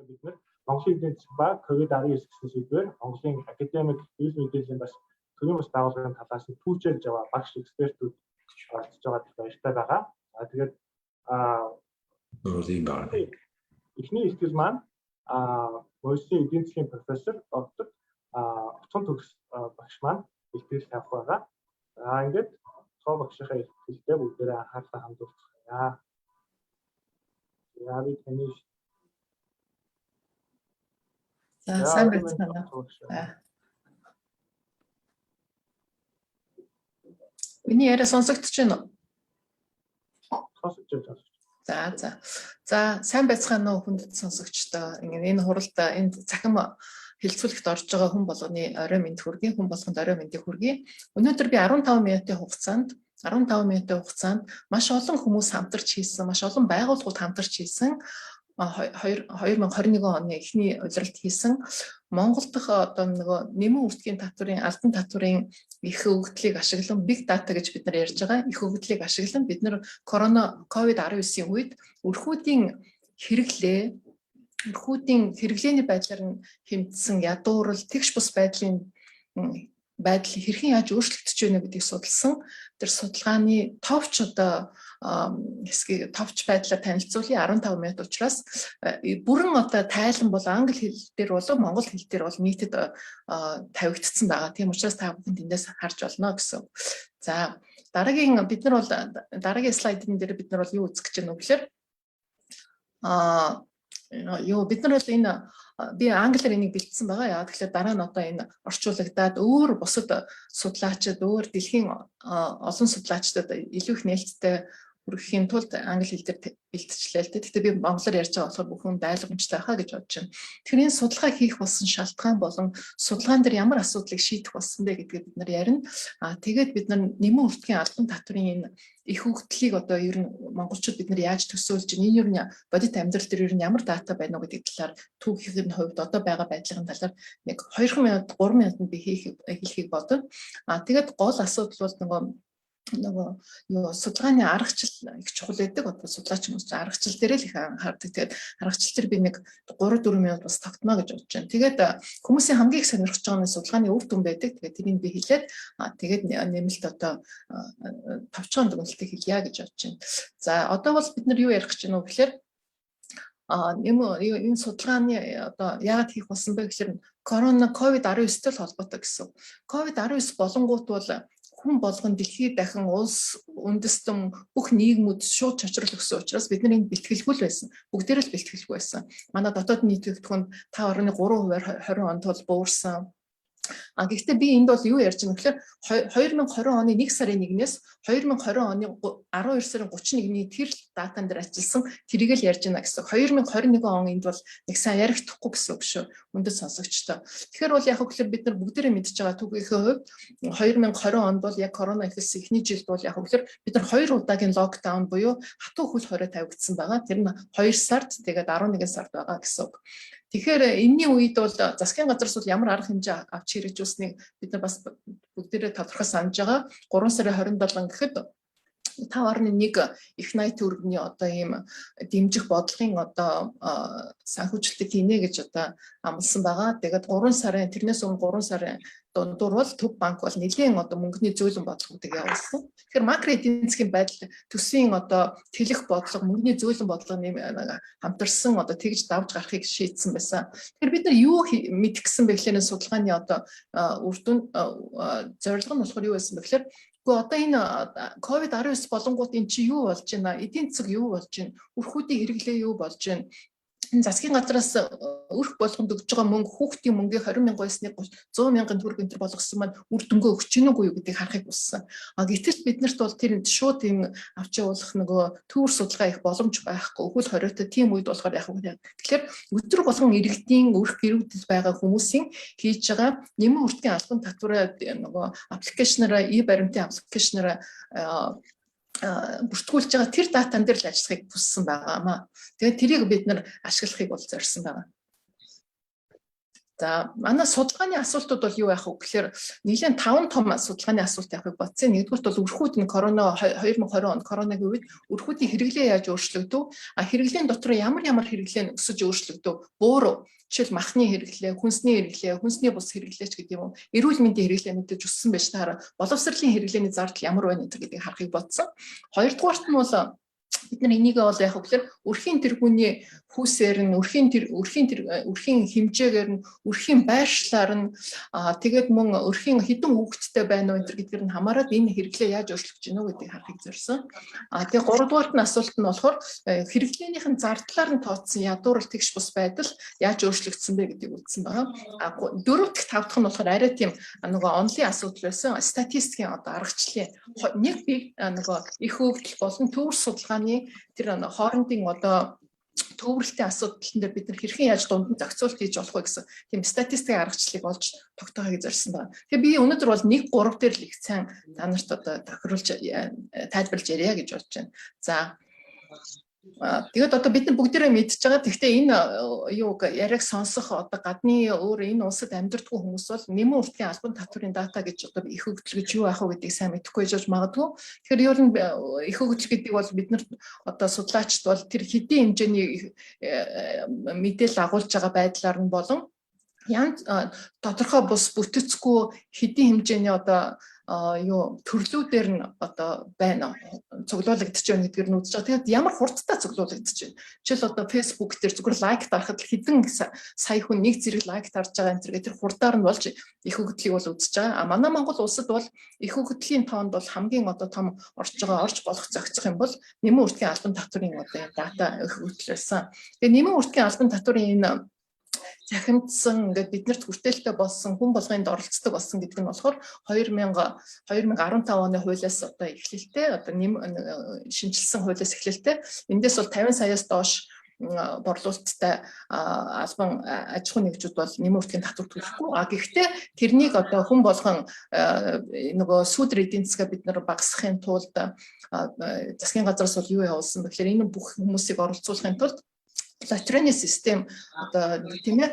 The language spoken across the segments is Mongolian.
бид нар Монголын эдийн засаг ба COVID-19 гэсэн сэдвээр Монголын академик эрүүл мэдээллийн бас төрийн бас байгууллагын талаас нь түүчилж байгаа багш экспертүүд оролцож байгаа баяртай байгаа. Тэгээд эхний ихтгэл маань Монголын эдийн засгийн профессор доктор Утган төгс багш маань ихтгэл тавих байгаа. Ингээд цоо багшийнхаа ихтгэлтэй бүгдээрээ анхаарлаа хандуулцгаая. Яави таньж сайн байна. Миний яриа сонсогдож байна уу? Сонсогдож байна. За сайн байцгаана уу хүндэт сонсогчдоо. Энэ хуралд энэ цахим хэлцүүлэгт орж байгаа хүн болгоны орой мэнд хүргэе, хүн болгонд орой мэндийг хүргэе. Өнөөдөр би 15 минутын хугацаанд маш олон хүмүүс хамтарч хийсэн, маш олон байгууллагууд хамтарч хийсэн 2021 оны эхний улиралд хийсэн Монгол дахь одоо нөгөө нэмэн үртгийн татврын албан татврын их хөгжлийг ашиглан big data гэж бид нар ярьж байгаа. Их хөгжлийг ашиглан бид нар COVID-19-ийн үед өрхүүдийн хэрэглээний байдлаар нь хэмжсэн ядуурл тэгш бус байдал хэрхэн яаж өөрчлөгдөж байна гэдгийг судалсан. Тэр судалгааны товч байдлаар танилцуулъя 15 минут учраас бүрэн одоо тайлан бол англи хэл дээр болон монгол хэл дээр бол нийтэд тавигдсан байгаа. Тийм учраас та бүхэнд эндээс харж болно гэсэн. За дараагийн слайдын дээр бид нар бол юу үзэх гэж байна вэ гэхээр бид нар бол энэ би англиар энийг бэлдсэн байгаа. Яа тэгэхээр дараа нь одоо энэ орчуулагдаад өөр бусад судлаачид дэлхийн олон судлаачдад илүү их нээлттэй хүргэхийн тулд англи хэл дээр бэлтжлээ л дээ. Гэхдээ би монголоор ярьж байгаа болохоор бүхэн ойлгомжтой байхаа гэж бодож байна. Тэгэхээр энэ судалгаа хийх болсон шалтгаан болон судалгаан дээр ямар асуудлыг шийдэх болсон бэ гэдгийг бид нар ярина. Тэгээд бид нар нэмэн үртгийн албан татврын энэ их хөгжлийг одоо ер нь монголчууд бид нар яаж төсөөлж байна? Энэ ер нь бодит амьдрал дээр ер нь ямар дата байна уу гэдэг талаар түүхийн хувьд одоо байгаа байдлын талаар нэг 2 минут 3 минутанд би хэлхийг бодов. Тэгээд гол асуудал бол нөгөө судалгааны аргачлал их чухал байдаг. Одоо судлаач хүмүүс аргачлал дээр л их анхаардаг. Тэгээд аргачлал дээр би нэг 3-4 минут бас тогтноо гэж бодож байна. Тэгээд хүмүүсийн хамгийн их сонирхож байгаа нь судалгааны үр дүн байдаг. Тэгээд тэрийг би хэлээд тэгээд нэмэлт одоо товчхон дүгнэлтийг хэлье гэж бодож байна. За одоо бол бид нар юу ярих гэж байна вэ гэхээр энэ судалгааны одоо яагаад хийх болсон бэ гэхээр COVID-19-тэй холбоотой гэсэн. COVID-19 болонгууд бол хүн болгон дэлхийд дахин улс үндэстэн бүх нийгмүүд шууд чочрол өгсөн учраас бид нар энд бэлтгэлгүй л байсан. Бүгдээрээ л бэлтгэлгүй байсан. Манай дотоод нийт төгтгөнд 5.3% 20 онд бол буурсан. Гэхдээ би энд бол юу ярьж байгаа гэхээр 2020 оны 1 сарын 1-ээс 2020 оны 12 сарын 31-ний тэр датан дээр ажилласан тэрийг л ярьж байна гэсэн. 2021 он энд бол нэг сайн ярихдахгүй гэсэн үг шүү. Үндэс сонсогчтой. Тэгэхээр бол яг гэхээр бид нар бүгдээрээ мэдж байгаа түүхийнхээ хувьд 2020 онд бол яг корона ихэлсэн эхний жилд бол яг гэхээр бид нар 2 удаагийн локдаун буюу хатуу хөл хорой тавигдсан байгаа. Тэр нь 2 сард тэгээд 11 сард байгаа гэсэн үг. Тэгэхээр энэний үед бол засгийн газраас бол ямар арга хэмжээ авч хэрэгжүүлснийг бид нар бас бүгдээрээ тодорхой санаж байгаа. 3 сарын 27 гэхэд 5.1 их 80 төгрөгийн одоо ийм дэмжих бодлогын одоо санхүүжилтийг хийнэ гэж одоо амласан байгаа. Тэгээд 3 сарын тэрнээс өмнө 3 сарын дундуур бол Төв банк бол нэлийн одоо мөнгөний зөөлөн бодлогуудыг явуулсан. Тэгэхээр макро эдийн засгийн байдал төсвийн одоо тэлэх бодлого, мөнгөний зөөлөн бодлогын хамтарсан одоо тэгж давж гарахыг шийдсэн байсан. Тэгэхээр бид нар юу мэдэх гэсэн бэ гэхээр судалгааны одоо үр дүн зорилго нь болохоор юу байсан бэ гэхээр одоо энэ COVID-19 болонгууд эн чи юу болж байна? Эдийн засаг юу болж байна? Өрхүүдийн хэрэглээ юу болж байна? Засгийн газраас өрх болгонд өгж байгаа мөнгө хүүхдийн мөнгөийг 20 мянган байсныг 100 мянган төгрөг энэ төр болгосон маань үр дүнгээ өгч гинэ үгүй юу гэдгийг харахыг хүссэн. Гэтэл биднэрт бол тэр шууд юм авч явуулах нөгөө төвөр судалгаа их боломж байхгүй. Өвөл хориотой тийм үед болохоор яг юм. Тэгэхээр өдөр болгон иргэдийн өрх гэрүүдэд байгаа хүмүүсийн хийж байгаа нэмэн үртгийн албан татвараа нөгөө аппликейшнаараа баримтын аппликейшнаараа бүртгүүлж байгаа тэр датан дээр л ажиллахыг хүссэн байгаамаа. Тэгээд тэрийг бид нар ашиглахыг бол зорьсон байгаа. За манай судалгааны асуултууд бол юу байх вэ гэхээр нэгэн 5 том судалгааны асуулт явахыг бодсон. Нэгдүгээр бол өрхүүд нь 2020 онд коронавигийн үед өрхүүдийн хэрэглээ яаж өөрчлөгдөв? Хэрэглээний дотор ямар хэрэглээ нь өсөж өөрчлөгдөв? Буурав. Жишээл махны хэрэглээ, хүнсний бус хэрэглээч гэдэг юм уу. Эрүүл мэндийн хэрэглээ мэдээж өссөн байж таараа боловсролын хэрэглээний зардал ямар байна гэдгийг харахыг бодсон. Хоёрдугаарт нь бол бид нар энийг бол яг гэхээр өрхийн тэргүүний хүүсээр нь өрхийн хэмжээгээр нь өрхийн байршлаар нь тэгээд мөн өрхийн хэдэн хүүхэдтэй байна уу гэдгээр нь хамаарат энэ хэрэглээ яаж өөрчлөгдөж гинөө гэдгийг харахыг зорьсон. Тэгээд гуравдугаарт нь асуулт нь болохоор хэрэглээнийхэн зардлаар нь тооцсон ядуурл тэгш бус байдал яаж өөрчлөгдсөн бэ гэдгийг үзсэн байгаа. Дөрөв дэх тав дахь нь болохоор арай тийм нөгөө онлын асуудал байсан. Статистикийн аргачлалын нэг бие нөгөө их хөвгөл болон төвөр судалгааны тэр хоорондын төвөрлөлтийн асуудал дээр бид нар хэрхэн яаж дунд нь зохицуулт хийж болох вэ гэсэн тийм статистикийн аргачлалыг олж тогтоохыг зорьсон байна. Тэгээ би өнөөдөр бол 1-3 дээр л их сайн та нарт тохируулж тайлбарлаж ярья гэж бодож байна. За тэгээд бид нар бүгдээрээ мэдж байгаа. Гэхдээ энэ яриаг сонсох гадны өөр энэ улсад амьдардаг хүмүүс бол нэмэн уртын албан татврын дата гэж их хөгжил гэж юу ах вэ гэдгийг сайн мэдэхгүй байж магадгүй. Тэгэхээр ер нь их хөгжил гэдэг бол бид нар судлаачд бол тэр хэдийн хэмжээний мэдээлэл агуулж байгаа байдлаар нь болон янз тодорхой бус бүтэцгүй хэдийн хэмжээний төрлүүдээр нь байна цуглуулагдаж байна гэдгээр нь үзэж байгаа. Тэгээд ямар хурдтай цуглуулагдаж байна. Жишээл Facebook дээр зүгээр лайк дарахад хэдэн сая хүн нэг зэрэг лайк дарж байгаа энэ зэрэг тэр хурдаар нь болж их хөгжлийг бол үзэж байгаа. Манай Монгол улсад бол их хөгжлийн тоонд бол хамгийн том орж болох зохицох юм бол нэмэн уртгийн албан татврын дата их хөгжлөсөн. Тэгээд нэмэн уртгийн албан татврын энэ захимдсан ингээд биднэрт хүртээлтэй болсон хүн болгонд оролцдог болсон гэдэг нь болохоор 2015 оны хуулиас эхлэлтэй шинжилсэн хуулиас эхлэлтэй эндээс бол 50 саяас доош борлуулалттай албан аж ахуйн нэгжүүд бол нэмэн уртгийн татвар төлөхгүй. Гэхдээ тэрнийг хүн болгон нөгөө сүүдэр эдийн засгаа бид нар багасгахын тулд засгийн газраас бол юу явуулсан бэ гэхээр энэ бүх хүмүүсийг оролцуулахын тулд лотерейны систем тийм ээ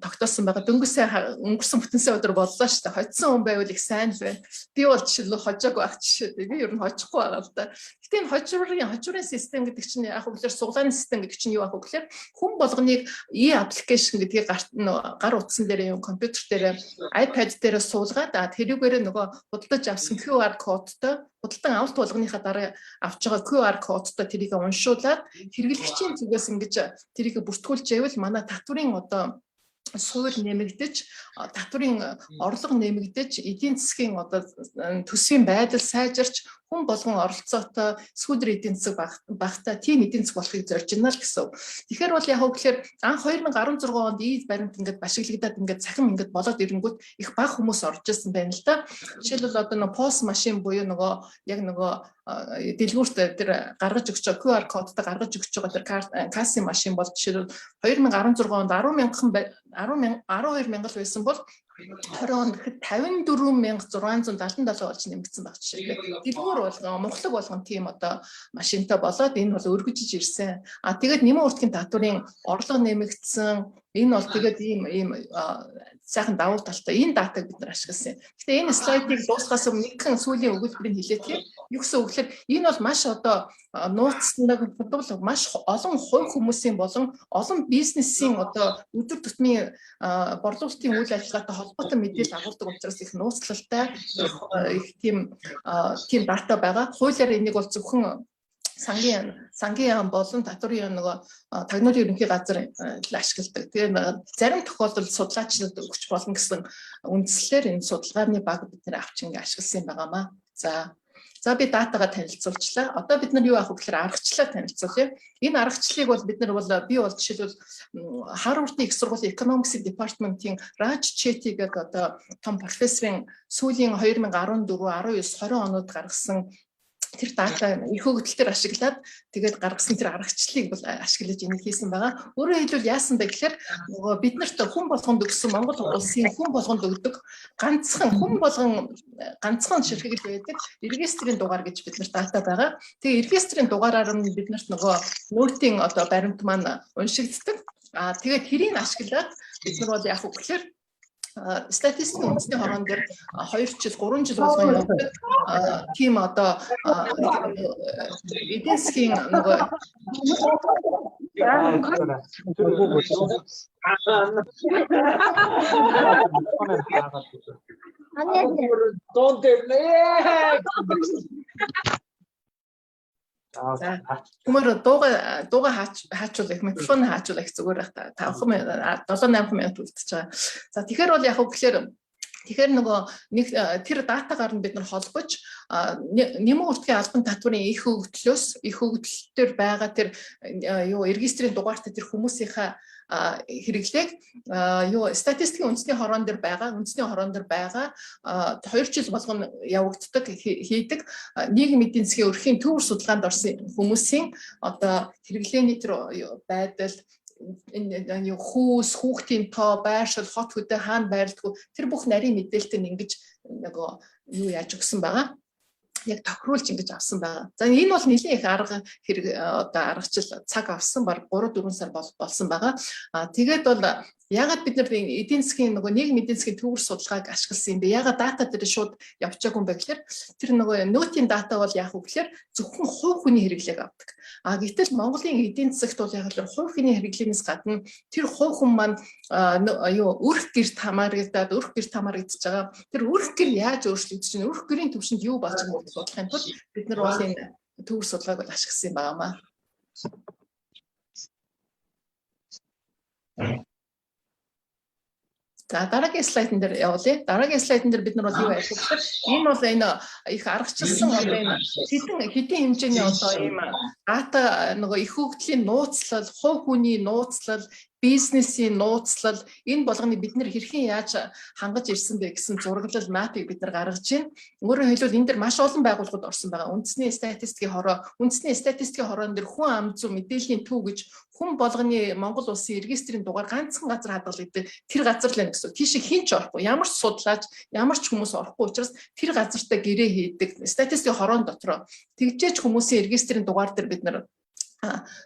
тогтоосон байгаа. Өнгөрсөн бүтэнсээ өдөр боллоо шүү дээ. Хоцсон хүн байвал их сайн л байна. Би бол жишээлбэл хожоог байх жишээ. Би ер нь хожихгүй байгаа л да. Гэтэ энэ хожрын систем гэдэг чинь яг хөглөр суглааны систем гэдэг чинь юу ах вэ гэхээр хүн болгоныг аппликейшн гэдгийг гар утсан дээр юм компьютер дээр iPad дээр суулгаад тэрүүгээр нөгөө худалдаж авсан QR кодтой худалдан авалт болгоныхаа дараа авч байгаа QR кодтой тэрийг уншуулад хэрэглэгчийн зүгээс ингэж тэрийг бүртгүүлж байвал манай татврын суур нэмэгдэж татврын орлого нэмэгдэж эдийн засгийн төсвийн байдал сайжирч хүн болгон оролцоотой сүүдөр эдийн засаг багтаа тийм эдийн засаг болохыг зорж байна л гэсэн. Тэгэхээр бол яг гэхээр анх 2016 онд ийд баримт ингээд башиглагдаад ингээд цахим ингээд болоод ирэнгүүт их бага хүмүүс орж ирсэн байна л да. Жишээлбэл POS машин буюу нөгөө дэлгүүрт тэр гаргаж өгч байгаа QR кодтой гаргаж өгч байгаа тэр кассийн машин бол жишээлбэл 2016 онд 12 мянган байсан бол 20 онд 54,677 болж нэмэгдсэн баг жишээ. Дэлгүүр болгон Монголог болгон тийм машинтай болоод энэ бол өргөжж ирсэн. Тэгээд нэмэн уртгийн татврын орлого нэмэгдсэн. Энэ бол тэгээд ийм сайхан давуу талтай энэ датаг бид нар ашигласан. Гэтэ энэ слайдыг дуусгахаас өмнө нэгэн сүүлийн өгүүлбэрийг хэлээд юу гэсэн үг гэхээр энэ бол маш нууцтай маш олон хувь хүмүүсийн болон олон бизнесийн өдөр тутмын борлуулалтын үйл ажиллагаатай холбоотой мэдээлэл агуулдаг учраас их нууцлалтай их тийм дата байгаа. Хуулиар энийг бол зөвхөн сангийн болон татврын тагнуулын ерөнхий газар ашигладаг. Тэгээд зарим тохиолдолд судлаачид өгч болно гэсэн үндслээр энэ судалгааны баг бид нэр авч ингээ ашигласан юм байгаамаа. За би датагаа танилцуулчлаа. Одоо бид нар юу авах вэ гэхээр аргачлалаа танилцуулъя. Энэ аргачлалыг бол бид нар би бол жишээлбэл Харвардын их сургуулийн Economics Department-ийн Raj Chetty гэдэг том профессорын сүүлийн 2014, 19, 20 онууд гаргасан тэр дата их хөгжлөлтөөр ашиглаад тэгээд гаргасан тэр аргачлалыг бол ашиглаж энийг хийсэн байгаа. Өөрөөр хэлбэл яасан бэ гэхээр бид нарт хүн болгонд өгсөн Монгол улсын хүн болгонд өгдөг ганцхан ширхэг байдаг регистрийн дугаар гэж бид нарт дата байгаа. Тэгээ регистрийн дугаараар нь бид нарт нөтийн баримт маань уншигддаг. Тэгээд тэрийг ашиглаад бид нар бол яг үгээр статистикийн үндэсний хорон дээр 2 жил 3 жил болгон явдаг тийм одоо эдийн засгийн нөгөө Хүмүүр дууга хаачуулах, микрофон хаачуулах зүгээр байх та 7-8 минут үлдчихэж байгаа. За тэгэхээр бол яг үгээр тэгэхээр нөгөө нэг тэр датагаар нь бид нар холбож нэмэн үртгэн албан татварын их хөгжлөөр байгаа тэр регистрийн дугаартай тэр хүмүүсийнхаа хэрэглээг статистикийн үндэсний хорон дээр байгаа 2 жил болгоно явагддаг хийдэг нийгмийн эдийн засгийн өрхийн төвөр судалгаанд орсон хүмүүсийн одоо хэрэглээний тэр байдал хүүхдийн тоо, байршил, хот хөдөө хаана байрлдаг тэр бүх нарийн мэдээлэлтэй ингэж нөгөө юу яаж өгсөн байгаа. Яг тохируулж ингэж авсан байгаа. За энэ бол нэлийн их арга хэрэг одоо аргачлал цаг авсан баг 3-4 сар болсон байгаа. Тэгээд бол ягаад бид нар эдийн засгийн нөгөө нийгмийн эдийн засгийн төвөр судалгааг ашигласан юм бэ? Ягаад дата дээр шууд явчихаагүй юм бэ гэхээр тэр нөгөө нөтийн дата бол яг үг гэхээр зөвхөн хувь хүний хэрэглээг авдаг. Гэтэл Монголын эдийн засагт бол яг л хувь хүний хэрэглэнээс гадна тэр хувь хүн маань өрх гэрт хамаарагдаад өрх гэрт хамаарагдаж байгаа. Тэр өрх гэр яаж өөрчлөгдөж байна? Өрх гэрийн түвшинд юу болж байгааг судлахын тулд бид нар бол энэ төвөр судалгааг бол ашигласан юм байнамаа. За дараагийн слайдн дээр явуулъя. Дараагийн слайдн дээр бид нар бол юу яах вэ гэхээр энэ бол энэ их аргачлсан одоо энэ хэдийн хэмжээний одоо ийм дата нөгөө их хөгжлийн нууцлал, хувь хүний нууцлал, бизнесийн нууцлал энэ болгоны бид нэр хэрхэн яаж хангаж ирсэн бэ гэсэн зураглал мапыг бид нар гаргаж байна. Өөрөөр хэлбэл энэ дэр маш олон байгууллагууд орсон байгаа. Үндэсний статистикийн хорон дээр хүн ам зүй мэдээллийн төв гэж хүн болгоны Монгол улсын регистрийн дугаар ганцхан газар хадгалагддаг. Тэр газар л гэсэн. Тийш хин ч орохгүй, ямар ч судлаач, ямар ч хүмүүс орохгүй учраас тэр газартаа гэрээ хийдэг. Статистикийн хорон дотроо тэгжээч хүмүүсийн регистрийн дугаар дээр бид нар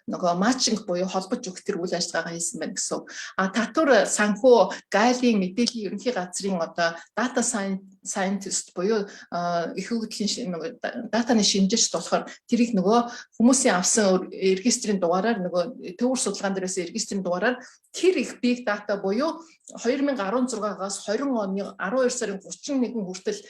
нөгөө матчинг буюу холбож өгөх тэр үйл ажиллагаагаа хийсэн байна гэсэн. Татвар санхүү гайлын мэдээллийн ерөнхий газрын одоо data scientist буюу их хөгжлийн датаны шинжээч болохоор тэрийг нөгөө хүмүүсийн авсан регистрийн дугаараар нөгөө төвөр судалгаан дээрээс регистрийн дугаараар тэр их big data буюу 2016-аас 20 оны 12 сарын 31 хүртэл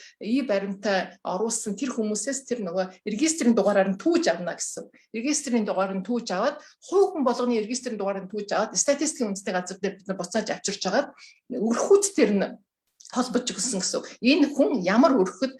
баримтаа оруулсан тэр хүмүүсээс тэр нөгөө регистрийн дугаараар нь түүж авна гэсэн. Регистрийн дугаар нь түүж аваад хувь хүн болгоны регистрийн дугаарыг түүж аваад статистикийн үндэсний газар дээр бид нар буцааж авчирч агаад өрхүүд тэр нь холбож өгсөн гэсэн. Энэ хүн ямар өрхөд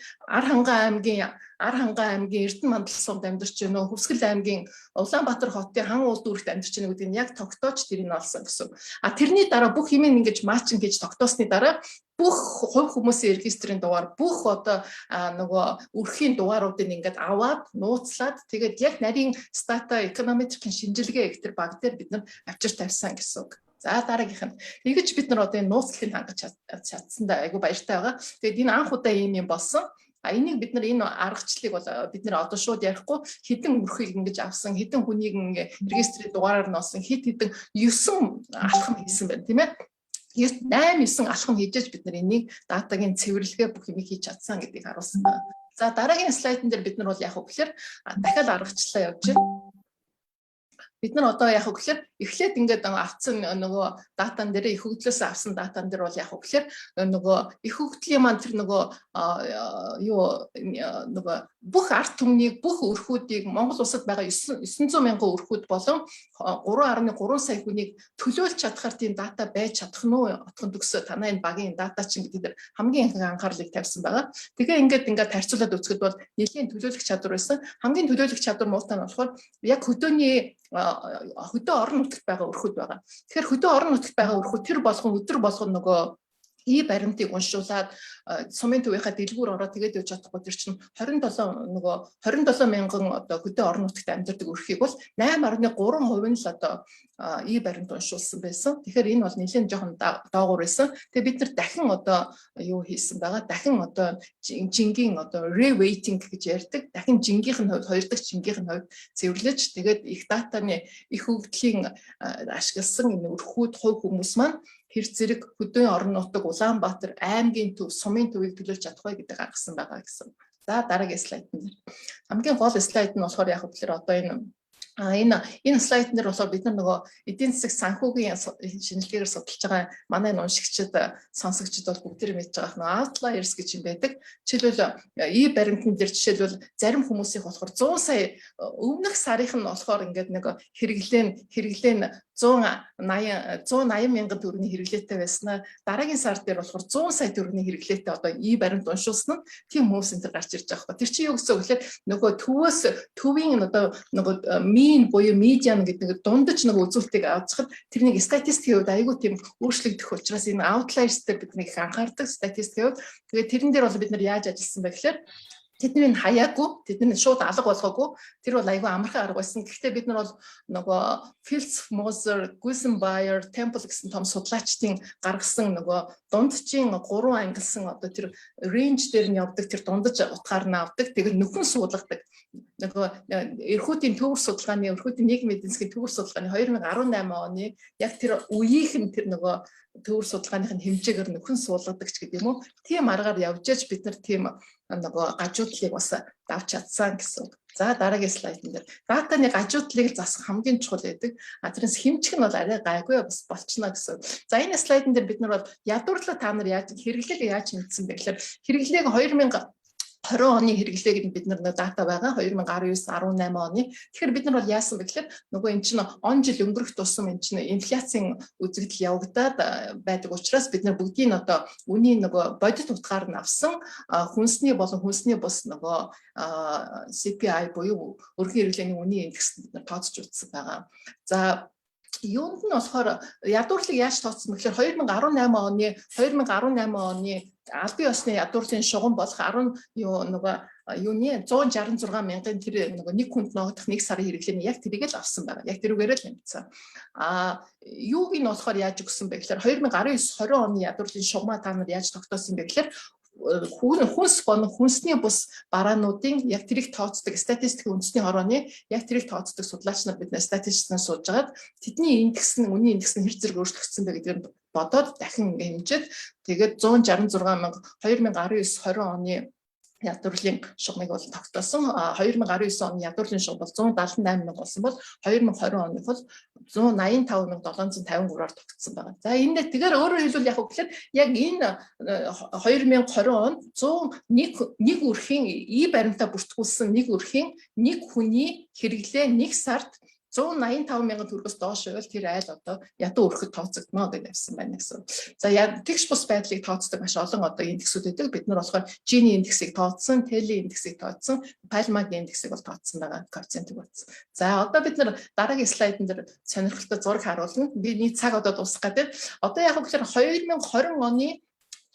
Ар хангаан аймгийн Эрдэнэ мандал сумд амьдарч байна уу? Хүсгэл аймгийн Улаанбаатар хотын хан улд үүрэгт амьдарч байна гэдгийг яг тогтоож тэрийг олсон гэсэн. Тэрний дараа бүх юмыг ингэж матчин гэж тогтоосны дараа бүх хувь хүмүүсийн регистрийн дугаар бүх одоо нөгөө өрхийн дугааруудыг ингээд аваад нууцлаад тэгээд яг нарийн стата эконометрикийн шинжилгээ гэх тэр баг дээр бид нар авчир тавьсан гэсэн. За дараагийнх нь тэгэж бид нар одоо энэ нууцлалыг хангаж чадсандаа айгу баяртай байгаа. Тэгээд энэ анх удаа ийм юм болсон. Энийг бид нар энэ аргачлалыг бол бид нар одоо шууд ярихгүй хэдэн өрхийг ингэж авсан, хэдэн хүнийг ингээ регистрийн дугаараар нь олсон, хэдэн 9 алхам хийсэн байна тийм ээ. 8-9 алхам хийжээж бид нар энийг датагийн цэвэрлэгээ бүх юмыг хийж чадсан гэдгийг харуулсан байна. За дараагийн слайдн дээр бид нар бол яг гэхээр дахиад аргачлалаа явж байна. Бид нар одоо яг гэхээр эхлээд ингээд авцсан нөгөө датан дээр их хөгжлөөс авсан датан дээр бол яг гэхээр нөгөө их хөгжлийн маань тэр нөгөө нөгөө бүх арт түмнийг бүх өрхүүдийг Монгол улсад байгаа 900 мянган өрхүүд болон 3.3 сая хүнийг төлөөлж чадхаар тийм дата байж чадах нь уу отхон төгсөө танай энэ багийн дата чинь гэдэг дээр хамгийн их анхаарлыг тавьсан байгаа. Тэгээ ингээд харьцуулаад үзэхэд бол нэлийн төлөөлөх чадвар байсан. Хамгийн төлөөлөх чадвар муутай нь болохоор яг хөдөө орон нутагт байгаа өрхүүд байгаа. Тэгэхээр хөдөө орон нутагт байгаа өрхүүд тэр болгон өдөр болгон нөгөө баримтыг уншуулад сумын төвийнхаа дэлгүүр ороод тэгээд явж чадахгүй тэр чинь 27 мянган одоо хөдөө орон нутагт амьдардаг өрхийг бол 8.3% нь л одоо баримт уншуулсан байсан. Тэгэхээр энэ бол нэлээд жоохон доогуур байсан. Тэгээд бид нар дахин одоо юу хийсэн байгаа? Дахин одоо жингийн одоо reweighting гэж ярьдаг. Дахин жингийнх нь хувьд, хоёр дахь жингийнх нь хувьд цэвэрлэж тэгээд их датаны их хөгжлийн ашигласан энэ өрхүүд хувь хүмүүс маань хэр зэрэг хөдөө орон нутаг Улаанбаатар аймгийн төв сумын төвийг төлөөлж чадах вэ гэдэг гаргасан байгаа гэсэн. За дараагийн слайд нь. Хамгийн гол слайд нь болохоор яг тэгэхээр одоо энэ слайд нэр болохоор бид нар нөгөө эдийн засаг санхүүгийн шинжилгээгээр судалж байгаа манай уншигчид сонсогчид бол бүгд мэдж байгаа нөгөө outliers гэж юм байдаг. Жишээлбэл баримтан дээр жишээлбэл зарим хүмүүсийн болохоор 100 сая өмнөх сарынх нь болохоор ингээд нэг хэрэглээ 180 мянган төгрөгийн хэрэглээтэй байснаа дараагийн сар дээр болохоор 100 сая төгрөгийн хэрэглээтэй одоо баримт уншуулсан нь тийм хүмүүс энэ гарч ирж байгаа хэрэг. Тэр чинь юу гэсэн үг гэхээр нөгөө төвийн одоо нөгөө mean буюу median гэдэг дундаж нэг үзүүлэлтийг авчихад тэрнийг статистикийн хувьд айгүй тийм өөрчлөгдөх учраас энэ outliers дээр бид нэг их анхаардаг статистикийн хувьд. Тэгээд тэрэн дээр бол бид нар яаж ажилласан бэ гэхээр тэдний хаяагүй, тэдний шууд алга болгоогүй. Тэр бол айгүй амархан арга байсан. Гэхдээ бид нар бол нөгөө Fields, Moser, Gusenbauer, Temple гэсэн том судлаачдын гаргасан нөгөө дунджийн 3 ангилсан одоо тэр range дээр нь явдаг тэр дундаж утгаар нь авдаг. Тэгээд нөхөн суулгадаг. Нөгөө эрхүүдийн төвөр судалгааны, эрхүүдийн нийгмийн эдийн засгийн төвөр судалгааны 2018 оны яг тэр үеийнх нь тэр нөгөө төвөр судалгааных нь хэмжээгээр нөхөн суулгадаг ч гэдэг юм уу. Тийм аргаар явж аж бид нар тийм нөгөө гажуудлыг бас давж чадсан гэсэн. За дараагийн слайд дээр датаны гажуудлыг засах хамгийн чухал байдаг. Тэрнээс хэмжих нь бол арай гайгүй бас болчихно гэсэн. За энэ слайдн дээр бид нар бол ядуурлаа та нар яаж хэрэглээг яаж мэдсэн бэ гэхээр хэрэглээг 2020 оны хэрэглээг бид нар дата байгаа 2019-18 оны. Тэгэхээр бид нар бол яасан бэ гэхээр нөгөө эн чинь он жил өнгөрөх тусам эн чинь инфляцийн үзэгдэл явагдаад байдаг учраас бид нар бүгдийг одоо үнийн нөгөө бодит утгаар нь авсан хүнсний болон хүнсний бус нөгөө CPI буюу өргөн хэрэглээний үнийн индекс бид нар тооцож үзсэн байгаа. За юунд нь болохоор ядуурлыг яаж тооцсон бэ гэхээр 2018 оны албан ёсны ядуурлын шугам болох 166 мянган тэр нөгөө нэг хүнд ногдох нэг сарын хэрэглээний яг тэрийг л авсан байгаа. Яг тэрүүгээр л нэмсэн. Юуг нь болохоор яаж өгсөн бэ гэхээр 2019-20 оны ядуурлын шугамаа та нар яаж тогтоосон бэ гэхээр хүнс болон хүнсний бус бараануудын яг тэрийг тооцдог статистикийн үндэсний хорооны яг тэрийг тооцдог судлаач нар бид статистикнаас суулж агаад тэдний индекс нь үнийн индекс нь хэр зэрэг өөрчлөгдсөн бэ гэдгийг бодоод дахин хэмжээд тэгээд 166 мянга 2019-20 оны ядуурлын шугамыг бол тогтоосон. 2019 оны ядуурлын шугам бол 178 мянга болсон бол 2020 оны бол 185,753-аар тогтсон байгаа. За энэ тэгэхээр өөрөөр хэлбэл яг гэхээр яг энэ 2020 онд 101 өрхийн баримтаа бүртгүүлсэн нэг өрхийн нэг хүний хэрэглээ нэг сард 185 мянган төгрөгөөс доош байвал тэр айл одоо ядуу өрхөд тооцогдно гэж явсан байна гэсэн. За яг тэгш бус байдлыг тооцдог маш олон одоо индексүүд байдаг. Бид нар болохоор Gini индексийг тооцсон, Tele индексийг тооцсон, Palma-гийн индексийг бол тооцсон байгаа коэффициентийг батсан. За одоо бид нар дараагийн слайдн дээр сонирхолтой зураг харуулна. Бидний цаг одоо дуусах гэдэг. Одоо яг гэхээр 2020 оны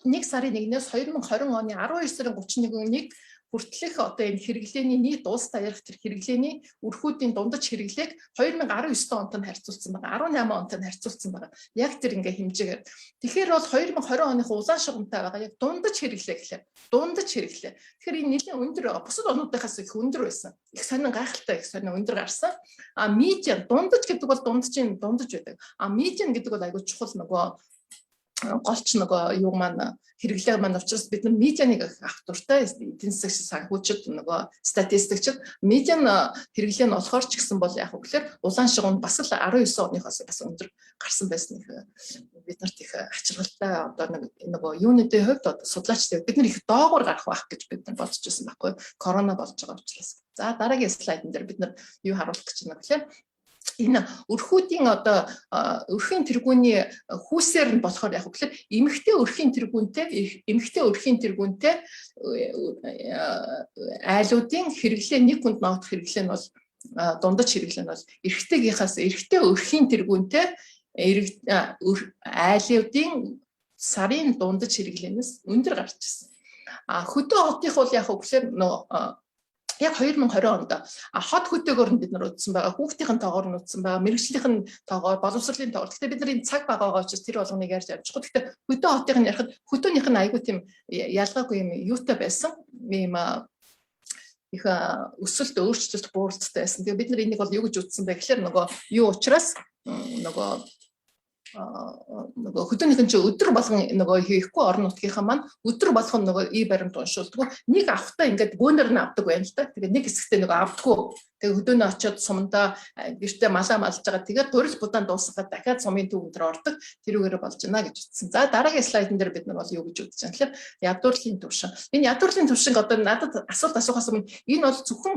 1 сарын 1-ээс 2020 оны 12 сарын 31-ний хүртэлх одоо энэ хэрэглээний нийт улс даяарх тэр хэрэглээний өрхүүдийн дундаж хэрэглээг 2019 онтой харьцуулсан байгаа. 18 онтой харьцуулсан байгаа. Яг тэр ингээ хэмжээгээр. Тэгэхээр бол 2020 оных улаан шугамтай байгаа. Яг дундаж хэрэглээ гэхлээр. Дундаж хэрэглээ. Тэгэхээр энэ нэлийн өндөр бусад онуудынхаас их өндөр байсан. Их сонин гайхалтай их сонин өндөр гарсан. Медиан дундаж гэдэг бол дундажийн дундаж байдаг. Медиан гэдэг бол айгүй чухал нөгөө голч нөгөө юу маань хэрэглээ маань учраас бид нар медианыг авах дуртай эдийн засгийн санхүүчид нөгөө статистикчид медиан хэрэглээ нь болохоор ч гэсэн бол яг үгээр улаан шугамд бас л 19 оныхоос бас өндөр гарсан байсан бид нарт их ачаалалтай одоо нөгөө юуныдээ хувьд одоо судлаачдын бид нар их доогуур гарах байх гэж бид нар бодож байсан байхгүй корона болж байгаа учраас. За дараагийн слайдн дээр бид нар юу харуулах гэж байна гэхээр энэ өрхүүдийн одоо өрхийн тэргүүний хүүсээр нь болохоор яг гэхээр эмэгтэй өрхийн тэргүүнтэй айлуудын хэрэглээ нэг хүнд ногдох хэрэглээ нь бол дундаж хэрэглээ нь бол эрэгтэйгийнхаас эрэгтэй өрхийн тэргүүнтэй айлуудын сарын дундаж хэрэглэнээс өндөр гарч ирсэн. Хөдөө хотынх бол яг үгээр яг 2020 онд хот хөдөөгөөр бид нар үзсэн байгаа. Хүүхдийн тоогоор нь үзсэн байгаа. Мэргэжлийн тоогоор, боловсролын тоогоор. Гэхдээ бид нар энэ цаг багаагаа учраас тэр болгоныг ярьж авчихгүй. Гэхдээ хөдөө хотын ярихад хөдөөнийх нь айгүй тийм ялгаагүй юм юутай байсан. Ийм их өсөлт өөрчлөлт бууралцтай байсан. Тэгээ бид нар энийг бол юу гэж үзсэн бэ гэхээр нөгөө юу учраас нөгөө хөдөөнийхэн чинь өдөр болгон нөгөө хийхгүй орон нутгийнхаа маань өдөр болгон нөгөө баримт уншуулдаг. Нэг авахтаа ингээд гүнээр нь авдаг байна л да. Тэгээ нэг хэсэгтээ нөгөө авдаггүй. Тэгээ хөдөөнөө очиод сумдаа гэртээ малаа малж байгаа. Тэгээд гурил будаан дуусгаад дахиад сумын төв өндөр ордог. Тэрүүгээр болж байна гэж утсан. За дараагийн слайдн дээр бид нар бол юу гэж үзэж байгаа гэхээр ядуурлын төвшин. Энэ ядуурлын төвшин одоо надад асуулт асуухаас өмнө энэ бол зөвхөн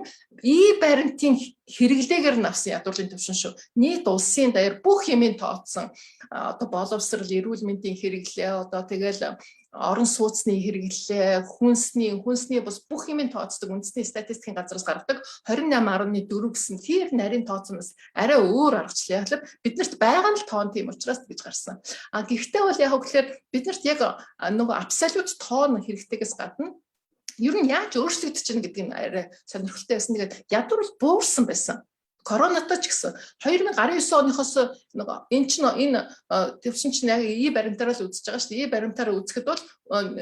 баримтын хэрэглээгээр нь авсан ядуурлын төвшин шүү. Нийт улсын даяар бүх юмыг тооцсон. Одоо боловсрол, эрүүл мэндийн хэрэглээ, одоо тэгэл орон сууцны хэрэглээ, хүнсний бас бүх юмыг тооцдог үндэсний статистикийн газраас гаргадаг 28.4 гэсэн тэр нарийн тооцоноос арай өөр аргачлаа. Яг л биднэрт байгаа нь тоон тийм учраас гэж гарсан. Гэхдээ бол яг гэхээр биднэрт яг нөгөө абсолют тоон хэрэгтэйгээс гадна ер нь яаж өөрчлөгдөж чинь гэдэг нь арай сонирхолтой байсан. Тэгээд ядуур буурсан байсан. Коронатой ч гэсэн 2019 оныхоос нөгөө энэ төвшин чинь яг баримтаараа л үзэж байгаа шүү дээ. Баримтаараа үзэхэд бол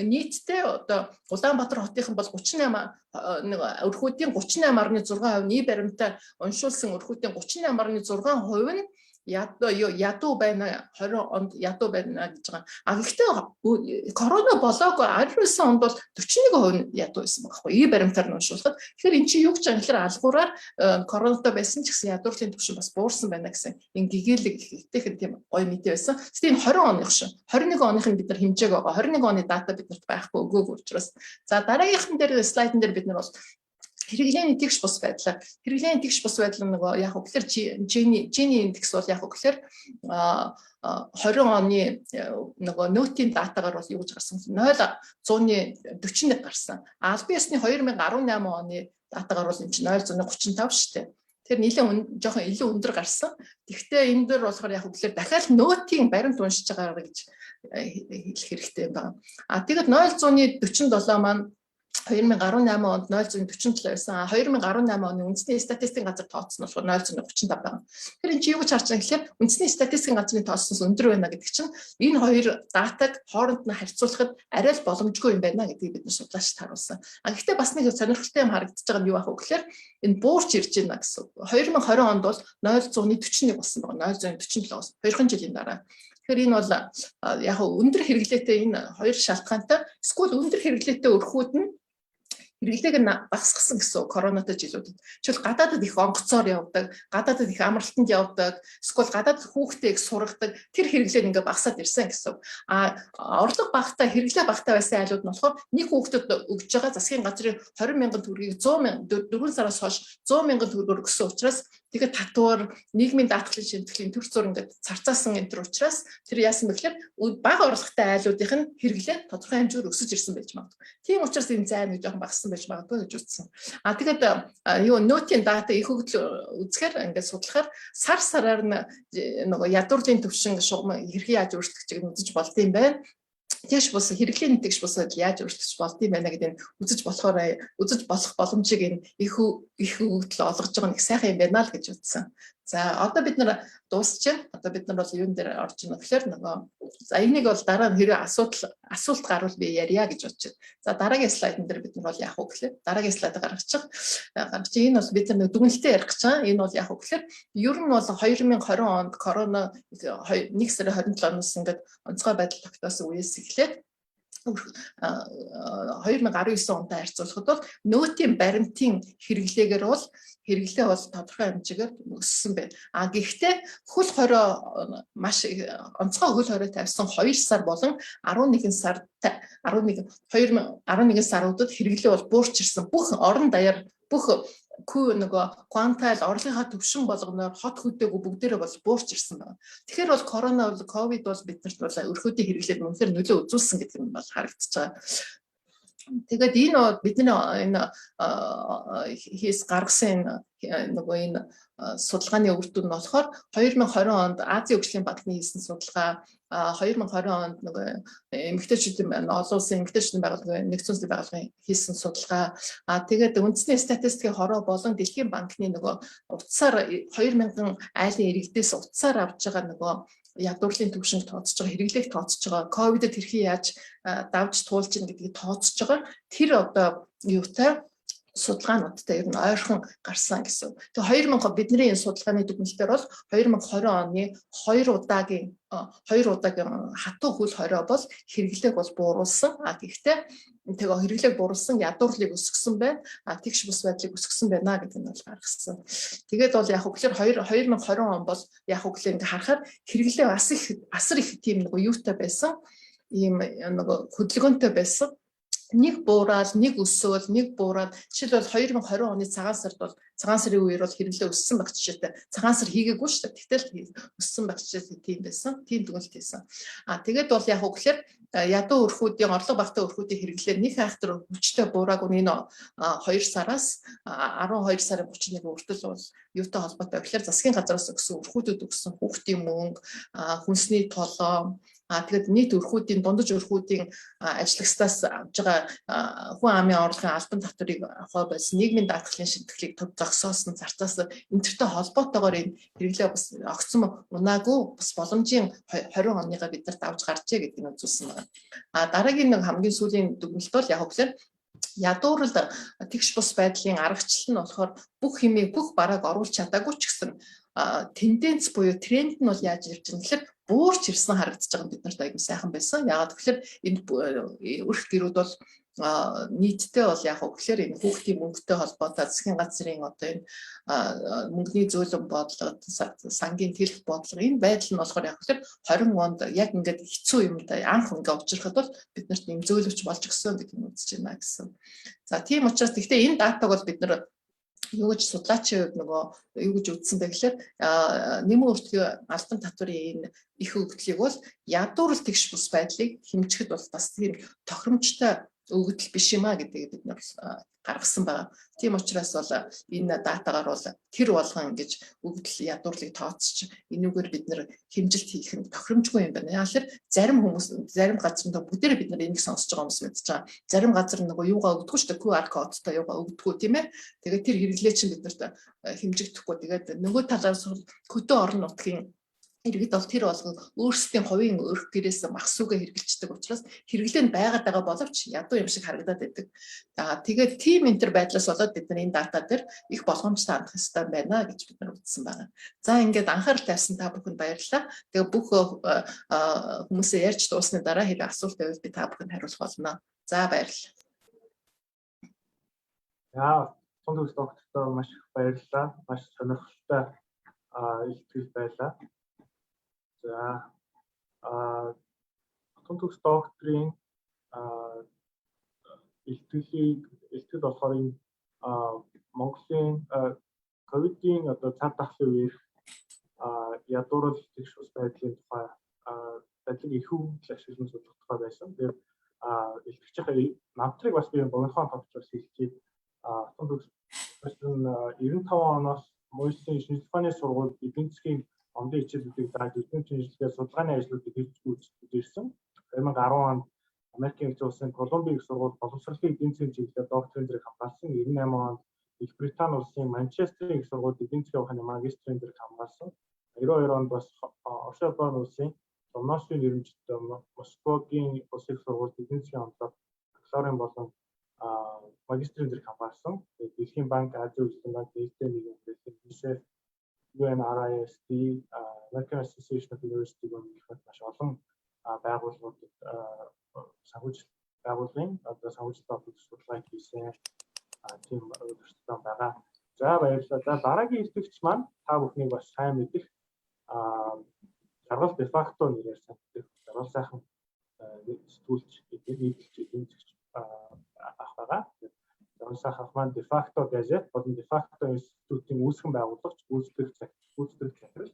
нийтдээ одоо Улаанбаатар хотынхан бол 38 нөгөө өрхүүдийн 38.6% нь баримтаа уншуулсан өрхүүдийн 38.6% нь ядуу байна 20 онд ядуу байна гэж байгаа. Гэхдээ корона болоогүй 19 онд бол 41% ядуу байсан байхгүй баримтаар нь уншуулахад. Тэгэхээр эн чинь юу гэж байгаа гэхээр алгуураар коронатой байсан ч гэсэн ядуурлын төвшин бас буурсан байна гэсэн энэ гэгээлэг ихтэйхэн тийм гоё мэдээ байсан. Гэхдээ энэ 20 оных шин 21 оных нь бид нар хэмжээг байгаа. 21 оны дата биднэрт байхгүй өгөөгүй учраас. За дараагийнхан дээр слайдн дээр бид нар бол хэрэглээний тэгш бус байдлаар нөгөө яг үгээр Gini индекс бол яг үгээр 20 оны нөгөө нөтийн датагаар бол юу гэж гарсан 0.141 гарсан. Албан ёсны 2018 оны датагаар бол энэ чинь 0.35 шүү дээ. Тэр нийлэн жоохон илүү өндөр гарсан. Тэгвэл энэ дөр болохоор яг үгээр дахиад нөтийн баримт уншиж байгаа гэж хэлэх хэрэгтэй юм байна. Тэгэд 0.47 маань 2018 онд 0.47 байсан. 2018 оны үндэсний статистикийн газар тооцсон болохоор 0.35 байна. Тэгэхээр энэ чи юу гэж харж байгаа гэхээр үндэсний статистикийн газрын тооцсноос өндөр байна гэдэг чинь энэ хоёр датаг хооронд нь харьцуулахад арай л боломжгүй юм байна гэдгийг бид судлаачид харуулсан. Гэхдээ бас нэг сонирхолтой юм харагдаж байгаа нь юу ах вэ гэхээр энэ буурч ирж байна гэсэн. 2020 онд бол 0.41 болсон байгаа. 0.47 болсон. 2 жилийн дараа. Тэгэхээр энэ бол яг өндөр хэрэглээтэй энэ хоёр шалтгаантай эсвэл өндөр хэрэглээтэй өрхүүд нь хэрэглээг нь багасгасан гэсэн коронатой жилүүдэд. Жишээл гадаадд их онгоцоор явдаг, гадаадд их амралтанд явдаг, эсвэл гадаад хүүхдээ их сургадаг тэр хэрэглээ ингээ багасаад ирсэн гэсэн. Орлого багтаа хэрэглээ багтаа байсан айлууд нь болохоор нэг хүүхдэд өгж байгаа засгийн газрын 20,000 төгрөгийг 4 сараас хойш 100,000 төгрөгөөр өгсөн учраас тэгээд татвар, нийгмийн даатгалын шимтгэлийн төр зур ингээд царцаасан энэ төр учраас тэр яасан бэ гэхээр бага орлоготой айлуудынх нь хэрэглээ тодорхой хэмжээгээр өсөж ирсэн байж магадгүй. Тийм учраас энэ зайн нэг жоохон багассан байж магадгүй гэж үзсэн. Тэгээд нөтийн дата их хөгжил үзэхээр ингээд судлахаар сар сараар нөгөө ядуурлын төвшин шугам хэрхэн яаж өөрчлөгдөж үзэж болдсон юм байна. Тэгш бус хэрэглээний тэгш бусад яаж өөрчлөж болд юм байна гэдэг нь үзэж болох боломжийг энэ их хөгжил олгож байгаа нэг сайхан юм байна л гэж үзсэн. За одоо бид нар дуусчихна. Одоо бид нар бол юун дээр орж ийн гэхээр нөгөө за энийг бол дараа нь хэрэг асуулт гарвал би ярья гэж бодож байна. За дараагийн слайдн дээр бид нар бол яах вэ гэхээр дараагийн слайд гаргачих. Энэ бол бид нар дүгнэлтээ ярих гэж байгаа. Энэ бол яах вэ гэхээр ер нь бол 2020 онд корона 1 сарын 27-ноос ингээд онцгой байдал тогтоосон үеэс эхлээд 2019 онтой харьцуулахад бол нөтийн баримтын хэрэглээ бол тодорхой хэмжээгээр өссөн байна. Гэхдээ хөл хорой маш онцгой хөл хорой тавьсан 2 сар болон 11 саруудад хэрэглээ бол буурч ирсэн. Бүх орон даяар бүх нөгөө квантал орлогынхаа төвшин болгоноор хот хөдөөгүй бүгдээрээ бол буурч ирсэн байна. Тэгэхээр бол корона бол ковид бол биднэрт бол өрхөөдийн хэрэглээд үнэхээр нөлөө үзүүлсэн гэдэг нь бол харагдаж байгаа. Тэгээд энэ бидний энэ хийс гаргасан нөгөө энэ судалгааны үр дүн нь болохоор 2020 онд Азийн хөгжлийн банкны хийсэн судалгаа, 2020 онд нөгөө эмэгтэйчүүдийн олон улсын эмэгтэйчүүдийн байгууллагын нэгдсэн улсын байгууллагын хийсэн судалгаа, тэгээд үндэсний статистикийн хороо болон дэлхийн банкны нөгөө утсаар 2000 айлын иргэдээс утсаар авч байгаа нөгөө ядуурлын төвшинг тооцож байгаа, хэрэглээг тооцож байгаа, ковидд хэрхэн яаж давж туулж ийн гэдгийг тооцож байгаа. Тэр одоо юутай судалгаануудтай ер нь ойрхон гарсан гэсэн. Тэгээ 2000 бидний энэ судалгааны дүгнэлтээр бол 2020 оны 2 удаагийн хатуу хөл хорио бол хэрэглээг бол бууруулсан. Гэхдээ тэгээ хэрэглээг бууруулсан ядуурлыг өсгсөн байна. Тэгш бус байдлыг өсгсөн байна гэдэг нь бол гаргасан. Тэгээд бол яг үгээр 2020 он бол яг үгээр ингээ харахаар хэрэглээ асар их тийм нэг юутай байсан. Ийм нэг хөдөлгөөнтэй байсан. Нэг буураад, нэг өсөөл, нэг буураад. Жишээлбэл 2020 оны цагаан сард бол цагаан сарын үеэр бол хэрэглээ өссөн байх жишээтэй. Цагаан сар хийгээгүй шүү дээ. Тэгтэл өссөн байх жишээтэй тийм байсан. Тийм дүгнэлт хийсэн. Тэгээд бол яг үгээр ядуу өрхүүдийн орлого багтаа өрхүүдийн хэрэглээ нэг айхтар хүчтэй буураагүй энэ 2 сараас 12 сарын 31 хүртэл бол юутай холбоотой гэхээр засгийн газраас өгсөн өрхүүдүүд өгсөн хүүхдийн мөнгө, хүнсний толгой, тэгээд нийт өрхүүдийн дундаж өрхүүдийн ажиллагчдаас авж байгаа хүн амын орлогын албан татварыг авах байсан нийгмийн даатгалын шимтгэлийг төв зогсоосон зарцаас энтертэй холбоотойгоор энэ хэрэглээ бас огцом унаагүй бас боломжийн 20 оныгаа бид нарт авч гарчээ гэдэг нь үзүүлсэн байна. Дараагийн нэг хамгийн сүүлийн дүгнэлт бол яг үгээр ядуурл тэгш бус байдлын аргачлал нь болохоор бүх хэмээг бүх барааг оруулж чадаагүй ч гэсэн тенденц буюу тренд нь бол яаж ирж байгаа гэхээр буурч ирсэн харагдаж байгаа бид нарт аягүй сайхан байсан. Яагаад гэхээр энэ өрх гэрүүд бол нийтдээ бол яг гэхээр энэ хүүхдийн мөнгөтэй холбоотой засгийн газрын одоо энэ мөнгөний зөөлөн бодлого, сангийн төлөх бодлого энэ байдал нь болохоор яг гэхээр 20 онд яг ингээд хэцүү юм да анх ингээ учрахад бол бид нарт юм зөөлөвч болж өгсөн гэдэг нь үзэж байна гэсэн. За тийм учраас гэхдээ энэ датаг бол бид нар юу гэж судлаачийн хувьд нөгөө юу гэж үзсэн бэ гэхээр нэмэн өртгийн албан татварын энэ их өгөгдлийг бол ядуурл тэгш бус байдлыг хэмжихэд бол бас тийм тохиромжтой өгөгдөл биш юм а гэдгийг бид нар гаргасан байгаа. Тийм учраас бол энэ датагаар бол тэр болгон ингэж өгөгдөл ядуурлыг тооцож энүүгээр бид нар хэмжилт хийх нь тохиромжгүй юм байна. Яагаад гэхээр зарим хүмүүс зарим газрын бүгдээрээ бид нар энийг сонсож байгаа хүмүүс мэдж байгаа. Зарим газар нөгөө юугаа өгдөггүй шүү дээ. QR кодтой юугаа өгдөггүй тийм ээ. Тэгээд тэр хэрэглээ чинь бид нарт хэмжигдэхгүй. Тэгээд нөгөө талаас хөдөө орон нутгийн иргэд бол тэр болгон өөрсдийн хувийн өрх гэрээс мах сүгэ хэрэгжилдэг учраас хэрэглээ нь байгаад байгаа боловч ядуу юм шиг харагдаад байдаг. Тэгээд тим энтер байдлаас болоод бид нар энэ дата дээр их болгоомжтой хандах хэрэгтэй байна гэж бид нар үзсэн байна. За ингээд анхаарал тавьсан та бүхэнд баярлалаа. Тэгээ бүх хүмүүсээ ярьж дуусны дараа хэрэг асуулт байвал би та бүхэнд хариулах болно. За баярлалаа. Яа, Тунтөгс доктортой маш их баярлалаа. Маш сонирхолтой илтгэл байлаа. За Тунтөгс докторийн илтгэл болохоор энэ Монголын ковидын одоо цар тахлын үеэр ядуурл тэгш бус байдлын тухай байдлыг их хөвгөл ашиглан судлах тухай байсан. Тэгээд илтгэгчийн намтрыг бас би богинохон товчроос хэлчихье. Тунтөгс 95 оноос Мойсийн шинжлэх ухааны сургууль эдийн засгийн ондын хичээлүүдийг зааж эдийн шинжилгээ судалгааны ажлуудыг хийж гүйцэтгэж ирсэн. 2010 онд Америкийн нэгдсэн улсын Колумбийн их сургууль боловсролын эдийн засгийн чиглэлээр докторийн зэрэг хамгаалсан. 98 онд Их Британи улсын Манчестерийн их сургуульд эдийн засгийн ухааны магистрийн зэрэг хамгаалсан. 92 онд бас Оршилборн улсын Ломоносовын нэрмжтэй Москвагийн улсын их сургуульд эдийн засгийн онцлог бакалаврын болон магистрийн зэрэг хамгаалсан. Дэлхийн банк, Азийн хөгжлийн банк, Нийтийн нийгмийн UNICEF, UNRISD, American Association of Universities гэх маш олон байгууллагуудад санхүүжилт байгууллагын одоо санхүүжилтийн судалгаа хийсэн тийм өдөртсөн байгаа. За баярлалаа. За дараагийн илтгэгч маань та бүхнийг бас сайн мэдэх жаргал дефакто нэрээр санагддаг. Жаргал сайхан сэтгүүлч нийтлэлч эзэмшигч ах байгаа. Жаргал сайхан ах маань дефакто газет болон дефакто институтын үүсгэн байгуулагч, гүйцэтгэх захирал,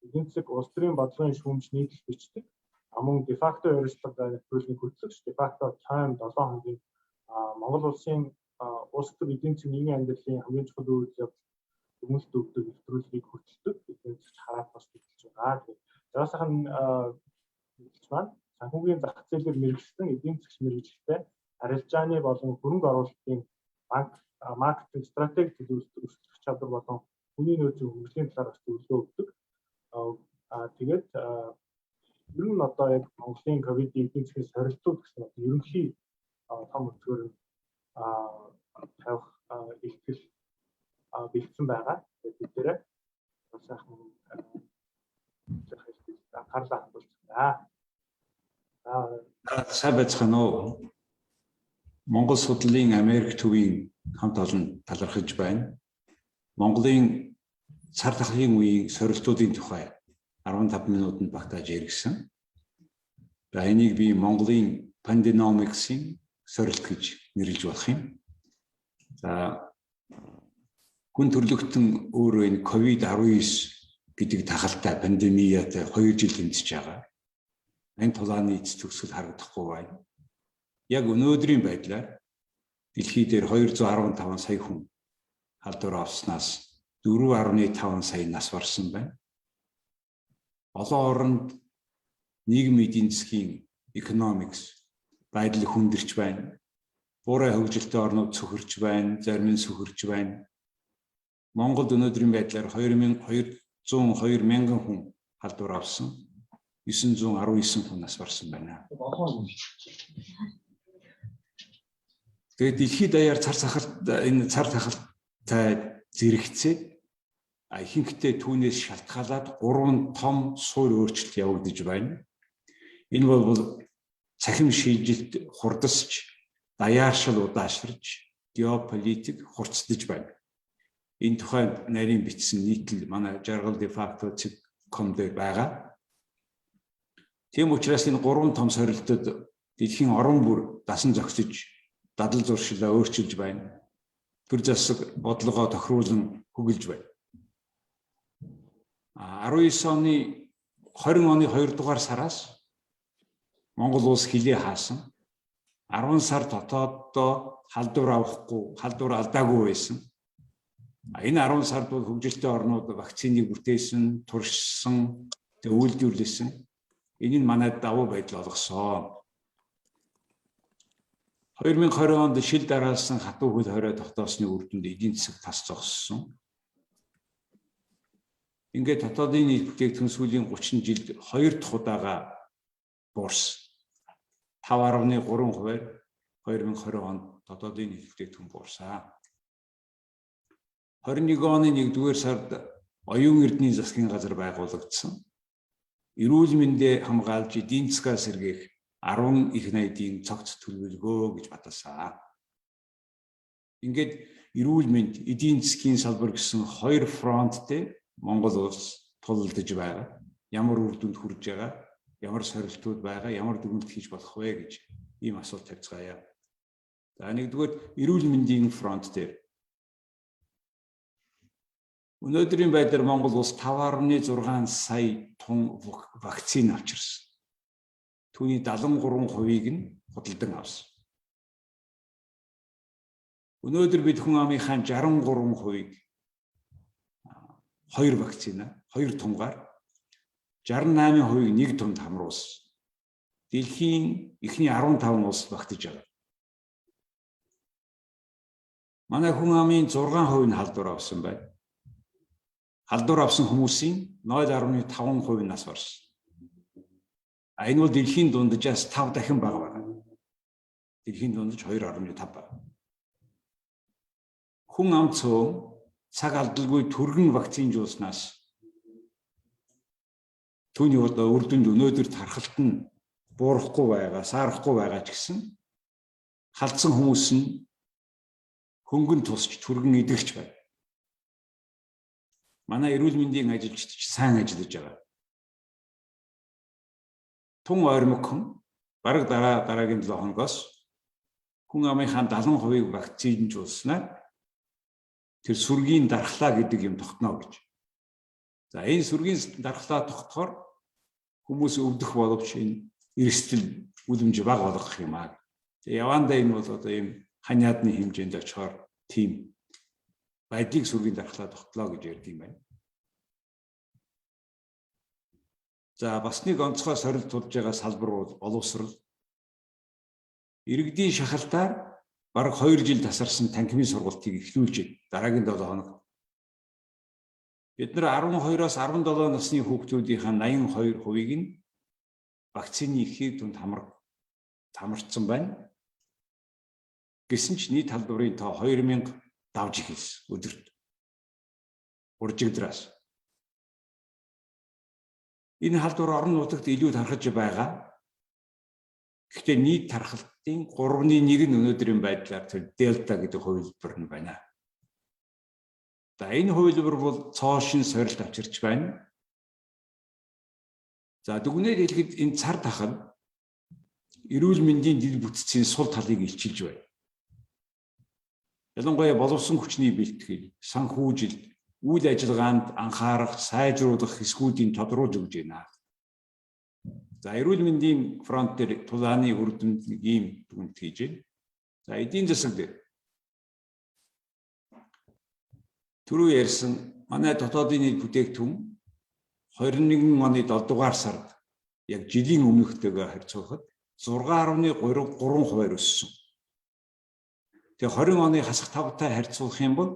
эдийн засаг улс төрийн бодлогын шүүмж нийтлэл бичдэг. Мөн дефакто ярилцлага нэвтрүүлгийн хөтлөгч, дефакто тайм 7 хоногийн Монгол улсын улс төр эдийн засгийн нийгмийн амьдралын хамгийн чухал үйл явдал хүмүүст өгдөг нэвтрүүлгийг хөтэлдэг эдийн засгч хараад бас хэлж байгаа. Заасхан хэлж байна. Санхүүгийн зах зээлээр мэргэжсэн эдийн засгч мэргэжилтэй арилжааны болон хөрөнгө оруулалтын банк маркетинг стратеги төлөвлөлт чадвар болон хүний нөөцийн хөгжлийн талаар зөвлөгөө өгдөг. Тэгээд ер нь одоо яг Монголын ковидын эдийн засгийн сорилтууд гэсэн ерөнхий том өтгөр тавих ихтгэл бэлдсэн байгаа. Тэгээд бид бас сайхан анхаарлаа хандуулсан. Сайн байцгаана уу? Монгол судлалын Америк төвийн хамт олон талархаж байна. Монголын цар тахлын үеийн сорилтуудын тухай 15 минутанд багтааж яригдсан. За энийг би Монголын пандемиксын сорилт гэж нэрлэж болох юм. За хүн төрлөختөн өөрөө энэ COVID-19 гэдэг тахалтай пандемиятай 2 жил тэмцэж байгаа. Энэ тулааны эц төгсгөл харагдахгүй байна. Яг өнөөдрийн байдлаар дэлхий дээр 215 сая хүн халдвар авснаас 4.5 сая нас барсан байна. Олон оронд нийгмийн эдийн засгийн economics байдал хүндэрч байна. Буурай хөгжилтэй орнууд сөхөрч байна, зарим нь сөхөрч байна. Монголд өнөөдрийн байдлаар 202 мянган хүн халдвар авсан. 919 хүн нас барсан байна. Тэгээд дэлхийд даяар цар тахалтай зэрэгцээд ихэнхдээ түүнээс шалтгаалаад 3 том суур өөрчлөлт явагдаж байна. Энэ бол цахим шилжилт хурдасч, даяаршил удаашрж, геополитик хурцдаж байна. Энэ тухайд нарийн бичсэн нийтлэл манай жаргал defacto.com дээр байгаа. Тийм учраас энэ 3 том сорилтод дэлхийн орон бүр дасан зохицож, дадал зуршилаа өөрчилж байна. Төр засаг бодлогоо тохируулан хөглөж байна. 19 оны 20 оны 2 дугаар сараас Монгол улс хилээ хаасан. 10 сар дотооддоо халдвар авахгүй, халдвар алдаагүй байсан. Энэ 10 сард бол хөгжилтэй орнууд вакциныг бүтээсэн, туршсан, үйлдвэрлэсэн. Энэ нь манай давуу байдал олгосон. 2020 онд шил дараалсан хатуу хөл хорой тогтоосны үр дүнд эдийн засаг тас зогссон. Ингээд дотоодын нийт бүтээгдэхүүн сүүлийн 30 жилд 2 дахь удаага буурсан. 5.3% 2020 онд дотоодын нийт бүтээгдэхүүн буурсан. 21 оны 1-р сард оюун эрдэнийн засгийн газар байгуулагдсан. Эрүүл мэндэ хамгаалж эдийн засгаа сэргээх 10 их найдын цогц төлөвлөгөө гэж баталсан. Ингээд эрүүл мэнд, эдийн засгийн салбар гэсэн 2 фронт дээр Монгол улс тулалдаж байгаа. Ямар үр дүнд хүрж байгаа, ямар сорилтууд байгаа, ямар дүгнэлт хийж болох вэ гэж ийм асуулт тавьцгаая. За нэгдүгээр эрүүл мэндийн фронт дээр өнөөдрийн байдлаар Монгол улс 5.6 сая тонн вакцин авчирсан. Түүний 73%-ийг нь худалдан авсан. Өнөөдөр бид хүн амынхаа 63%-ийг 2 вакцина, 2 тунгаар 68%-ийг 1 тунд хамруулсан. Дэлхийн эхний 15 улс багтаж байгаа. Манай хүн амын 6% нь халдвар авсан байна. Халдвар авсан хүмүүсийн 0.5% нас барсан. Энэ бол дэлхийн дунджаас 5 дахин бага байна. Дэлхийн дундаж 2.5 байна. Хүн ам цөөн цаг алдалгүй түргэн вакцинжуулснаас түүний үр дүнд өнөөдөр тархалт нь буурахгүй байгаа, саарахгүй байгаа ч гэсэн халдсан хүмүүс нь хөнгөн тусч түргэн идэгч байна. Манай эрүүл мэндийн ажилчид сайн ажиллаж байгаа. Тун ойрмог хүн бараг дараагийн 7 хоногоос хүн амынхаа 70%-ийг вакцинжуулснаар тэр сүргийн дархлаа гэдэг юм тогтно гэж. За энэ сүргийн дархлаа тогтохоор хүмүүс өвдөх боловч энэ эрсдэл үлэмж бага болгох юм аа. Явандаа энэ бол одоо ийм ханиадны хэмжээнд очихоор тийм байдлыг сүргийн дархлаа тогтлоо гэж ярьд юм байна. За бас нэг онцгой сорилт тулж байгаа салбар бол боловсрол. Иргэдийн шахалтаар бараг 2 жил тасарсан танхимын сургалтыг эхлүүлж дараагийн 7 хоног бид нар 12-оос 17 насны хүүхдүүдийн 82%-ийг нь вакцины ихийг түнд хамарчсан байна. Гэсэн ч нийт халдварын тоо 2000 давж ихээс өдөрт уржигдраас. Энэ халдвар орон нутагт илүү тархаж байгаа. Гэхдээ нийт тархалтын 3/1 нь өнөөдрийн байдлаар тэр дельта гэдэг хувилбар нь байна. За энэ хувилбар бол цоошин сорилт авчирч байна. За дүгнэлт хэлэхэд энэ цар тахал эрүүл мэндийн дэд бүтцийн сул талыг илчилж байна. Ялангуяа боловсон хүчний бэлтгэл, санхүүжилт, үйл ажиллагаанд анхаарах, сайжруулах хэсгүүдийн тодруулж өгж байна. За эрүүл мэндийн фронт дээр тулааны үр дүнд нэг ийм дүгнэлт хийж байна. За эдийн засаг дээр түрүү ярьсан манай дотоодын нийт бүтээгдэхүүн 21 оны 7 дугаар сард яг жилийн өмнөхтэйгээ харьцуулахад 6.3% өссөн. Тэгээ 20 оны хасах тавтай харьцуулах юм бол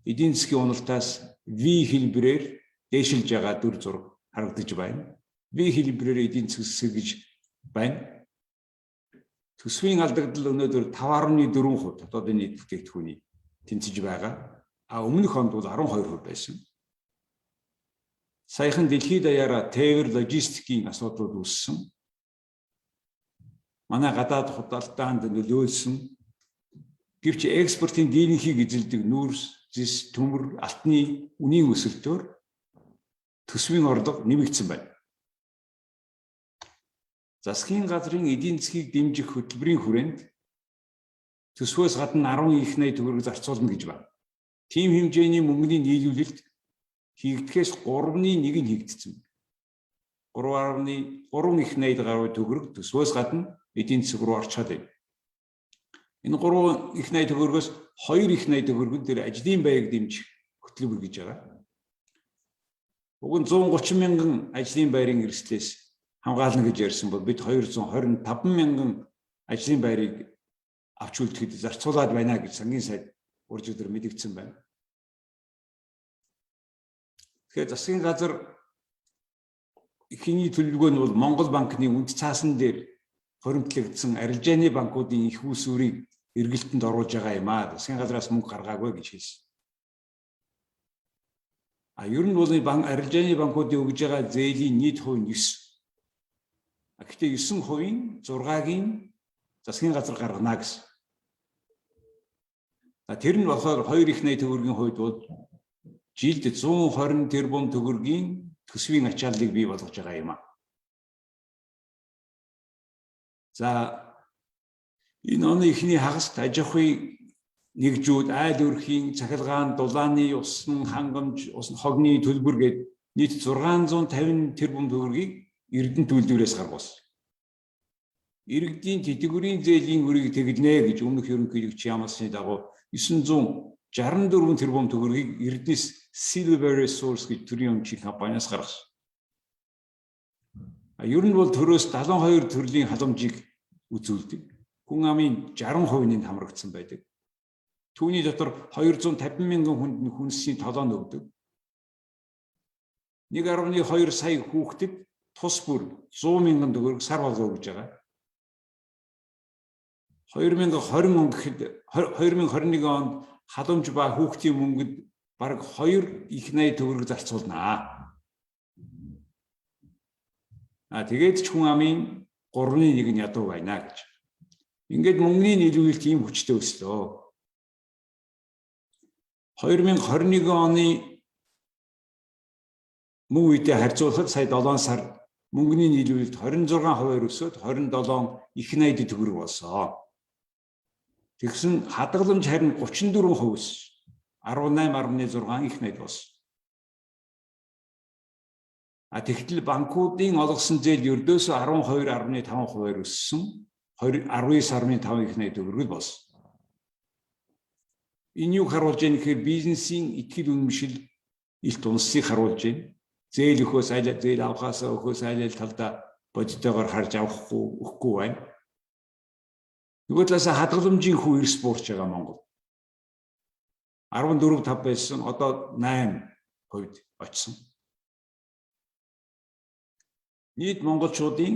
эдийн засгийн уналтаас V хэлбэрээр дээшилж байгаа дүр зураг харагдаж байна. V хэлбэрээр эдийн засаг гэж байна. Төсвийн алдагдал өнөөдөр 5.4% дотоодын нийт бүтээгдэхүүний тэнцэж байгаа. Өмнөх онд бол 12% байсан. Саяхан дэлхийд даяараа тээвэр логистикийн асуудлууд үүссэн. Манай гадаад худалдаанд нөлөөлсөн. Гэвч экспортын дийлэнхийг эзэлдэг нүүрс, зис, төмөр, алтны үнийн өсөлтөөр төсвийн орлого нэмэгдсэн байна. Засгийн газрын эдийн засгийг дэмжих хөтөлбөрийн хүрээнд төсвөөс гадна 10 их найд төгрөг зарцуулна гэж байна. Тим хэмжээний мөнгөний нийлүүлэлт хийгдэхээс 3/1 нь хийгдсэн. 3 их найд гаруй төгрөг төсвөөс гадна эдийн засаг руу орчоод байна. Энэ 3 их найд төгрөгөөс 2 их найд төгрөг дээр ажлын байрыг дэмжих хөтөлбөр гэж байгаа. Уг нь 130 мянган ажлын байрын эрсдлээс хамгаална гэж ярьсан бол бид 225 мянган ажлын байрыг авч үлдэхэд зарцуулаад байна гэж сангийн сайд урьж өдөр мэдэгдсэн байна. Тэгэхээр засгийн газар ихний төлөвлөгөө нь бол Монгол банкны үнд цаасан дээр хоримтлагдсан арилжааны банкуудын их усүрийг эргэлтэнд оруулж байгаа юм аа. Засгийн газраас мөнгө гаргаагүй гэж хэлсэн. Ер нь бол арилжааны банкуудын өгж байгаа зээлийн нийт хувь нь 9. Гэхдээ 9%-ийн 6-гийн засгийн газар гаргана гэсэн. Тэр нь болохоор 2 их найд төгрөгийн хувьд бол жилд 120 тэрбум төгрөгийн төсвийн ачааллыг бий болгож байгаа юм аа. За энэ оны эхний хагаст аж ахуй нэгжүүд, айл өрхийн, цахилгаан, дулааны, усан, хангамж, хогны төлбөр гээд нийт 650 тэрбум төгрөгийг Эрдэнэ төлбөрөөс гаргуулсан. Иргэдийн тэтгэврийн зээлийн үрийг тэглэнэ гэж өмнөх ерөнхийлөгч ямарсны дагуу 964 тэрбум төгрөгийг Эрдэнэс Silver Resource гэж төрийн өмчийн компаниас гаргасан. Ер нь бол төрөөс 72 төрлийн халамжийг үзүүлдэг. Хүн амын 60% нь хамрагдсан байдаг. Түүний дотор 250 мянган хүнд хүнсний толгой өгдөг. 1.2 сая хүүхдэд тус бүр 100 мянган төгрөг сар болгоо гэж байгаа. 2020 он гэхэд 2021 онд халамж ба хүүхдийн мөнгөд бараг 2 их найд төгрөг зарцуулнаа. Тэгээд ч хүн амын 3/1 нь ядуу байна гэж. Ингээд мөнгөний нийлүүлэлт ийм хүчтэй өслөө. 2021 оны мөн үедээ харьцуулахад сая 7 сард мөнгөний нийлүүлэлт 26% өсөөд 27 их найд төгрөг болсон. Тэгсэн хадгаламж харин 34% өссөн. 18.6 их найд болсон. Тэгтэл банкуудын олгосон зээл ердөөсөө 12.5% өссөн. 19.5 ихний төгрөгөл болсон. Энэ юу харуулж байгаа нэхээр бизнесийн итгэл үнэмшил илт унсыг харуулж байна. Зээл өгөхөөс зээл авахаас өгөхөөс айл талдаа бодитойгоор харж авахгүй өгөхгүй байна. Нөгөө талаас хадгаламжийн хүү эрс буурч байгаа Монгол. 14.5 байсан одоо 8% очсон. Нийт монголчуудын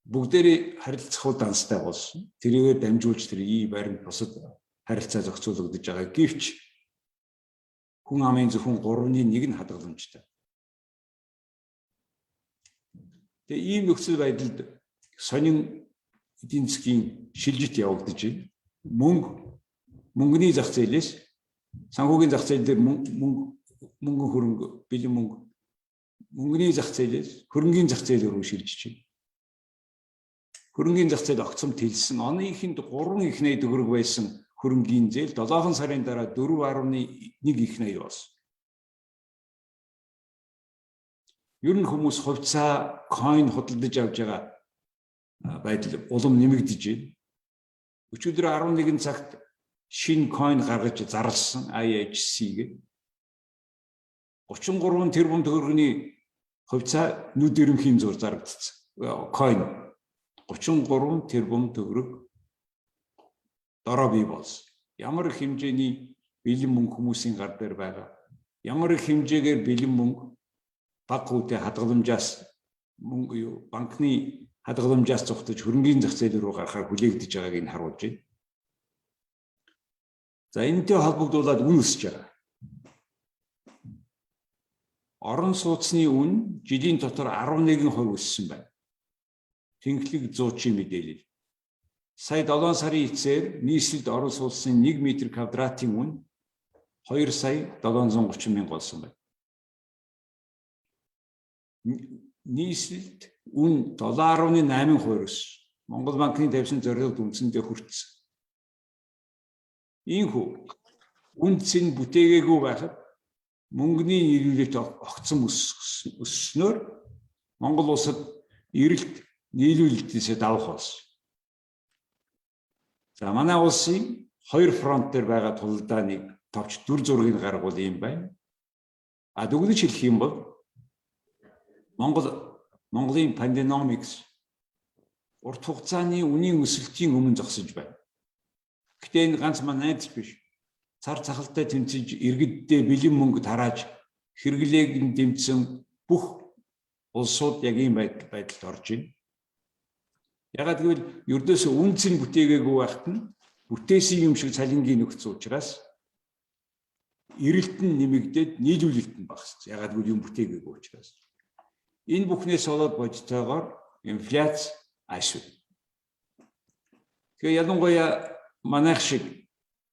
бүгдээрээ харилцах данстай болсон. Тэрийгээр дамжуулж тэр баримт бусад харилцаа зохицуулагдаж байгаа. Гэвч хүн амын зөвхөн 3.1 нь хадгаламжтай. Тэгээ ийм нөхцөл байдалд сонин эдийн засгийн шилжилт явагдаж байна. Мөнгөний зах зээлээс санхүүгийн зах зээл дээр мөнгө хөрөнгө бэлэн мөнгөний зах зээлээс хөрөнгийн зах зээл рүү шилжиж байна. Хөрөнгийн зах зээл огцом тэлсэн. Оны ихэнд 3 ихний төгрөг байсан хөрөнгийн зээл 7 сарын дараа 4.1 ихний болсон. Ер нь хүмүүс хувьцаа, coin худалдаж авч байгаа байдал улам нэмэгдэж байна. Өчигдөр 11 цагт шинэ coin гаргаж зарласан IHC-г 33 тэрбум төгрөгийн хувьцаа нүд эрэмхийн зур зарагдсан. Coin 33 тэрбум төгрөг дороо бий болсон. Ямар их хэмжээний бэлэн мөнгө хүмүүсийн гар дээр байгаа. Ямар их хэмжээгээр бэлэн мөнгө баг хүүтэй хадгаламжаас банкны хадгаламжаас зогтож хөрөнгийн зах зээл рүү гарахаар хүлээгдэж байгааг нь харуулж байна. За энэтэй холбогдуулаад үн өсөж байгаа. Орон сууцны үн жилийн дотор 11% өссөн байна. Тэнхлэг 100-ийн мэдээлэл. Сая 7 сарын эцсээр нийслэлд орон сууцны 1 м квадратын үн 2 сая 730 мянга болсон байна. Нийслэлд үн 7.8% өссөн. Монгол банкны тавьсан зорилгод үндсэндээ хүрсэн. Ийхүү үнц нь бүтээгээгүй байхад мөнгөний нийлүүлэлт огцом өсснөөр Монгол улсад эрэлт нийлүүлэлтээс давах болсон. За манай улсын 2 фронт дээр байгаа тулдааныг товч дүр зургийг гаргуул юм байна. Дүгнэж хэлэх юм бол Монголын пандемикс урт хугацааны үнийн өсөлтийн өмнө зогсож байна. Гэтэ энэ ганц манай найдаж биш. Цар цахалтай тэмцэж иргэддээ бэлэн мөнгө тарааж хэрэглээг дэмжсэн бүх улсууд яг ийм байдалд орж байна. Ягаад гэвэл ердөөсөө үнц нь бүтээгээгүй байхад нь бүтээсэн юм шиг цалингийн нөхцөл учраас эрэлт нь нэмэгдээд нийлүүлэлт нь багассан. Ягаад гэвэл юм бүтээгээгүй учраас. Энэ бүхнээс болоод бодитойгоор инфляц ашиг. Тэгээ ялангуяа манайх шиг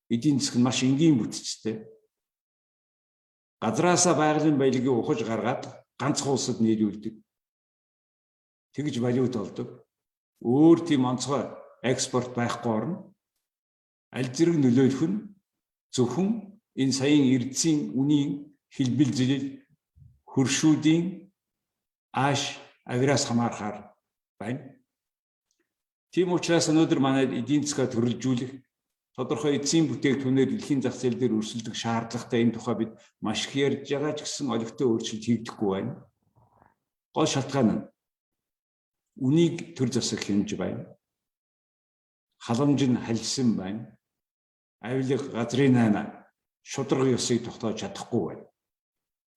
эдийн засаг нь маш энгийн бүтцтэй. Газраасаа байгалийн баялагийг ухаж гаргаад ганцхан улсад нийлүүлдэг. Тэгж валют олдог. Өөр тийм онцгой экспорт байхгүй орно. Аль зэрэг нөлөөлөх нь зөвхөн энэ саяын эрдэсийн үнийн хэлбэлзэл хөршүүдийн ааш авираас хамаарахаар байна. Тийм учраас өнөөдөр манай эдийн засгаа төрөлжүүлэх тодорхой эзэн бүтээгдэхүүнээр дэлхийн зах зээл дээр өрсөлдөх шаардлагатай энэ тухай бид маш их ярьж байгаа ч гэсэн олигтой өөрчлөлт хийгдэхгүй байна. Гол шалтгаан нь үнийг төр засах хэмж байна. Халамж нь халисан байна. Авилга газрын найна шударга ёсыг тогтоож чадахгүй байна.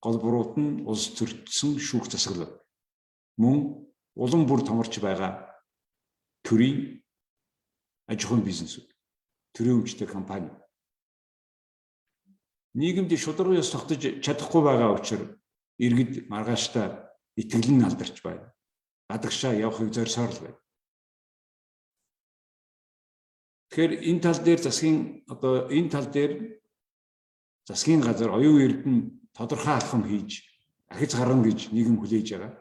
Гол буруут нь улс төрчсөн шүүх засаглал. Мөн улам бүр томорч байгаа төрийн аж ахуйн бизнесүүд, төрийн өмчтэй компани. Нийгэмд шударга ёс тогтож чадахгүй байгаа учраас иргэд маргааштай итгэл нь алдарч байна. Гадагшаа явахыг зорьсоор л байна. Тэгэхээр энэ тал дээр засгийн газар оюун эрдэнэ тодорхой алхам хийж ахиц гарна гэж нийгэм хүлээж байгаа.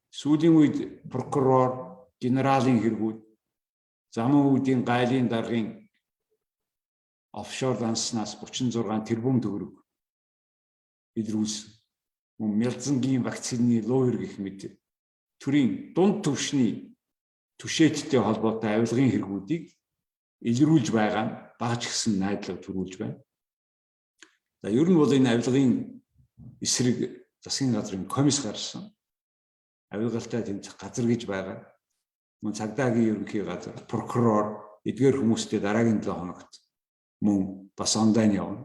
Сүүлийн үед прокурор, генералын хэрэгүүд, замун үүдийн гайлын даргын офшор данснаас 36 тэрбум төгрөг илрүүлсэн. Мөн мялзангийн вакцины луур гэх мэт төрийн дунд түвшний түшээдтэй холбоотой авилгын хэрэгүүдийг илрүүлж байгаа нь багаж гисэн найдлага төрүүлж байна. За ер нь бол энэ авилгын эсрэг засгийн газрын комисс гарсан. Авилгалтай тэмцэх газар гэж байгаа. Мөн цагдаагийн ерөнхий газар, прокурор, эдгээр хүмүүстэй дараагийн 7 хоногт мөн бас онлайн явна.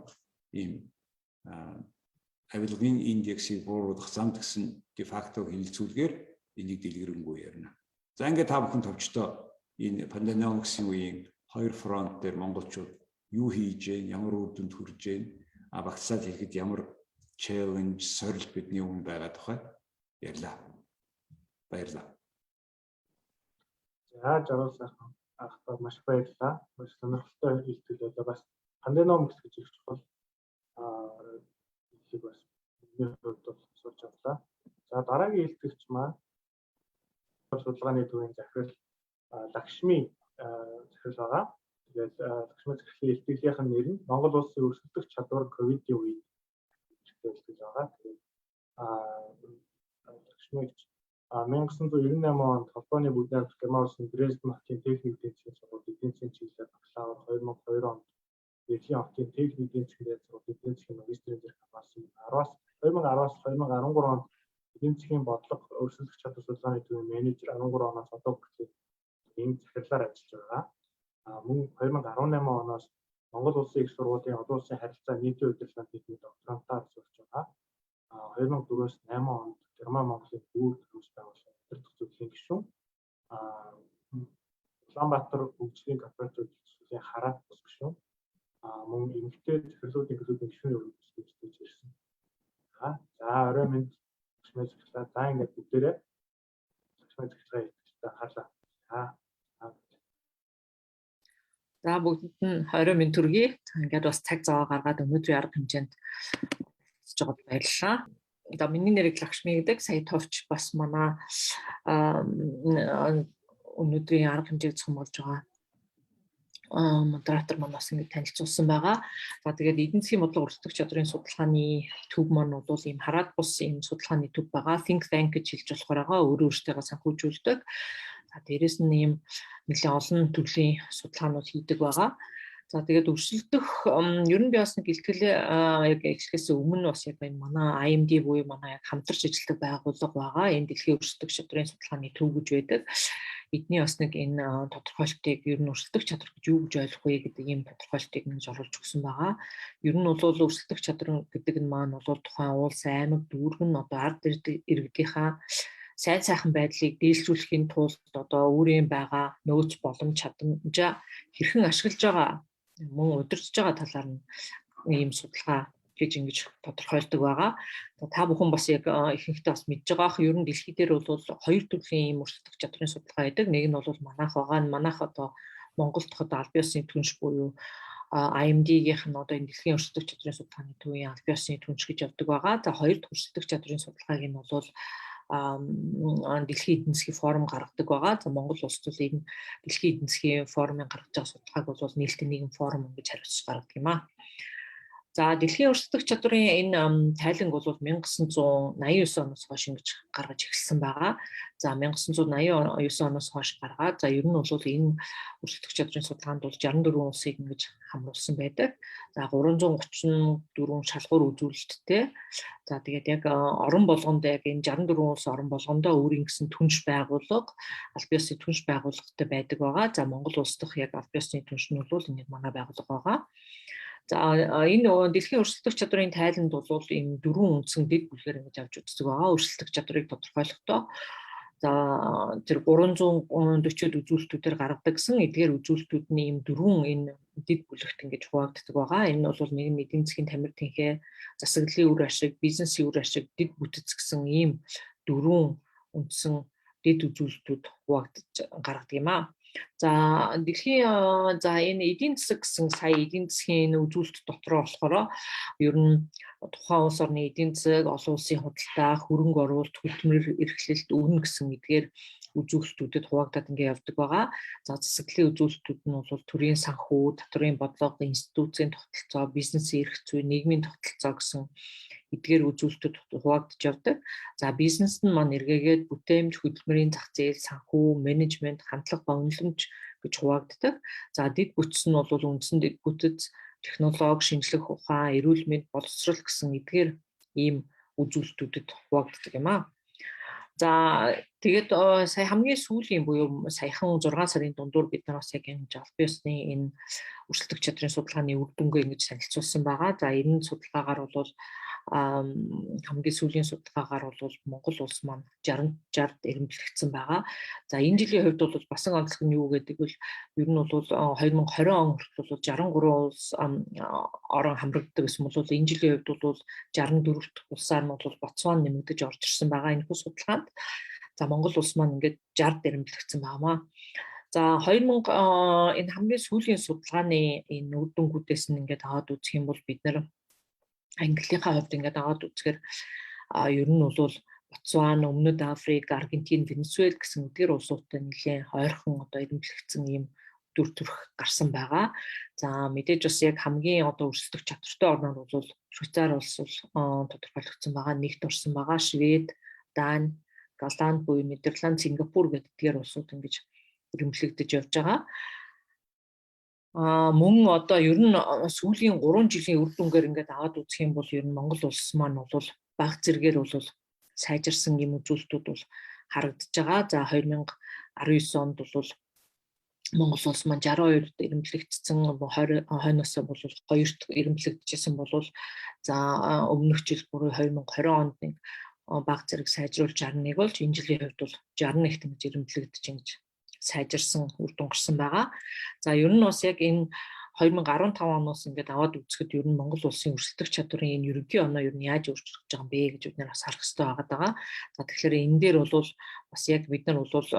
Ийм авилгын индексийг бууруулах замд гэсэн дефакто хилцүүлгээр энийг дэлгэрэнгүй ярина. За ингээд та бүхэн товчтой энэ пандемикийн үеийн хоёр фронт дээр монголчууд юу хийж гэн, ямар үр дүнд хүрж гэн, вакцинад хийхэд ямар челленж, сорил бидний өмнө байгаа тухай ярьлаа. Баярлалаа. За жаргал сайхан ахтаа маш баярлалаа. Маш сонирхолтой хэлбэл одоо бас пандемикс гэж их чухал хэлхийг бас бидний хувьд бол сурч авлаа. За дараагийн хэлбэгч маань судалгааны төвийн захирал Лакшми захирал байгаа. Тэгээд Лакшми захирлын илтгэлийн нэр нь Монгол улсын өрсөлдөх чадвар ковидын үед хэлтгэж байгаа. Тэгээд Лакшмигч 1998 онд Холбооны Бүдний Ард Герман улсын Дрезден хотын техник эдийн засгийн сургууль эдийн засгийн чиглэлээр бакалавр, 2002 онд Берлин хотын техник эдийн засгийн сургууль эдийн засгийн магистрийн зэрэг хамгаалсан. 2010-аас 2013 онд эдийн засгийн бодлого өрсөлдөх чадвар судалгааны төвийн менежер, 13 оноос одоо хүртэл энэ захирлаар ажиллаж байгаа. Мөн 2018 оноос Монгол улсын их сургуулийн олон улсын харилцаа нийтийн удирдлагын техник докторантаар сурч байгаа. 2004-өөс 8 онд Герман Монголын бүр төвс байгуулсан удирдах зөвлөлийн гишүүн. Улаанбаатар хөгжлийн корпоратив төсвийн хараат бус гишүүн. Мөн эмэгтэй захирлуудын клубын гишүүний үргэлжлүүлж ирсэн. За орой минь Лакшми захирлаа. За ингээд бүгдээрээ Лакшми захирлаа хэлбэлтэй харлаа. За бүгдэнд нь 20 минут төргий. Ингээд бас цаг зав гаргаад өнөөдрийн арга хэмжээнд хийж байгаад баярлалаа. Одоо миний нэрийг Лакшми гэдэг. Сая товч бас манай өнөөдрийн арга хэмжээг цомголж байгаа модератор манаас ингэ танилцуулсан байгаа. За тэгээд эдийн засгийн бодлого өрсөлдөх чадрын судалгааны төв маань бол ийм хараат бус ийм судалгааны төв байгаа. Think Tank гэж хэлж болохоор байгаа. Өөрөө өөртөө санхүүжүүлдэг. За дээрэс нь ийм нэлээд олон төрлийн судалгаанууд хийдэг байгаа. За тэгээд өрсөлдөх ер нь би бас нэг ихтгэл яг эхлэхээс өмнө бас яг энэ манай IMD буюу манай яг хамтарч ажилладаг байгууллага байгаа. Энэ дэлхийн өрсөлдөх чадрын судалгааны төв гэж байдаг. Бидний бас нэг энэ тодорхойлтыг ер нь өрсөлдөх чадвар гэж юу гэж ойлгох вэ гэдэг ийм тодорхойлтыг нэг оруулж өгсөн байгаа. Ер нь бол өрсөлдөх чадвар гэдэг нь маань бол тухайн улс, аймаг, дүүргэн одоо ард иргэдийнхаа сайн сайхан байдлыг дээлжүүлэхийн тулд одоо өөрийн байгаа нөөц боломж чадамжаа хэрхэн ашиглаж байгаа мөн удирдах байгаа талаар нь ийм судалгаа гэж ингэж тодорхойлдог байгаа. Та бүхэн бас яг ихэнхдээ бас мэдж байгаа. Ер нь дэлхий дээр бол хоёр төрлийн ийм өрсөлдөх чадрын судалгаа байдаг. Нэг нь бол манайх байгаа. Манайх одоо Монголд одоо албан ёсны түнш буюу IMD-гийнх нь одоо энэ дэлхийн өрсөлдөх чадрын судалгааны төвийн албан ёсны түнш гэж явдаг байгаа. За хоёр дахь өрсөлдөх чадрын судалгааг нь бол дэлхийн эдийн засгийн форум гаргадаг байгаа. За Монгол улс бол энэ дэлхийн эдийн засгийн форумын гаргаж байгаа судалгааг бол нээлттэй нийгэм форум гэж хариуцж гаргадаг юм аа. За дэлхийн өрсөлдөх чадрын энэ тайланг бол 1989 оноос хойш ингэж гаргаж эхэлсэн байгаа. За 1989 оноос хойш гаргаад за ер нь бол энэ өрсөлдөх чадрын судалгаанд бол 64 улсыг ингэж хамруулсан байдаг. За 334 шалгуур үзүүлэлттэй. За тэгээд яг орон болгонд яг энэ 64 улс орон болгондоо өөрийн гэсэн түнш байгууллага, албан ёсны түнш байгууллагатай байдаг байгаа. За Монгол улс дахь яг албан ёсны түнш нь бол энэ манай байгууллага байгаа. За энэ дэлхийн өрсөлдөх чадрын тайланд бол энэ дөрвөн үндсэн дэд бүлгээр ингэж авч үздэг байгаа. Өрсөлдөх чадрыг тодорхойлохдоо за тэр 340-од үзүүлэлтүүдээр гаргадаг гэсэн эдгээр үзүүлэлтүүдний ийм дөрвөн энэ дэд бүлэгт ингэж хуваагддаг байгаа. Энэ нь бол нэг нь эдийн засгийн тамир тэнхээ, засаглалын үр ашиг, бизнесийн үр ашиг, дэд бүтэц гэсэн ийм дөрвөн үндсэн дэд үзүүлэлтүүд хуваагдаж гаргадаг юм аа. За дэлхийн за энэ эдийн засаг гэсэн сая эдийн засгийн энэ үзүүлэлт дотроо болохоор ер нь тухайн улс орны эдийн засаг, олон улсын худалдаа, хөрөнгө оруулалт, хөдөлмөр эрхлэлт, өрнө гэсэн эдгээр үзүүлэлтүүдэд хуваагдаад ингэ явдаг байгаа. За засаглалын үзүүлэлтүүд нь бол төрийн санхүү, татврын бодлого, институцийн тогтолцоо, бизнесийн эрх зүй, нийгмийн тогтолцоо гэсэн эдгээр үзүүлэлтүүд хуваагдаж явдаг. За бизнес нь маань эргээгээд бүтээмж, хөдөлмөрийн зах зээл, санхүү, менежмент, хамтлага ба үнэлэмж гэж хуваагддаг. За дэд бүтц нь бол үндсэн дэд бүтэц, технологи, шинжлэх ухаан, эрүүл мэнд, боловсрол гэсэн эдгээр ийм үзүүлэлтүүдэд хуваагддаг юм аа. За тэгээд сая хамгийн сүүлийн буюу саяхан 6 сарын дундуур бид нар бас яг энэ албан ёсны энэ өрсөлдөх чадрын судалгааны үр дүнгээ ингэж танилцуулсан байгаа. За энэ судалгаагаар бол хамгийн сүүлийн судалгаагаар бол Монгол улс маань 60-д эренбэлэгдсэн байгаа. За энэ жилийн хувьд бол басан онцлог нь юу гэдэг вэ? Ер нь бол 2020 он хүртэл 63 улс орон хамрагддаг гэсэн бол энэ жилийн хувьд бол 64 дахь улсаар нь бол Ботсван нэмэгдэж орж ирсэн байгаа энэ судалгаанд. За Монгол улс маань ингээд 60-д эренбэлэгдсэн байгаамаа. За 2000 энэ хамгийн сүүлийн судалгааны энэ үр дүнгуудээс нь ингээд аваад үзэх юм бол бид нэр Английн хувьд ингээд аваад үзэхээр ер нь бол Ботсвана, Өмнөд Африк, Аргентин, Венесуэл гэсэн эдгээр улсуудтай нэлээд ойрхон одоо эренбэлэгдсэн ийм дүр төрх гарсан байгаа. За мэдээж бас яг хамгийн одоо өрсөлдөх чадвартай орнууд бол Швейцар улс бол тодорхойлогдсон байгаа. Нэгт орсон байгаа. Швед, Дани, Голланд буюу Нидерланд, Сингапур гэдэг эдгээр улсууд ингэж эренбэлэгдэж явж байгаа. Мөн одоо ер нь сүүлийн 3 жилийн үр дүнгээр ингээд аваад үзэх юм бол ер нь Монгол улс маань бол бага зэргээр бол сайжирсан юм үзүүлэлтүүд бол харагдаж байгаа. За 2019 онд бол Монгол улс маань 62-д эренбэлэгдсэн, хойноос бол 2-т эренбэлэгдэжсэн бол за өмнөх жил бүр 2020 онд нэг бага зэрэг сайжруулж 61 болж энэ жилийн хувьд бол 61-т ингэж эренбэлэгдэж ингэж сайжирсан үр дүн гарсан байгаа. За ер нь бас яг энэ 2015 оноос ингээд аваад үзэхэд ер нь Монгол улсын өрсөлдөх чадварын энэ ерөнхий оноо ер нь яаж өөрчлөгдөж байгаа юм бэ гэж бид нар бас харах хэрэгтэй байгаа. За тэгэхээр энэ дээр бол бас яг бид нар бол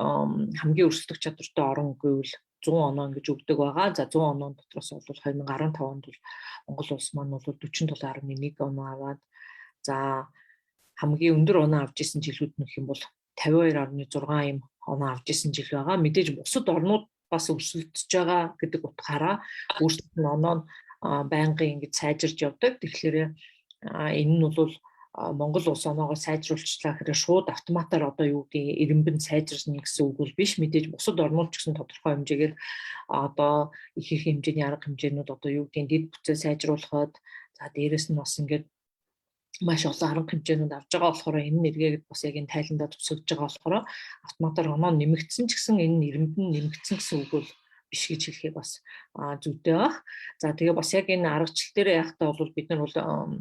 хамгийн өрсөлдөх чадвартай орон гэвэл 100 оноо гэж өгдөг байгаа. За 100 оноо дотроос бол 2015 онд бол Монгол улс маань бол 47.1 оноо аваад за хамгийн өндөр оноо авч исэн жилүүд нөх юм бол 52.6 юм оноо авч исэн жил байгаа. Мэдээж бусад орнууд бас өрсөлдөж байгаа гэдэг утгаараа өөрсдөө нь оноо байнгын ингэж сайжирч явдаг. Тэгэхээр энэ нь бол Монгол улс оноогоо сайжруулчлаа гэхээр шууд автоматар одоо юу гэдэг эренбэн сайжирна гэсэн үг бол биш. Мэдээж бусад орнууд ч гэсэн тодорхой хэмжээгээр одоо их хэмжээний арга хэмжээнүүд одоо юу гэдэг дэд бүтцээ сайжруулахад за дээрэс нь бас ингээд маш олон арга хэмжээнүүд авч байгаа болохоор энэ нэргээд бас яг энэ тайландаа тусгаж байгаа болохоор автоматар оноо нэмэгдсэн ч гэсэн энэ нэрмэнд нэмэгдсэн гэсэн үг бол биш гэж хэлэхэд бас зүйтэй баг. За тэгээ бас яг энэ аргачлал дээр яхтаа бол бид нар бол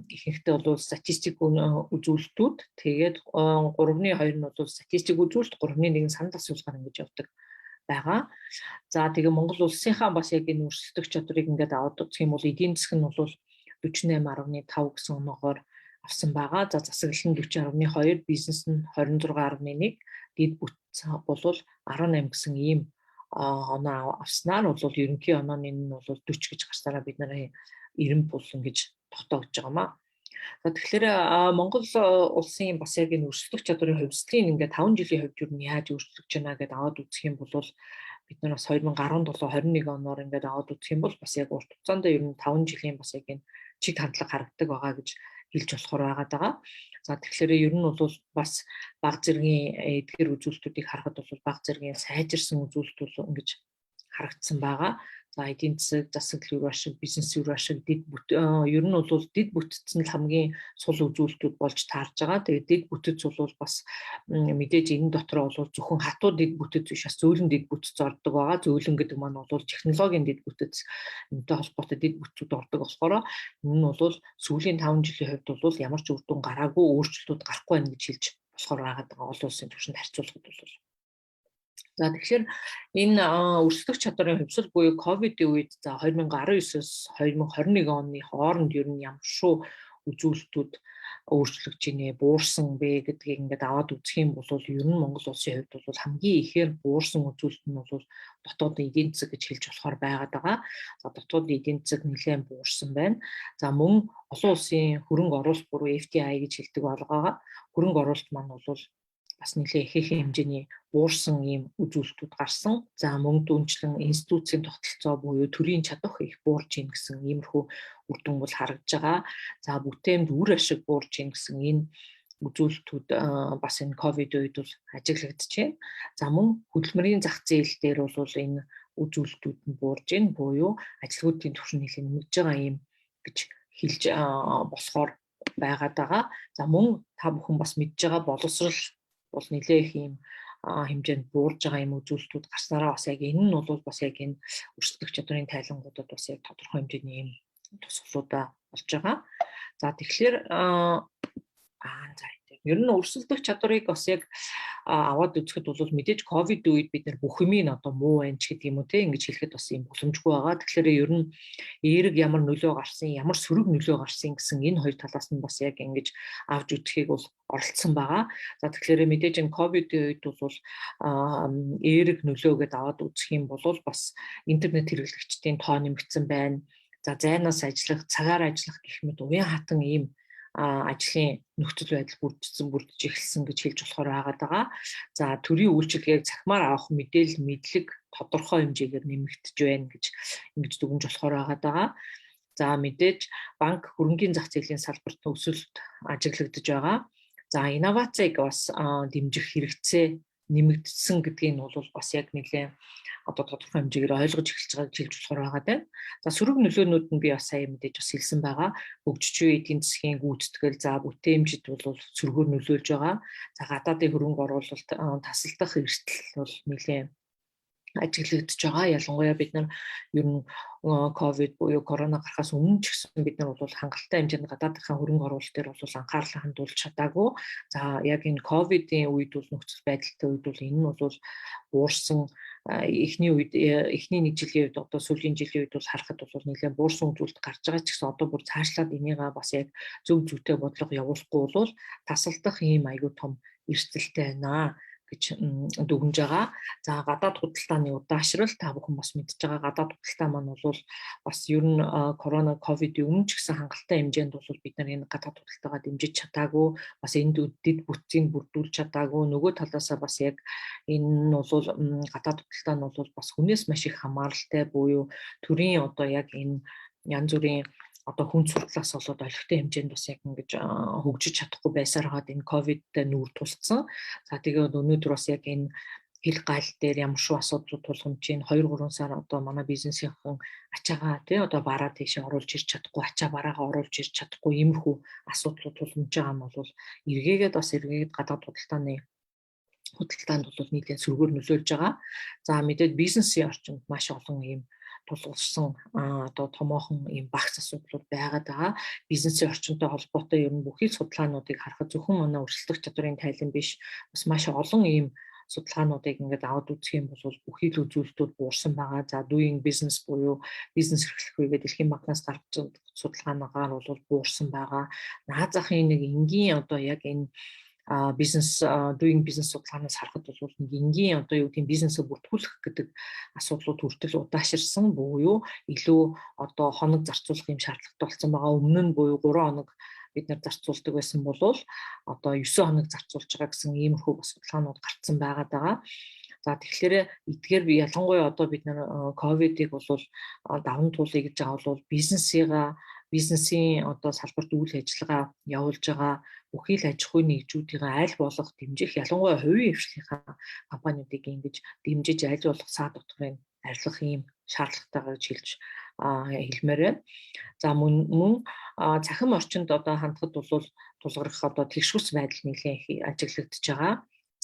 ихэнхдээ бол статистик үзүүлэлтүүд тэгээд 3.2 нь бол статистик үзүүлэлт 3.1 санал асуулгаар ингэж явдаг байгаа. За тэгээ Монгол улсынхаа бас яг энэ өрсөлдөх чадрыг ингээд аваад үзэх юм бол эдийн засаг нь бол 48.5 гэсэн оноогоор авсан байгаа. За засаглал нь 40.2, бизнес нь 26.1, дэд бүтц бол 18 гэсэн ийм оноо авснаар бол ерөнхий онооны нь бол 40 гэж гарсараа бид нарын эрен бол ингэж тогтоогдож байгаамаа. За тэгэхээр Монгол улсын бас яг энэ өрсөлдөх чадварын хувьсгалын ингээд 5 жилийн хувьд юу нь яаж өөрчлөгдөж байна гэдээ аваад үзэх юм бол бид нар бас 2017-21 оноор ингээд аваад үзэх юм бол бас яг урт хугацаанд ер нь 5 жилийн бас яг энэ чиг хандлага харагддаг байгаа гэж хэлж болохоор байгаа. За тэгэхээр ер нь бол бас бага зэргийн эдгээр үзүүлэлтүүдийг харахад бол бага зэргийн сайжирсан үзүүлэлт бол ингэж харагдсан байгаа. За эдийн засаг, засаглал үр ашиг, бизнес үр ашиг, ер нь бол дэд бүтц нь хамгийн сул үзүүлэлтүүд болж таарж байгаа. Тэгээд дэд бүтц бол бас мэдээж энэ дотор бол зөвхөн хатуу дэд бүтц биш, бас зөөлөн дэд бүтц ордог байгаа. Зөөлөн гэдэг маань бол технологийн дэд бүтц энэтэй холбоотой дэд бүтцүүд ордог болохоор энэ нь бол сүүлийн 5 жилийн хувьд бол ямар ч үр дүн гараагүй, өөрчлөлтүүд гарахгүй байна гэж хэлж болохоор байгаа олон улсын түвшинд харьцуулахад бол. За тэгэхээр энэ өрсөлдөх чадрын хувьсгал буюу ковидын үед за 2019-с 2021 оны хооронд ер нь ямар шүү үзүүлэлтүүд өөрчлөгдөж ийнэ, буурсан бэ гэдгийг ингээд аваад үзэх юм бол ер нь Монгол улсын хувьд бол хамгийн ихээр буурсан үзүүлэлт нь бол дотоодын эдийн засаг гэж хэлж болохоор байгаа. За дотоодын эдийн засаг нэлээд буурсан байна. За мөн олон улсын хөрөнгө оруулалт буюу FDI гэж хэлдэг байгаа. Хөрөнгө оруулалт маань бол бас нэлээд ихээхэн хэмжээний буурсан ийм үзүүлэлтүүд гарсан. За мөн дүнчлэн институцийн тогтолцоо буюу төрийн чадах их буурж ийн гэсэн иймэрхүү үр дүн бол харагдж байгаа. За бүтээмд үр ашиг буурж ийн гэсэн энэ үзүүлэлтүүд бас энэ ковид үед бол ажиглагдчихэ. За мөн хөдөлмөрийн зах зээл дээр бол энэ үзүүлэлтүүд нь буурж ийн буюу ажилгүйдийн түвшин нэлээд нэмэгдэж байгаа юм гэж хэлж болохоор байгаад байгаа. За мөн та бүхэн бас мэдж байгаа боловсрал бол нэлээд их юм хэмжээнд буурж байгаа юм үзүүлэлтүүд гарснараа бас яг энэ нь бол бас яг энэ өрсөлдөх чадрын тайлангуудад бас яг тодорхой хэмжээний юм тусгалуудаа болж байгаа. За тэгэхээр ер нь өрсөлдөх чадварыг бас яг аваад үзэхэд бол мэдээж ковид үед бид нар бүх юмыг одоо муу байна ч гэдэг юм уу те ингэж хэлэхэд бас юм боломжгүй байгаа. Тэгэхээр ер нь эерэг ямар нөлөө гарсан, ямар сөрөг нөлөө гарсан гэсэн энэ хоёр талаас нь бас яг ингэж авч үзэхийг бол оролцсон байгаа. За тэгэхээр мэдээж энэ ковид үед бол эерэг нөлөө гэдээ аваад үзэх юм бол бас интернет хэрэглэгчдийн тоо нэмэгдсэн байна. За зайнаас ажиллах, цагаар ажиллах гэх мэт уян хатан ийм ажлын нөхцөл байдал бүрдэж эхэлсэн гэж хэлж болохоор байгаа. За төрийн үйлчилгээг цахимаар авах мэдээлэл мэдлэг тодорхой хэмжээгээр нэмэгдэж байна гэж ингэж дүгнж болохоор байгаа. За мэдээж банк хөрөнгийн зах зээлийн салбарт өсөлт ажиглагдаж байгаа. За инновацийг бас дэмжих хэрэгцээ нэмэгдсэн гэдгийг нь бол бас яг нэлээд одоо тодорхой хэмжээгээр ойлгож эхэлж байгааг хэлж болохоор байгаа. За сөрөг нөлөөнүүд нь би бас сая мэдээж бас хэлсэн байгаа. Хөгжиж эдийн засгийн гүйцэтгэл, за бүтээмжид бол сөргөөр нөлөөлж байгаа. За гадаадын хөрөнгө оруулалт тасалдах эрсдэл бол нэлээд ажиглагдж байгаа. Ялангуяа бид нар ер нь ковид буюу корона гарахаас өмнө ч гэсэн бид нар бол хангалттай хэмжээнд гадаадынхаа хөрөнгө оруулалт дээр бол анхаарлаа хандуулж чадаагүй. За яг энэ ковидын үед бол нөхцөл байдалтай үед бол энэ нь бол буурсан эхний нэг жилийн үед одоо сүүлийн жилийн үед бол харахад бол нэлээд буурсан үзүүлэлт гарч байгаа ч гэсэн одоо бүр цаашлаад энийг бас яг зөв зүйтэй бодлого явуулахгүй бол тасалдах ийм аюул том эрсдэлтэй байна гэж дүгнж байгаа. За гадаад худалдааны удаашрал та бүхэн бас мэдж байгаа. Гадаад худалдаа маань бол бас ер нь корона ковидын өмнө ч гэсэн хангалттай хэмжээнд бол бид нар энэ гадаад худалдаагаа дэмжиж чадаагүй, бас энд дэд бүтцийг бүрдүүлж чадаагүй. Нөгөө талаасаа бас яг энэ нь бол гадаад худалдаа нь бол бас хүнээс маш их хамааралтай буюу төрийн одоо яг энэ янз бүрийн одоо хүн сурталаас болоод олигтой хэмжээнд бас яг ингэж хөгжиж чадахгүй байсараад энэ ковидтэй нүүр тулцсан. За тэгээд өнөөдөр бас яг энэ хэл гаал дээр ямар шүү асуудлууд тулгамж чинь 2-3 сар одоо манай бизнесийнхэн ачаагаа тий одоо бараа тийшээ оруулж ирч чадахгүй, ачаа бараагаа оруулж ирч чадахгүй иймэрхүү асуудлууд тулгамж байгаа нь бол эргээгээд гадаад худалдаанд бол нийлэн сөргөөр нөлөөлж байгаа. За мэдээд бизнесийн орчинд маш олон ийм тулгуурласан одоо томоохон ийм багц асуудлууд байгаад байгаа. Бизнесийн орчинтой холбоотой ер нь бүхий судалгаануудыг харахад зөвхөн манай өрсөлдөх чадрын тайлан биш, бас маш олон ийм судалгаануудыг ингээд аваад үзэх юм бол бүхий л үзүүлэлтүүд буурсан байгаа. За doing business буюу бизнес эрхлэх үегээд Дэлхийн банкнаас гарч судалгаагаар бол буурсан байгаа. Наад захын нэг энгийн одоо яг энэ бизнес doing business судалгаанаас харахад бол нэг энгийн одоо юу гэдэг бизнесээ бүртгүүлэх гэдэг асуудлууд хүртэл удааширсан буюу илүү одоо хоног зарцуулах юм шаардлагатай болсон байгаа. Өмнө нь буюу 3 хоног бид нар зарцуулдаг байсан бол одоо 9 хоног зарцуулж байгаа гэсэн иймэрхүү бас судалгаанууд гарцсан байгаа. За тэгэхээр эдгээр ялангуяа одоо бид нар ковидыг бол даван туулъя гэж байгаа бол бизнесийн одоо салбарт үйл ажиллагаа явуулж байгаа бүхий л аж ахуйн нэгжүүдийн аль болох дэмжих, ялангуяа хувийн хвшлийн компаниудыг ингэж дэмжиж аль болох саад дотгорын арилгах ийм шаардлагатай гэж хэлж хэлмээр байна. За мөн цахим орчинд одоо хандхад бол тулгарх одоо тэгшүүс байдал нэлээд ажиглагдж байгаа.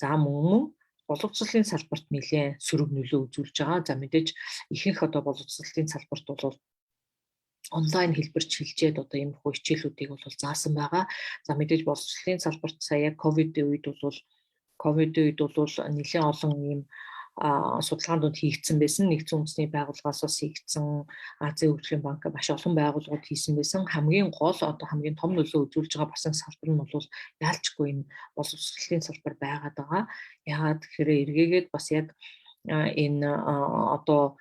За мөн боловсролын салбарт нэлээд сөрөг нөлөө үзүүлж байгаа. За мэдээж ихэнх одоо боловсролын салбарт бол онлайн хэлбэрч хэлжээд одоо иймэрхүү хичээлүүдийг бол заасан байгаа. За мэдээж боловсролын салбарт сая ковидын үед бол нэлээд олон ийм судалгаанууд хийгдсэн байсан. Нэгдсэн үндэсний байгууллагаас бас хийгдсэн, Азийн хөгжлийн банк маш олон байгууллагууд хийсэн байсан. Хамгийн том нөлөө үзүүлж байгаа бас салбар нь бол яалчгүй энэ боловсролын салбар байгаад байгаа. Яагаад тэгэхээр эргээгээд бас яг энэ одоо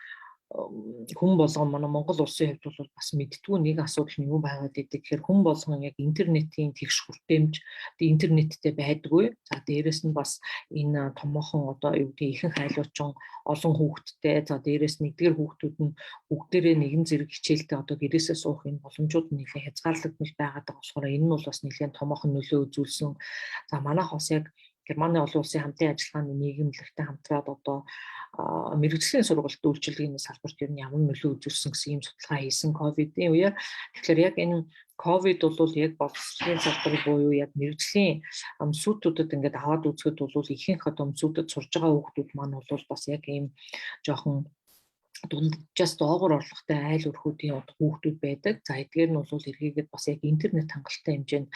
хүн болгон манай Монгол улсын хувьд бол бас мэдтгүй нэг асуудал нь юу байгаад идэг гэхээр хүн болгон яг интернетийн тэгш хүртээмж интернеттэй байдгүй. За дээрэс нь бас энэ томоохон одоо юу гэдэг ихэнх айлуучин олон хүүхэдтэй. За дээрэс нь нэгдүгээр хүүхдүүд нь бүгдээрээ нэгэн зэрэг хичээлдээ одоо гэрээсээ суух энэ боломжууд нь нэлээд хязгаарлагдмал байгаад байгаа болохоор энэ нь бол бас нэлээд томоохон нөлөө үзүүлсэн. За манайх бас яг Германы олон улсын хамтын ажиллагааны нийгэмлэгтэй хамтраад одоо мэргэжлийн сургалт үйлчилгээний салбарт ер нь ямар нөлөө үзүүлсэн гэсэн ийм судалгаа хийсэн ковидын үеэр. Тэгэхээр яг энэ ковид бол яг боловсролын салбар буюу яг мэргэжлийн өмсүүдүүдэд ингээд аваад үзэхэд бол ихэнх одоо өмсүүдэд сурж байгаа хүүхдүүд маань бол бас яг ийм жоохон дунджаас доогуур орлоготой айл өрхүүдийн хүүхдүүд байдаг. За эдгээр нь бол эргээгээд бас яг интернет хангалттай хэмжээнд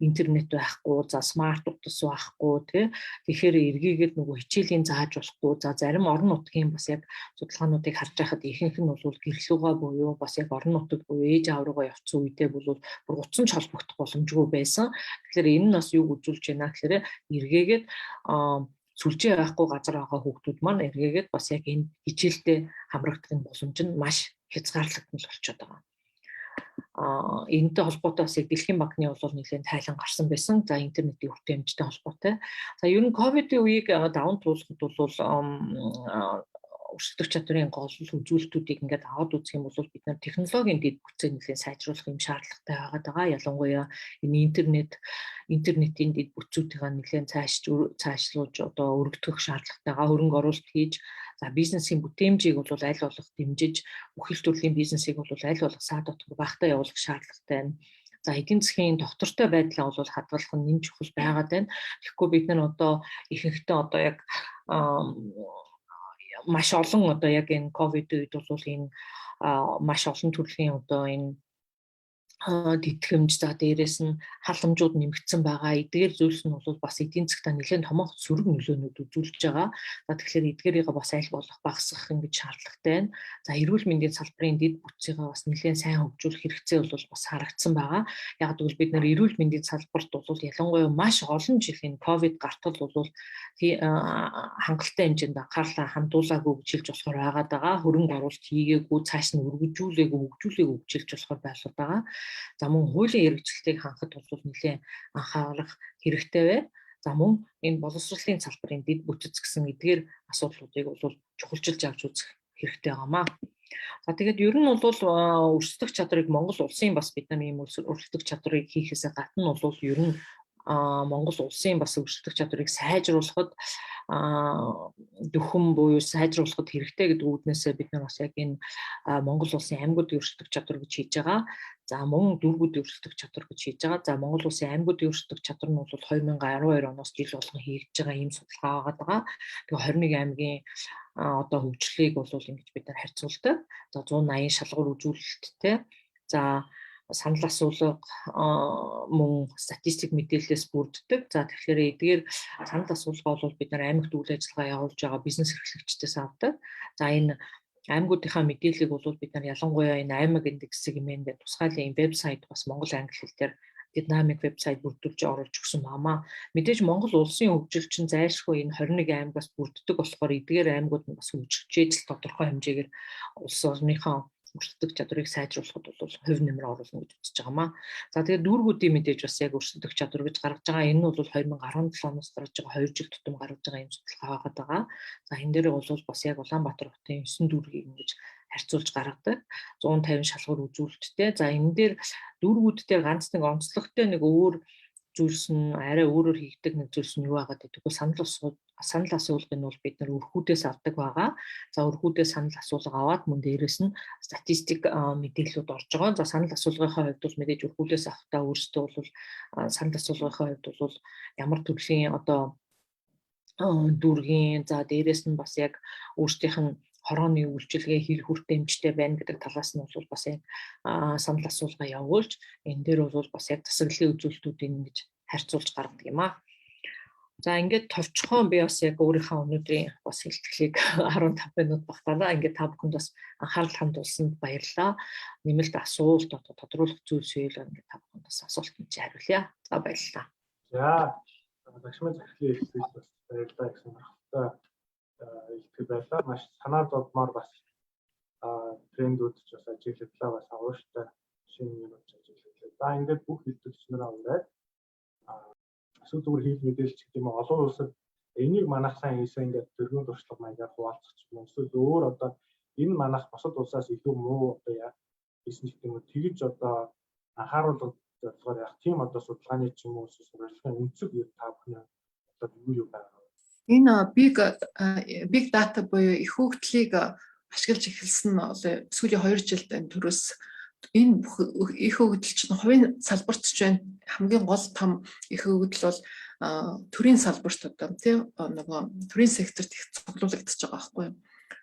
интернет байхгүй, за смарт утас байхгүй тий. Тэгэхээр эргээгээд нөгөө хичээлийн зааж болохгүй. За зарим орон нутгийн бас яг судалгаануудыг харж байхад ихэнх нь бол гэрлүүгээ буюу бас яг орон нутаг буюу ээж аав руугаа явцсан үедээ бол бүр утсан ч холбогдох боломжгүй байсан. Тэгэхээр энэ нь бас юу үзүүлж байна гэхээр эргээгээд сүлжээ байхгүй газар байгаа хүүхдүүд маань эргээгээд бас яг энэ хичээлдээ хамрагдахын боломж нь маш хязгаарлагдмал болчиход байгаа. Энэтэй холбоотой бас яг Дэлхийн банкны бол нэлээд тайлан гарсан байсан. За интернетийн хүртээмжтэй холбоотой. За ер нь ковидын үеийг даван туулахад бол өрсөлдөх чадрын гол үзүүлэлтүүдийг ингээд аваад үзэх юм бол бид нар технологийн дэд бүтцийг нэлээд сайжруулах юм шаардлагатай байгаа. Ялангуяа энэ интернетийн дэд бүтцүүдийг нэлээд цаашлуулж одоо өргөдөх шаардлагатайгаа хөрөнгө оруулалт хийж за бизнесийн бүтээмжийг бол аль болох дэмжиж бүхэл төрлийн бизнесийг бол аль болох саад дотор багтаа явуулах шаардлагатай байна. За эдийн засгийн доктортой байдлаа бол хадгалах нь нэн чухал байгаад байна. Тэгэхгүй бид нар одоо ихэнхдээ одоо яг маш олон одоо яг энэ ковид үед бол энэ маш олон төрлийн одоо энэ тэтгэмж за дээрээс нь халамжууд нэмэгдсэн байгаа. Эдгээр зүйлс нь бол бас эдийн засгт нэлээд томоохон сөрөг нөлөөнүүд үзүүлж байгаа. За тэгэхээр эдгээрийг бас аль болох багасгах ингэж шаардлагатай байна. За эрүүл мэндийн салбарын дэд бүтцийг бас нэлээд сайн хөгжүүлэх хэрэгцээ бол бас харагдсан байгаа. Яг гэвэл бид нэр эрүүл мэндийн салбарт бол ялангуяа маш олон жилийн ковид гартал бол хангалттай хэмжээнд анхаарлаа хандуулаагүй гэж хэлж болохоор байгаад байгаа. Хөрөнгө оруулалт хийгээгүй, цааш нь өргөжүүлээгүй, хөгжүүлээгүй гэж хэлж болохоор байлууд байгаа. За мөн хуулийн хэрэгжилтийг хангахад бол нэлээд анхаарах хэрэгтэй байна. За мөн энэ боловсролын салбарын дэд бүтц гэсэн эдгээр асуудлуудыг бол чухалчилж авч үзэх хэрэгтэй байгаамаа. За тэгээд ер нь бол өрсөлдөх чадрыг Монгол улсын бас бид нар ийм өрсөлдөх чадрыг хийхээсээ гадна бол ер нь Монгол улсын бас өрсөлдөх чадрыг сайжруулахад дөхөн буюу сайжруулахад хэрэгтэй гэдэг үүднээсээ бид нар бас яг энэ Монгол улсын аймагуудын өрсөлдөх чадвар гэж хийж байгаа. За мөн дүүргүүдийн өрсөлдөх чадвар гэж хийж байгаа. За Монгол улсын аймагуудын өрсөлдөх чадвар нь бол 2012 оноос жил болгон хийгдэж байгаа ийм судалгаа байгаа. Тэгээ 21 аймгийн одоо хөгжлийг бол ингэж бид нар харьцуулдаг. За 180 шалгуур үзүүлэлттэй. За санал асуулга мөн статистик мэдээлэлээс бүрддэг. За тэгэхээр эдгээр санал асуулга бол бид нар аймагт үйл ажиллагаа явуулж байгаа бизнес эрхлэгчдээс авдаг. За энэ аймагуудынхаа мэдээллийг бол бид нар ялангуяа энэ аймаг индексийг хэмээн тусгайлын вебсайт бас монгол англи хэлээр динамик вебсайт бүрдүүлж оруулж өгсөн баамаа. Мэдээж Монгол улсын хөгжил чинь зайлшгүй энэ 21 аймагаас бүрддэг болохоор эдгээр аймагуд нь бас хөгжиж тодорхой хэмжээгээр улс орныхоо өрсөлдөх чадварыг сайжруулахад бол хувь нэмэр оруулна гэж үзэж байгаамаа. За тэгээд дүүргүүдийн мэдээж бас яг өрсөлдөх чадвар гэж гаргаж байгаа. Энэ нь бол 2017 оноос гарч байгаа 2 жил тутам гаргаж байгаа юм судалгаа байгаа. За энэ дээр бол бас яг Улаанбаатар хотын 9 дүүргийг ингэж харьцуулж гаргадаг. 150 шалгуур үзүүлэлттэй. За энэ дээр дүүргүүд дээр ганц нэг онцлогтой нэг өөр зүйлс нь арай өөрөөр хийгдэг нэг зүйлс нь юу байгаа гэдэг нь санал асуулгыг нь бол бид нар өрхүүдээс авдаг байгаа. За өрхүүдээс санал асуулга аваад мөн дээрэс нь статистик мэдээллүүд орж байгаа. За санал асуулгынхаа хувьд бол мэдээж өрхүүдээс авахтаа өөрсдөө бол санал асуулгынхаа хувьд бол ямар төрлийн одоо дүүргийн за дээрэс нь бас яг өөрсдийнх нь хорооны үйлчилгээ хэр хүртээмжтэй байна гэдэг талаас нь бол бас яг санал асуулга явуулж энэ дээр бол бас яг засаглалын үзүүлэлтүүдийг ингэж харьцуулж гаргадаг юм аа. За ингээд товчхон би бас яг өөрийнхөө өнөөдрийн бас хэлтгэлийг 15 минут багтаалаа. Ингээд та бүхэнд бас анхаарал хандуулсанд баярлалаа. Нэмэлт асуулт тодруулах зүйлс үйл ингээд та бүхэнд бас асуултанд хариулъя. За баярлалаа. За багшмын захирлын хэлбэрт бас баярлалаа гэсэн багтаа хэлтгэл байлаа. Маш санаа зовмоор бас трендүүд ч бас ажиглалаа бас ууштай шинэ юм ажиглалаа. За ингээд бүх хэлтгч нараа ураад эсвэл зүгээр хэл мэдээлч гэдэг юм олон улсад энийг манайх сайн хийсэн ингээд төрийн туршлага маягаар хуваалцах юм. Эсвэл өөр одоо энэ манайх бусад улсаас илүү муу одоо хийсэн гэдэг юм уу тэгж одоо анхааруулга зорилгоор яг тийм одоо судалгааны ч юм уу сурвалжлагын үнцэг та бүхэн одоо юу байгаа. Энэ big data буюу их хөгжлийг ашиглаж эхэлсэн нь сүүлийн 2 жилд энэ төрөөс энэ их хөгжил чинь хувийн салбарт ч байна. Хамгийн гол том их хөгжил бол төрийн салбарт одоо тийм нөгөө төрийн секторт их цуглуулагдчихж байгаа байхгүй юу?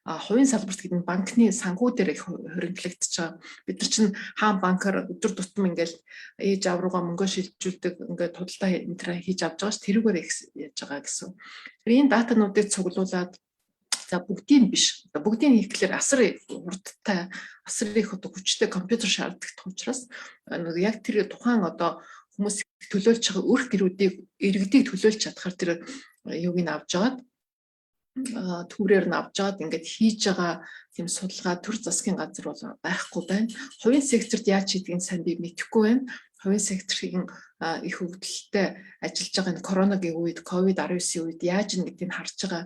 Хувийн салбарт гэдэг нь банкны санхүү дээр их хөрөнгөлөгдөж байгаа. Бид нар чинь хаан банкар өдөр тутам ингээл ээж аав руугаа мөнгө шилжүүлдэг ингээд худалдаа энэ төр хийж авч байгаа ш тэрүүгээр яаж байгаа гэсэн. Тэгэхээр энэ датануудыг цуглуулад за бүгдийг биш. Бүгдийг хийхлээр асар хурдтай, асар их одоо хүчтэй компьютер шаарддаг учраас яг тэр тухайн одоо хүмүүс төлөөлж байгаа өрх гэрүүдийг иргэдийг төлөөлж чадхаар тэр юуг нь авч жагаад түүрээр нь авч жагаад ингээд хийж байгаа тийм судалгаа төр засгийн газар бол байхгүй байна. Хувийн секторт яаж хийдгийг сайн би мэдэхгүй байна. Хувийн секторын их хөгжилтэй ажиллаж байгаа энэ коронавигийн үед COVID-19 үед яаж нэгдгийг харж байгаа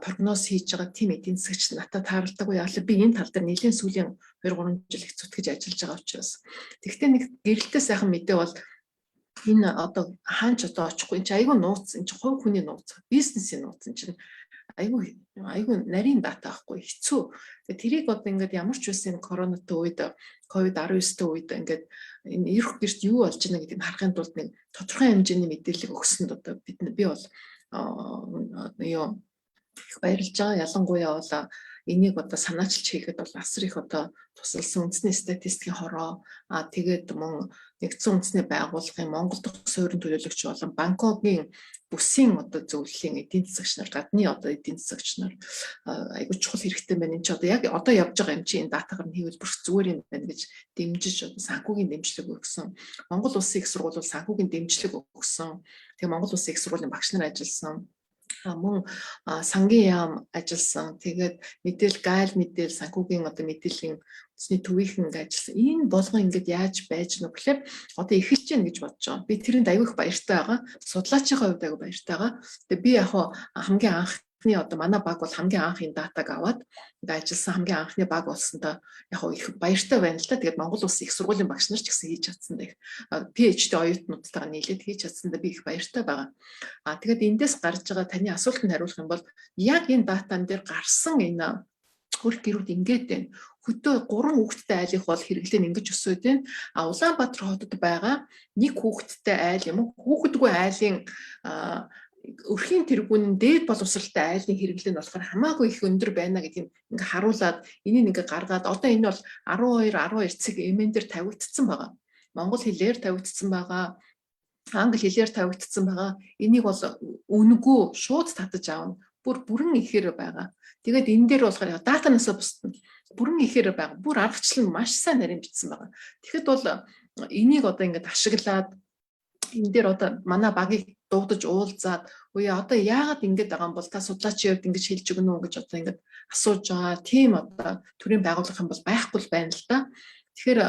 прогноз хийж байгаа тийм эдийн засагч надад тааралдаг уу яа би энэ тал дээр нэлээд сүүлийн 2-3 жил их зүтгэж ажиллаж байгаа учраас. Тэгвэл нэг гэрэлтэй сайхан мэдээ бол энэ одоо хаач одоо очихгүй энэ ч айгүй нууц энэ ч хувь хүний нууц бизнесийн нууц энэ чинь айгүй нарийн дата ахгүй хэцүү. Тэгээ тэрийг одоо ингээд ямар ч үсэн коронавитой үед COVID-19 үед ингээд энэ эрх гэрт юу болж байна гэдгийг харахын тулд нэг тодорхой хэмжээний мэдээлэл өгсөнд одоо би бол юу баярлж байгаа. Ялангуяа бол энийг одоо санаачилж хийхэд бол асар их одоо тусалсан үндэсний статистикийн хороо тэгээд мөн нэгдсэн үндэсний байгууллагын Монгол дахь суурин төлөөлөгч болон Бангкокийн бүсийн одоо зөвлөлийн эдийн засагч нар гадны одоо эдийн засагч нар айгуу чухал хэрэгтэй байна. Энд чи одоо яг одоо явж байгаа юм чи энэ датагаар нь хийвэлбэрх зүгээр юм байна гэж дэмжиж одоо санхүүгийн дэмжлэг өгсөн. Монгол Улсын их сургууль бол санхүүгийн дэмжлэг өгсөн. Тэгээ Монгол Улсын их сургуулийн багш нар ажилласан. Мөн сангийн яам ажилласан. Тэгээд мэдээл гайл мэдээл санхүүгийн одоо мэдээллийн үндэсний төвийнхэн ажилласан. Энэ болгон ингээд яаж байж гэнэ гэхээр одоо эхэлж гэн гэж бодож байгаа. Би тэрэнд аягүй их баяртай байгаа. Судлаачийн хувьд аягүй баяртай байгаа. Тэгээд би яг хамгийн анхны одоо манай баг бол хамгийн анх энэ датаг аваад ингээд ажилласан хамгийн анхны баг болсондоо яг их баяртай байна л да. Тэгээд Монгол Улсын их сургуулийн багш нар ч гэсэн хийж чадсан даа. PhD оюутнуудтайгаа нийлээд хийж чадсандаа би их баяртай байгаа. Тэгээд эндээс гарч байгаа таны асуултанд хариулах юм бол яг энэ датан дээр гарсан энэ хөрх гэрүүд ингээд байна. Хөдөө 3 хүүхэдтэй айлынх бол хэрэглээ ингэж өсөөд байна. Улаанбаатар хотод байгаа 1 хүүхэдтэй айл юм уу? Хүүхэдгүй айлын өрхийн тэргүүн дээд боловсралтай айлын хэрэглээ нь болохоор хамаагүй их өндөр байна гэдгийг ингээ харуулад энийг ингээ гаргаад одоо энэ бол 12 цаг эмэн дээр тавигдсан байгаа. Монгол хэлээр тавигдсан байгаа. Англи хэлээр тавигдсан байгаа. Энийг бол үнэгүй шууд татаж аавна. Бүрэн ихээр байгаа. Тэгээд энэ дээр болохоор датанаас бусдна. Бүрэн ихээр байгаа. Бүр аргачлал нь маш сайн нарийн бичсэн байгаа. Тэгэхэд бол энийг одоо ингээд ашиглаад энэ дээр одоо манай багийг дуудаж уулзаад үе одоо яагаад ингэж байгаа юм бол та судлаачийн хувьд ингэж хэлж өгнө үү гэж одоо ингэж асууж байгаа. Тийм одоо төрийн байгууллага юм бол байхгүй л байна л да. Тэгэхээр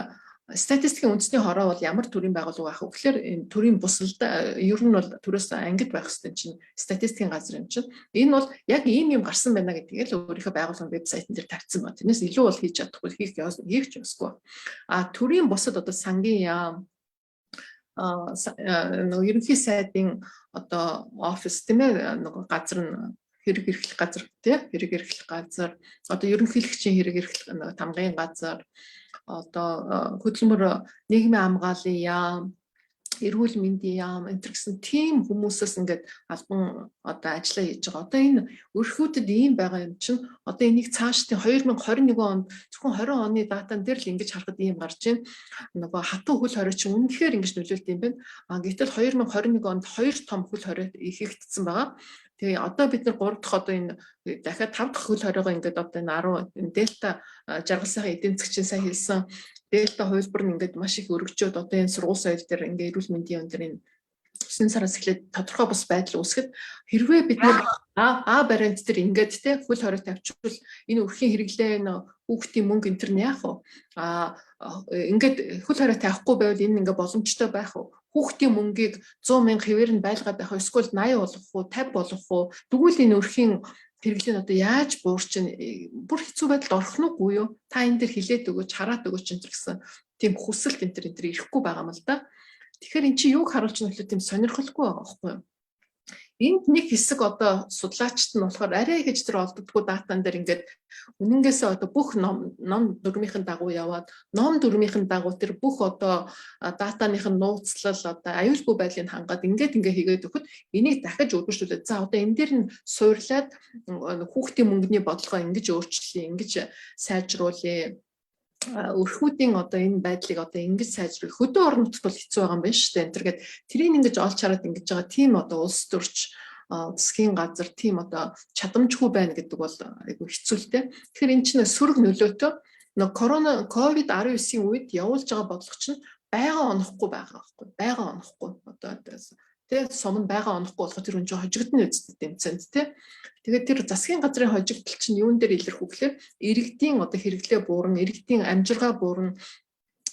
статистикийн үндэсний хороо бол ямар төрийн байгууллага байх вэ гэхээр энэ төрийн бусалд ер нь бол төрөөс ангид байх хэрэгтэй чинь статистикийн газар юм чинь. Энэ бол яг ийм юм гарсан байна гэдгийг л өөрийнхөө байгууллагын вебсайтн дээр тавьсан ба. Тэрнээс илүү бол хийж чадахгүй хийх ч ёсгүй. Төрийн бусад одоо сангийн яам ерөнхий сайдын одоо офис тийм ээ нөгөө газар нь хэрэг эрхлэх газар тийм хэрэг эрхлэх газар одоо ерөнхийлөгчийн хэрэг эрхлэх тамгын газар одоо хөдөлмөр нийгмийн хамгааллын яам эрүүл мэндийн яам энэ гэсэн тийм хүмүүсээс ингээд албан одоо ажиллаа хийж байгаа. Одоо энэ өрхүүдэд ийм байгаа юм чинь одоо энийг цаашдын 2021 онд зөвхөн 20 оны датан дээр л ингэж харахад ийм гарч байна. Нөгөө хатуу хөл хорой чинь үнэхээр ингэж нөлөөлт юм байна. Гэтэл 2021 онд 2 том хөл хорой ихэгдсэн байгаа. Тэгээ одоо бид нар 3 дахь одоо энэ дахиад 5 дахь хөл хоройгоо ингээд одоо энэ 10 дельта жаргалсайхан эдийн засгийн сайн хэлсэн дельта хувилбар нь ингээд маш их өргөжөөд одоо энэ сургууль соёл дээр ингээд эрүүл мэндийн өндөр энэ 9 сараас эхлээд тодорхой бус байдал үүсгэхэд хэрвээ бид нэр А бариант дээр ингээд те хөл хорой тавьчихвал энэ өрхийн хэрэглээ энэ хүүхдийн мөнгө энэ төр нь яах вэ? Ингээд хөл хорой тавихгүй байвал энэ ингээд боломжтой байх уу? Хүүхдийн мөнгийг 100,000 хэвээр нь байлгаад байх уу? Эсвэл 80 болгох уу, 50 болгох уу? Тэгвэл энэ өрхийн хэрэглээ нь одоо яаж буурч бүр хэцүү байдалд орох нь үгүй юу? Та энэ дээр хилээд өгөөч, хараад өгөөч энэ гэсэн тийм хүсэлт энэ төр ирэхгүй байгаа юм л да. Тэгэхээр эн чинь юуг харуулж байгаа нөхөд тийм сонирхолгүй байгаа байхгүй юу? Энд нэг хэсэг одоо судлаачд нь болохоор арай гэж тэр олддоггүй датан дээр ингээд үнэнгээсээ одоо бүх ном дүрмийнхэн дагуу яваад ном дүрмийнхэн дагуу тэр бүх одоо датаныхын нууцлал одоо аюулгүй байдлыг хангаад ингээд хийгээд өгөхөд энийг дахиж үргэлжлүүлээд за одоо энэ дээр нь суурлаад хүүхдийн мөнгөний бодлогоо ингэж өөрчлөе, ингэж сайжруулъя. Өрхүүдийн одоо энэ байдлыг одоо ингэж сайжруулах хөдөө орон нутгад бол хэцүү байгаа юм байна шүү дээ. Энтергээд тэрийг ингэж олж хараад ингэж байгаа тийм одоо улс төрч засгийн газар тийм одоо чадамжгүй байна гэдэг бол айгүй хэцүүлтэй. Тэгэхээр эн чинь сөрөг нөлөөтэй COVID-19-ийн үед явуулж байгаа бодлого чинь байга онохгүй байгаа байхгүй. Байга онохгүй одоо тэгээ сум нь байга онохгүй болохоор тэр хүн чинь хожигдно үсттэй тэмцэнд тий. Тэгээд тэр засгийн газрын хожигдол чинь юун дээр илэрх вэ гэхээр иргэдийн одоо хэрэглээ буурна, иргэдийн амжиргаа буурна,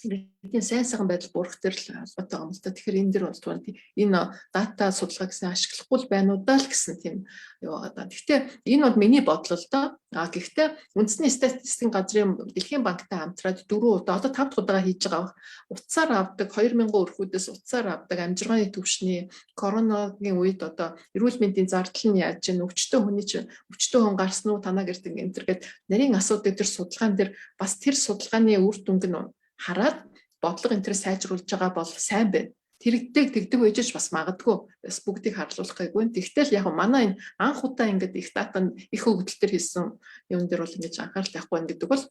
иргэдийн сайн сайхан байдал буурах дээр л холбоотой юм л да. Тэгэхээр энэ дэр бол энэ дата судалгаа гэсэн ашиглахгүй байна уу даа л гэсэн тийм юу байгаа да. Гэхдээ энэ бол миний бодлол доо. Гэхдээ үндэсний статистикийн газрын Дэлхийн банктай хамтраад 4 удаа одоо 5 дахь удаа хийж байгаа. Утсаар авдаг 2000 өрхүүдээс утсаар авдаг амжиргааны төвшний коронавигийн үед одоо эрүүл мэндийн зардал нь яаж ийн өвчтөө хүн гарсан уу танаа гэрт энэ төргээд нарийн асуудыг тэр судалгаан дээр бас тэр судалгааны үр дүнг нь хараад бодлого энэ төр сайжруулж байгаа бол сайн байна. Тэгдэг үежж бас магадгүй бас бүгдийг харлуулахгүйгүй. Тэгтэл яг манай энэ анх удаа ингээд их датанд их хөгжил төр хийсэн юм дээр бол ингэж анхаарал тавихгүй гэдэг бол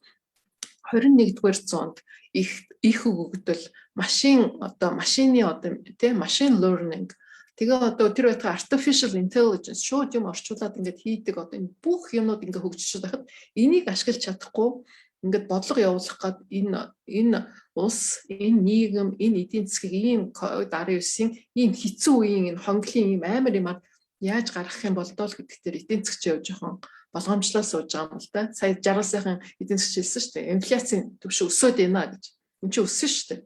21-р зуунд их хөгжил машины machine learning тэгээ одоо тэр байтугай artificial intelligence шууд юм орчуулад ингээд хийдэг одоо энэ бүх юмнууд ингээд хөгжиж байхад энийг ашиглаж чадахгүй ингээд бодлого явуулах гад энэ улс, энэ нийгэм, энэ эдийн засгийг ийм COVID-19-ийн ийм хэцүү үеийн энэ хонглын ийм амар юмар яаж гаргах юм бол доо л гэдэг дээр эдийн засгч явж жоохон болгоомжлол сууж байгаа юм л да. Сая 60 сайхан эдийн засгч хэлсэн шүү дээ. Инфляцийн түвш өсөд байна гэж. Энд чинь өссөн шүү дээ.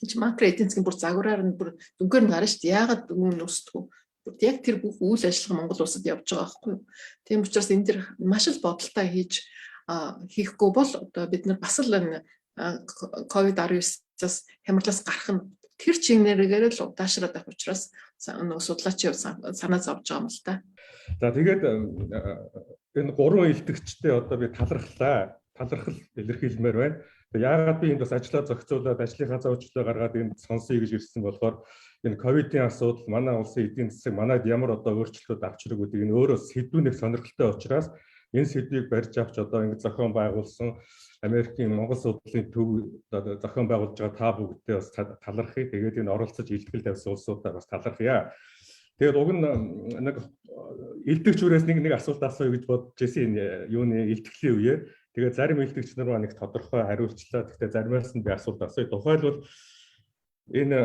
Энд чинь макро эдийн засгийн бүр загвараар нь бүр дүнгээр нь гарна шүү дээ. Яагаад өмнө өсдөггүй? Яг тэр бүх үйл ажиллагаа Монгол улсад явж байгаа байхгүй юу? Тийм учраас энэ дэр маш л бодолтой хийхгүй бол одоо бид нар бас л COVID-19-аас хямралаас гарах нь тэр чиглэлээр л удаашраад байх учраас нөгөө судлаачийн санаа зовж байгаа юм л та. За тэгээд энэ гурван илтгэгчтэй одоо би талархал илэрхийлмээр байна. Яагаад би энд бас ажлаа зохицуулаад ажлынхаа зохицуулаа гаргаад энд сонсъё гэж ирсэн болохоор энэ ковидын асуудал манай улсын эдийн засаг манайд ямар одоо өөрчлөлтүүд авч ирэх гэдэг энэ өөрөө сэдвүүнээр сонирхолтой учраас энэ сэдвийг барьж авч одоо ингэ зохион байгуулсан Америкийн Монгол судлалын төв зохион байгуулж байгаа та бүгдээ бас талархъя. Тэгээд энэ оролцож илтгэл тавьсан улсуудаа бас талархъя. Тэгээд уг нь нэг илтгэгч үрээс нэг асуулт асууя гэж бодож ирсэн энэ юуны илтгэлийн үеэр. Тэгээд зарим илтгэгч нар маань нэг тодорхой хариулчлаа. Гэхдээ заримаас нь би асуулт асууя. Тухайлбал энэ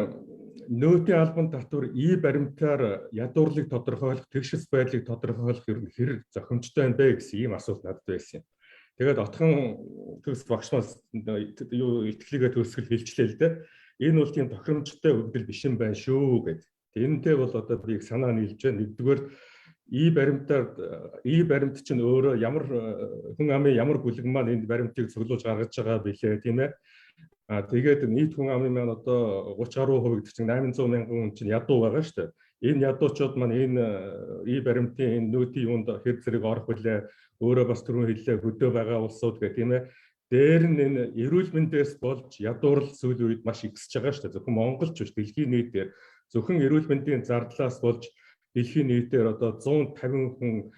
нөөтийн албан татвар баримтаар ядуурлыг тодорхойлох, тэгшис байдлыг тодорхойлох ер нь хэр зохимжтой байна бэ гэсэн ийм асуулт надад байсан юм. Тэгээд отхон төгс багшмаас юу итгэлийгээ төгсгөл хэлчлээ л дээ. Энэ бол тийм тохиромжтой хөгжил биш юм байна шүү гэдэг. Энэтэй бол одоо би их санаа нийлж байна. Нэгдүгээр баримт чинь өөрөө ямар хүн амын ямар бүлэг маань энэ баримтыг цуглуулж гаргаж байгаа бэлээ тийм ээ. Тэгээд нийт хүн амын маань одоо 30% гэдэг чинь 800 мянган хүн чинь ядуу байгаа шүү дээ. Энэ ядуучууд маань энэ баримтын энэ нөөтийн юунд хэр зэрэг орох вүлээ өөрөө бас түрүүн хэллээ хөдөө байгаа улсууд гэх тийм ээ. Дээр нь энэ эрүүл мэндээс болж ядуурл сүүлийн үед маш ихсэж байгаа шүү дээ. Зөвхөн Монголч биш дэлхийн нийтээр зөвхөн эрүүл мэндийн зардлаас болж дэлхийн нийтээр одоо 150 хүн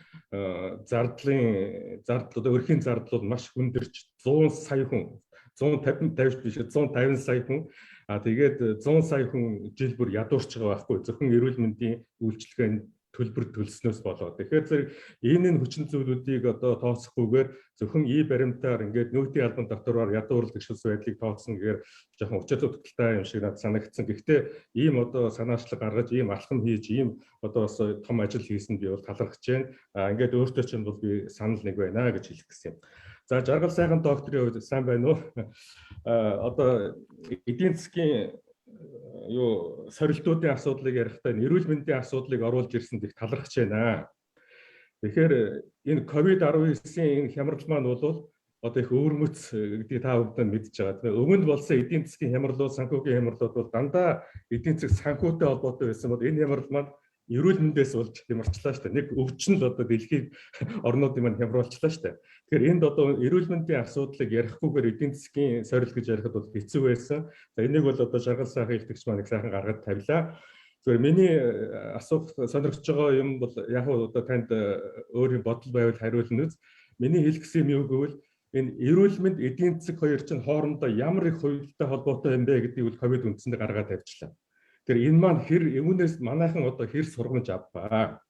зардал одоо өрхийн зардал бол маш хүндэрч 100 сая хүн 150 сая хүн тэгээд 100 сая хүн жил бүр ядуурч байгаа байхгүй зөвхөн эрүүл мэндийн үйлчилгээнд төлбөр төлснөөс болоод. Тэгэхээр зэрэг энэ хүчин зүйлүүдийг одоо тооцохгүйгээр зөвхөн баримтаар ингээд нөөтийн албан татвараар ядуурл гişүс байдлыг тооцно гэхээр жоохон учир тутагтай юм шиг надад санагдсан. Гэхдээ ийм одоо санаачлаг гаргаж, ийм алхам хийж, ийм одоо бас том ажил хийсэн би бол талархаж байна. Ингээд өөртөө ч юм бол би санал нэг байна гэж хэлэх гэсэн юм. За жаргал сайхан докторийн хувьд сайн байна уу? Одоо эдийн засгийн сорилтуудын асуудлыг ярихдаа эрүүл мэндийн асуудлыг оруулж ирсэнд их талархаж байна. Тэгэхээр энэ COVID-19-ийн энэ хямрал маань бол одоо их өөрмөц гэдгийг та бүхэн мэдж байгаа. Өмнө болсон эдийн засгийн хямралууд, санхүүгийн хямралууд бол дандаа эдийн засгийн санхүүтэй холбоотой байсан бол энэ хямрал маань эрүүл мэндээс болж хямарчлаа шүү дээ. Нэг өвчин л одоо дэлхийн орнуудын маань хямруулчлаа шүү дээ. Тэгэхээр энд одоо эрүүл мэндийн асуудлыг ярихгүйгээр эдийн засгийн сорилт гэж ярихад бол хэцүү байсан. За энийг бол одоо жаргал сайхан илтгэгч маань их сайхан гаргаж тавилаа. Зүгээр миний асуух сонирхож байгаа юм бол яг нь одоо танд өөрийн бодол байвал хариулна үз. Миний хэлэх гэсэн юм юу гэвэл энэ эрүүл мэнд эдийн засаг хоёр чинь хоорондоо ямар их хувилттай холбоотой юм бэ гэдгийг ковид үндсэндээ гаргаад тавьчлаа. Тэр энэ маань үүнээс манайхан одоо хэр сургамж авбаа.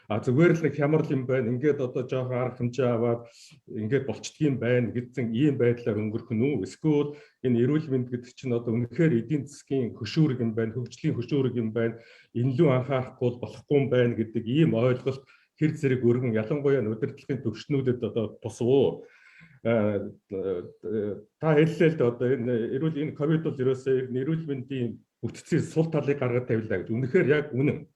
Зүгээр л нэг хямрал юм байна. Ингээд одоо жоохон арга хэмжээ аваад ингээд болчдгийм байна гэсэн ийм байдлаар өнгөрөх нь үү? Эсвэл энэ эрүүл мэнд гэдэг чинь одоо үнэхээр эдийн засгийн хөшүүрэг юм байна, хөгжлийн хөшүүрэг юм байна. Илүү анхаарахгүй болохгүй юм байна гэдэг ийм ойлголт хэр зэрэг өргөн ялангуяа удирдлагын төвшнүүдэд одоо тусвуу. Та хэллээ л дээ одоо энэ ковид бол ерөөсөө эрүүл мэндийн бүтцийн сул талыг гаргаж тавилаа гэж. Үнэхээр яг үнэн.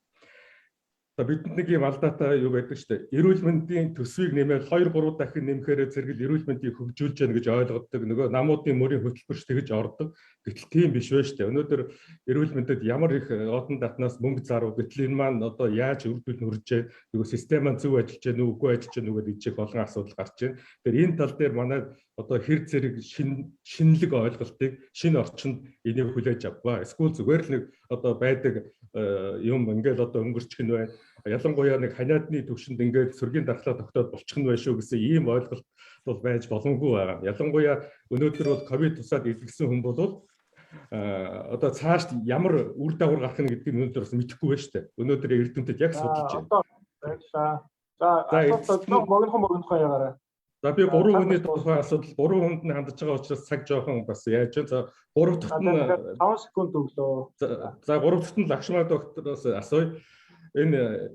Бидэнд нэг юм алдаатай юу байдаг шүү дээ. Эрүүл мэндийн төсвийг нэмээд 2-3 дахин нэмэхээр зэрэг эрүүл мэндийг хөгжүүлж яах гэж ойлгодог. Нөгөө намуудын мөрийн хөтөлбөрч тэгж ордог. Гэтэл тийм биш вэ шүү дээ. Өнөөдөр эрүүл мэндэд ямар их одон татнаас мөнгө зарв. Гэтэл энэ маань одоо яаж үр дүн хүрчээ, нөгөө систем маань зөв ажиллаж байна уу, үгүй ажиллаж байна уу гэдэг ижих болгон асуудал гарч байна. Тэгэхээр энэ тал дээр манай одоо хэр зэрэг шинэлэг ойлголтыг шинэ орчинд энийг хүлээж авбаа. Эсвэл зүгээр л нэг одоо байдаг юм ингээл одоо өнгөрчих нь байна. Ялангуяа нэг ханиадны төвшөнд ингээд сөргийн дархлаа тогтоод болчих нь байх шүү гэсэн ийм ойлголт бол байж боломгүй байгаа. Ялангуяа өнөөдөр бол ковид тусаад илгэсэн хүн бол одоо цааш ямар үр дагавар гарах нь гэдгийг өнөөдөр бас мэдэхгүй байна шүү дээ. Өнөөдөр эрдэмтэд яг судалж байна. За могонхон яваарай. За би 3 хүний тухай асуудал 3 хүнд нь хандж байгаа учраас цаг жоохон бас яаж вэ? За 3 дахь нь 5 секунд өглөө. За 3 дахь нь Лакшмана доктороос асууя. Энэ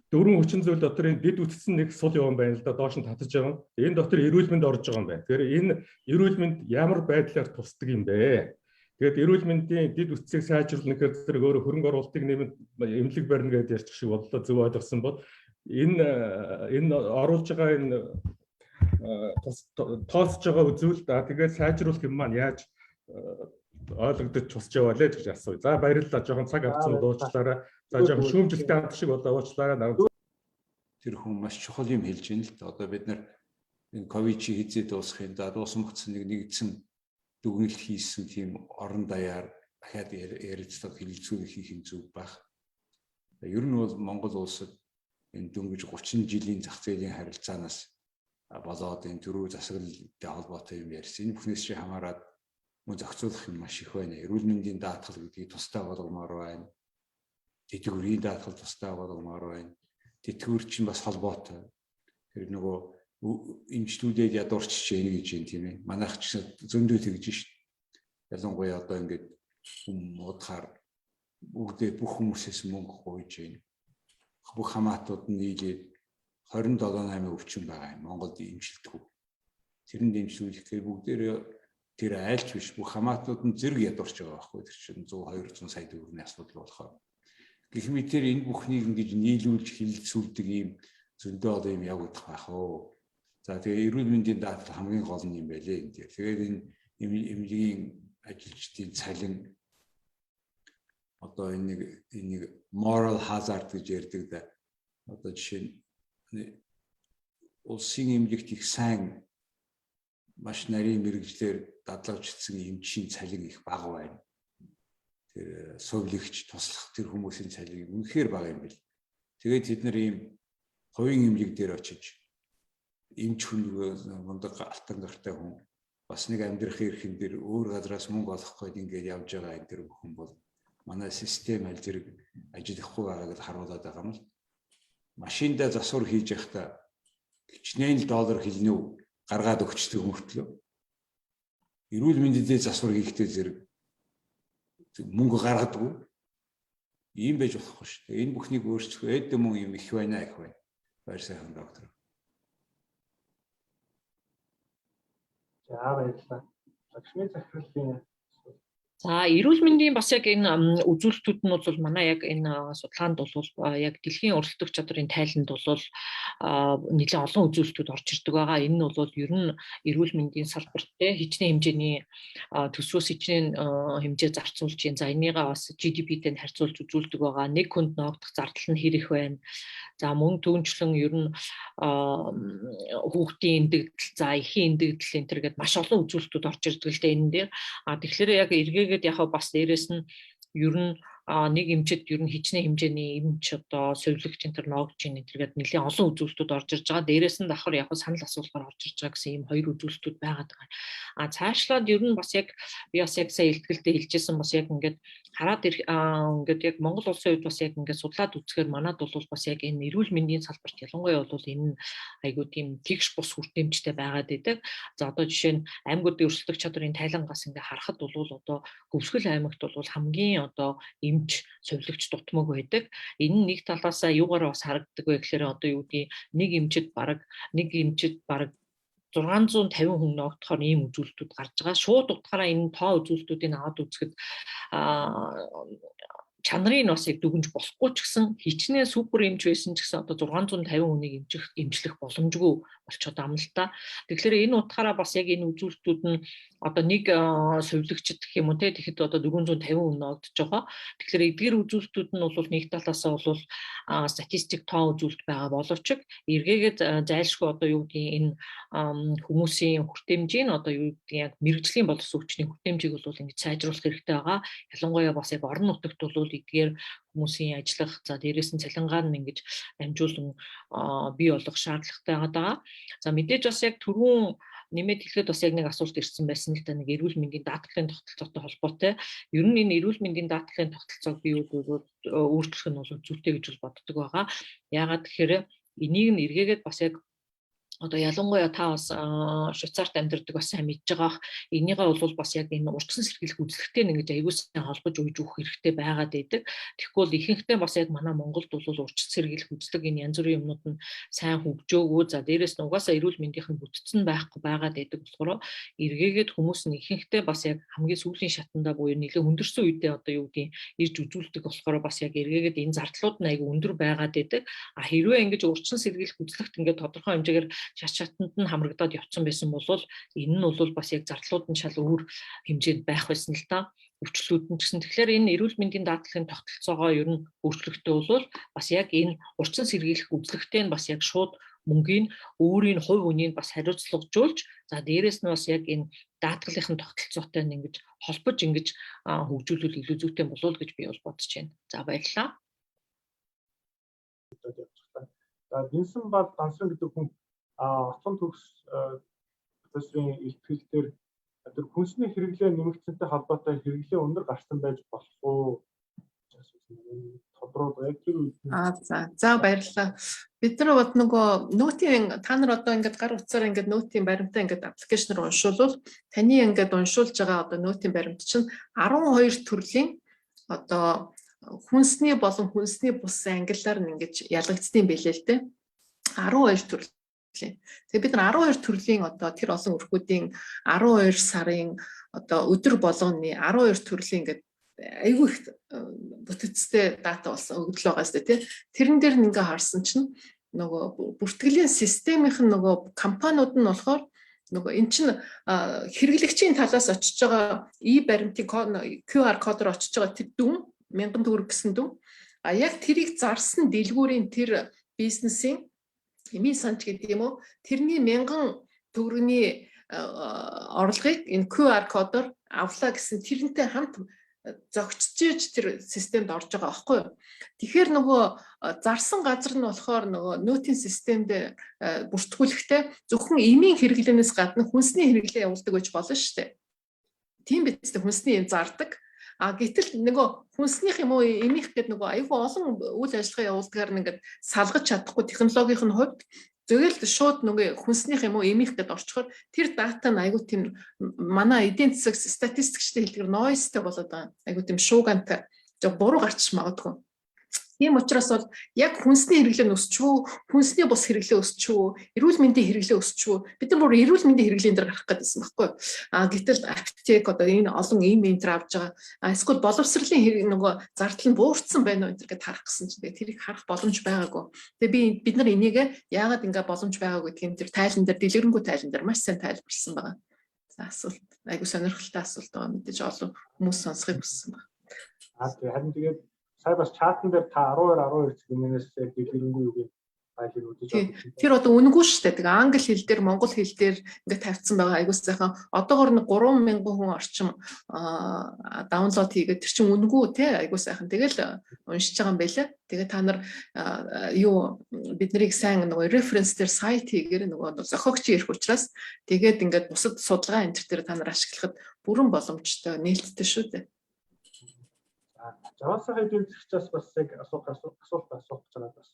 4 хүчин зүйл дотор энэ дэд үтцэн нэг сул явсан байна л да, доош нь татаж байгаа. Энэ дотор эрүүл мэнд орж байгаа юм байна. Тэгэхээр энэ эрүүл мэнд ямар байдлаар тусдаг юм бэ? Тэгээд эрүүл мэндийн дэд үтцийг сайжруулах гэхээр зэрэг өөрөө хөрөнгө оруулалтыг нэмэд эмнэлэг барьна гэдээ ярьчих шиг бодлоо зөв ойлгосон бол энэ оруулж байгаа энэ тооцож байгаа үзүүл тэгээд сайжруулах юм маань яаж ойлгогдож тусч яваа лээ гэж асууя. За баярлалаа. Жоохон цаг авсан дуучлаарай. За жоохон шүүмжлэлтэй хамт шиг болоо уучлаарай. Тэр хүн маш чухал юм хэлж байна л да. Одоо бид нар энэ ковид-ийг хизээ дуусгахын да дууссан бүтцэн нэгдсэн дүгнэлт хийсэн тийм орон даяар дахиад ярилцлага хилцүүлэх хийх юм зүг байх. Ер нь бол Монгол улсад энэ дөнгөж 30 жилийн зах зээлийн харилцаанаас болоод энэ төрөө засаглалтай холбоотой юм ярьсан. Энэ бүхнээс чи хамаарат мөн зохицуулах юм маш их байна. Эрүүл мэндийн даатгал гэдгийг тусдаа болгомоор байна. Тэтгэврийн даатгал тусдаа болгомоор байна. Тэтгэвэр чинь бас холбоотой. Тэр нөгөө эмчлүүлээд ядуурч чинь гэж юм тийм ээ. Манайх ч зөндөө тэгж шít. Ялангуяа одоо ингээд удахаар бүгдээ бүх хүмүүсээс мөнгө гуйж байна. Бүх хамаатууд нь нийлээд 27-8 өвчин байгаа юм. Монголд эмчилдэг. Тэрэнд эмчлүүлэхээр бүгдээрээ тэр айлч биш бүх хамаатууд нь зэрэг ядуурч байгаа байхгүй. Тэр чинь 100-200 сая төгрөгийн асуудал болохоор. Гэх мэт тэр энэ бүхнийг ингэж нийлүүлж хилцүүлдэг ийм зөндөө одоо юм явагдах байх оо. За тэгээ эрүүл мэндийн даатгал хамгийн гол нь юм байлээ энэ дээр. Тэгээд энэ эмнэлгийн ажилчдын цалин одоо энэ нэг moral hazard гэж ярьдаг да. Одоо жишээ нь улсын эмнэлэгт их сайн маш нарийн мэрэгжлэр дадлагжчихсан эмчийн цалин их бага байна. Тэр сувлэгч туслах тэр хүмүүсийн цалин үнэхээр бага юм бэл. Тэгээд тэд нар ийм хувийн эмнэлэг дээр очиж эмч хүн мундаг алтан гартай хүн бас нэг амьдрах эрхэн дээр өөр газраас мөнгө олох гээд ингээд явж байгаа энэ тэр хүн бол манай систем аль зэрэг ажиллахгүй байгаа гэж харуулдаг юм л. машиндаа засвар хийж явахдаа хичнээн $1 хэлнэ үү гаргаад өгчдөг мөртлөө. Эрүүл мэндэд засвар хийхдээ зэрэг мөнгө гаргадаг. Ийм байж болохгүй шүү дээ. Энэ бүхнийг өөрчлөх эд мөн юм их байна их байна. Баяр сайхан доктор. За баярлалаа. Лакшми захирлын За эрүүл мэндийн бас яг энэ үзүүлэлтүүд нь бол манай яг энэ судалгаанд бол яг дэлхийн өрсөлдөх чадрын тайланд бол нэлээд олон үзүүлэлтүүд орж ирдэг байгаа. Энэ нь бол ер нь эрүүл мэндийн салбарт хичнээн хэмжээний төсвөөс хичнээн хэмжээ зарцуулж байна. За энийгээ бас GDP-тэй харьцуулж үзүүлдэг байгаа. Нэг хүнд ногдох зардал нь хэр их байна. За мөн түүнчлэн ер нь хүүхдийн эндэгдэл, за эхийн эндэгдэл энэ төр гэдээ маш олон үзүүлэлтүүд орж ирдэг л дээ энэ дээр. Тэгэхээр яг эргээгээд яг бас дээрэс нь ер нь нэг эмчэд ер нь хичнээн хэмжээний эмч одоо сувилагч энэ төр ногж ин энэ төргээд нэлийн олон үзүүлэлтүүд орж ирж байгаа. Дээрээс нь давхар яг санал асуулгаар орж ирж байгаа гэсэн ийм хоёр үзүүлэлтүүд байгаад байгаа. Цаашлаад ер нь бас яг би бас яг сая илтгэлдээ хэлжсэн бас яг ингээд хараад ингээд яг Монгол улсын хувьд бас яг ингээд судлаад үзэхээр манад бол бас яг энэ эрүүл мэндийн салбарт ялангуяа бол энэ айгуу тийм тэгш бус хүртээмжтэй байгаад байдаг. За одоо жишээ нь аймагуудын өрсөлдөх чадрын тайлангаас ингээд харахад бол одоо Хөвсгөл аймагт бол хамгийн одоо эмч сувилагч дутмаг байдаг. Энэ нэг талаас юугаар бас харагддаг вэ гэхээр одоо юу гэдэг нэг эмчэд бараг 650 хүн ногдохоор ийм үзүүлэлтүүд гарч байгаа. Шууд утгаараа энэ тоо үзүүлэлтүүдийг аваад үзэхэд чанарыг нь бас яг дүгнж болохгүй ч гэсэн хичнээн супер эмч байсан ч гэсэн одоо 650 хүнийг эмчлэх боломжгүй болчиход байна л та. Тэгэхээр энэ утгаараа бас яг энэ үзүүлэлтүүд нь одоо нэг сувилагчд гэх юм уу те тэгэхэд одоо 450 хүн ногдож байгаа. Тэгэхээр эдгээр үзүүлэлтүүд нь бол нэг талаас нь бол статистик тоо үзүүлэлт байгаа боловч эргээгээд зайлшгүй одоо юу гэдгийг энэ хүмүүсийн хүртээмжийн одоо юу гэдгийг яг мэрэгжлийн боловсон хүчний хүртээмжийг бол ингэж сайжруулах хэрэгтэй байгаа. Ялангуяа бас яг орон нутагт бол эдгээр хүмүүсийн ажиллах за дээрээс нь цалингаар нь ингэж дамжуулан бий болох шаардлагатай байгаа. За мэдээж бас яг түрүүн нэмээд хэлэхэд бас яг нэг асуулт ирсэн байсан л да нэг эрүүл мэндийн даатгалын тогтолцоотой холбоотой. Ер нь энэ эрүүл мэндийн даатгалын тогтолцоог бий өөрчлөх нь бол зүйтэй гэж боддог байгаа. Яагаад гэхээр энийг нь эргээгээд бас яг одоо ялангуяа та бас Швейцарт амьдардаг бас сайн мэдж байгаа. Энийгээ бол бас яг энэ урьдчилан сэргийлэх үзлэгтэй нэгж аягуулсан холбож үйж өгөх хэрэгтэй байгаад байдаг. Тэгэхгүй бол ихэнхдээ бас яг манай Монголд бол урьдчилан сэргийлэх үзлэг энэ янз бүрийн юмнууд нь сайн хөгжөөгөө за дээрэс нь угаасаа эрүүл мэндийнх нь бүтцэн байхгүй байгаад байдаг болохоор эргээгээд хүмүүс нь ихэнхдээ бас яг хамгийн сүүлийн шатандаа буюу нэлээд хүндэрсэн үедээ одоо юу гэдгийг ирж үзүүлдэг болохоор бас яг эргээгээд энэ зардлууд нь аягүй өндөр байгаад байдаг. Хэрвээ ингэж урьдчилан сэргийлэх үзлэгт ингээд тодорхой хэмжээгээр шатанд нь хамрагдаад явцсан байсан бол энэ нь бол бас яг зардлууд нь шал өөр хэмжээнд байх байсан л та өвчлүүд нь гэсэн. Тэгэхээр энэ эрүүл мэндийн даатгалын тогтолцоогоо ер нь өөрчлөлтөө бол бас яг энэ урьдчилан сэргийлэх үзлэгтэй нь бас яг шууд мөнгөний өөрийн хувь үнийг бас хариуцлагажуулж за дээрэс нь бас яг энэ даатгалын тогтолцоотой нь ингэж холбож ингэж хөгжүүлвэл илүү зүйтэй болов гэж би бол бодож байна. За баярлалаа. За Винсэн Бад Дансрын гэдэг хүн Отон төгс профессорын илтгэлээр тэр хүнсний хэрэглээ нэмэгдсэнтэй холбоотой хэрэглээ өндөр гарсан байж болох уу? За баярлалаа. Бид нар бод нөгөө нотийн та нар одоо ингээд гар утсаар ингээд нотийн баримтаа ингээд аппликейшнээр уншуулвал таны ингээд уншуулж байгаа одоо нотийн баримт чинь 12 төрлийн одоо хүнсний болон хүнсний бус ангиллаар нь ингээд ялгагдсан байлээ л дээ. 12 төрөл. Тэгээ бид нар 12 төрлийн одоо тэр олон өрхүүдийн 12 сарын одоо өдөр болгоны 12 төрлийн ингээд айгүй их бүтцтэй дата болсон өгдөл байгаа сте тий. Тэрэн дээр ингээ харсан чинь нөгөө бүртгэлийн системийнх нь нөгөө компаниуд нь болохоор нөгөө эн чинь хэрэглэгчийн талаас очиж байгаа баримтын QR кодоор очиж байгаа тэр дүн 1000 төгрөг гэсэн дүн. Яг тэрийг зарсан дэлгүүрийн тэр бизнесийн эмийн санч гэдэг юм уу? Тэрний 1000 төгрөгийн орлогыг энэ QR кодоор авлаа гэсэн тэрнтэй хамт зогцож тэр системд орж байгаа байхгүй юу? Тэгэхээр нөгөө зарсан газар нь болохоор нөгөө нотийн системд бүртгүүлэхдээ зөвхөн эмийн хэрэглэнээс гадна хүнсний хэрэглээ явуулдаг гэж болно шүү дээ. Тийм биз дээ, хүнсний эм зардаг. Гэтэл нөгөө хүнснийх юм уу эмих гэдэг нөгөө аюулгүй олон үйл ажиллагаа явуулдгаар ингээд салгаж чадахгүй технологийн хувьд зөвөл шууд нөгөө хүнснийх юм уу эмих гэдээ орчхоор тэр дата нь аюул тийм манай эдийн засаг статистикчтэй хэлдгээр noise-тэй болоод байгаа. Аюул тийм шуугантай буруу гарч магадгүй. Тийм учраас бол яг хүнсний хэрэглээ өсчихөө, хүнсний бус хэрэглээ өсчихөө, эрүүл мэндийн хэрэглээ өсчихөө. Бид нар бүр эрүүл мэндийн хэрэглээн дээр гарах гэдсэн байхгүй. Гэтэл аптек одоо энэ олон ийм энтер авж байгаа. Эсвэл боловсролын хэрэг нөгөө зардал нь буурсан байна уу энэ гэдээ харах гэсэн чинь тэрийг харах боломж байгаагүй. Тэгээ бид нар энийг яагаад ингээ боломж байгаагүй гэдгийг тэр тайлан дээр дэлгэрэнгүй тайлан дээр маш сайн тайлбарлсан байгаа. За асуулт айгуу сонирхолтой асуулт байгаа мэдээж олон хүмүүс сонсохыг хүссэн байна. Харин тэгээд сая бас чатан дээр та 12 гэмээс дэлгэрэнгүй юу гэж файлыг үзэж байна. Тэр одоо үнэгүй шүү дээ. Тэгээ англи хэл дээр, монгол хэл дээр ингээд тавьсан байгаа айгуус сайхан. Одоогоор нэг 3,000 хүн орчим даунлоод хийгээд тэр чинь үнэгүй те айгуус сайхан. Тэгэл уншиж байгаа юм байлаа. Тэгээ та нар бид нарыг сайн нөгөө референс дээр сайт хийгээр нөгөө зохиогч ирэх учраас тэгээд ингээд бусад судалгаа энэ төр дээр та нар ашиглахад бүрэн боломжтой нээлттэй шүү дээ. Жаваасаа эдийн засгчаас бас яг асуулт асууж байгаа бас.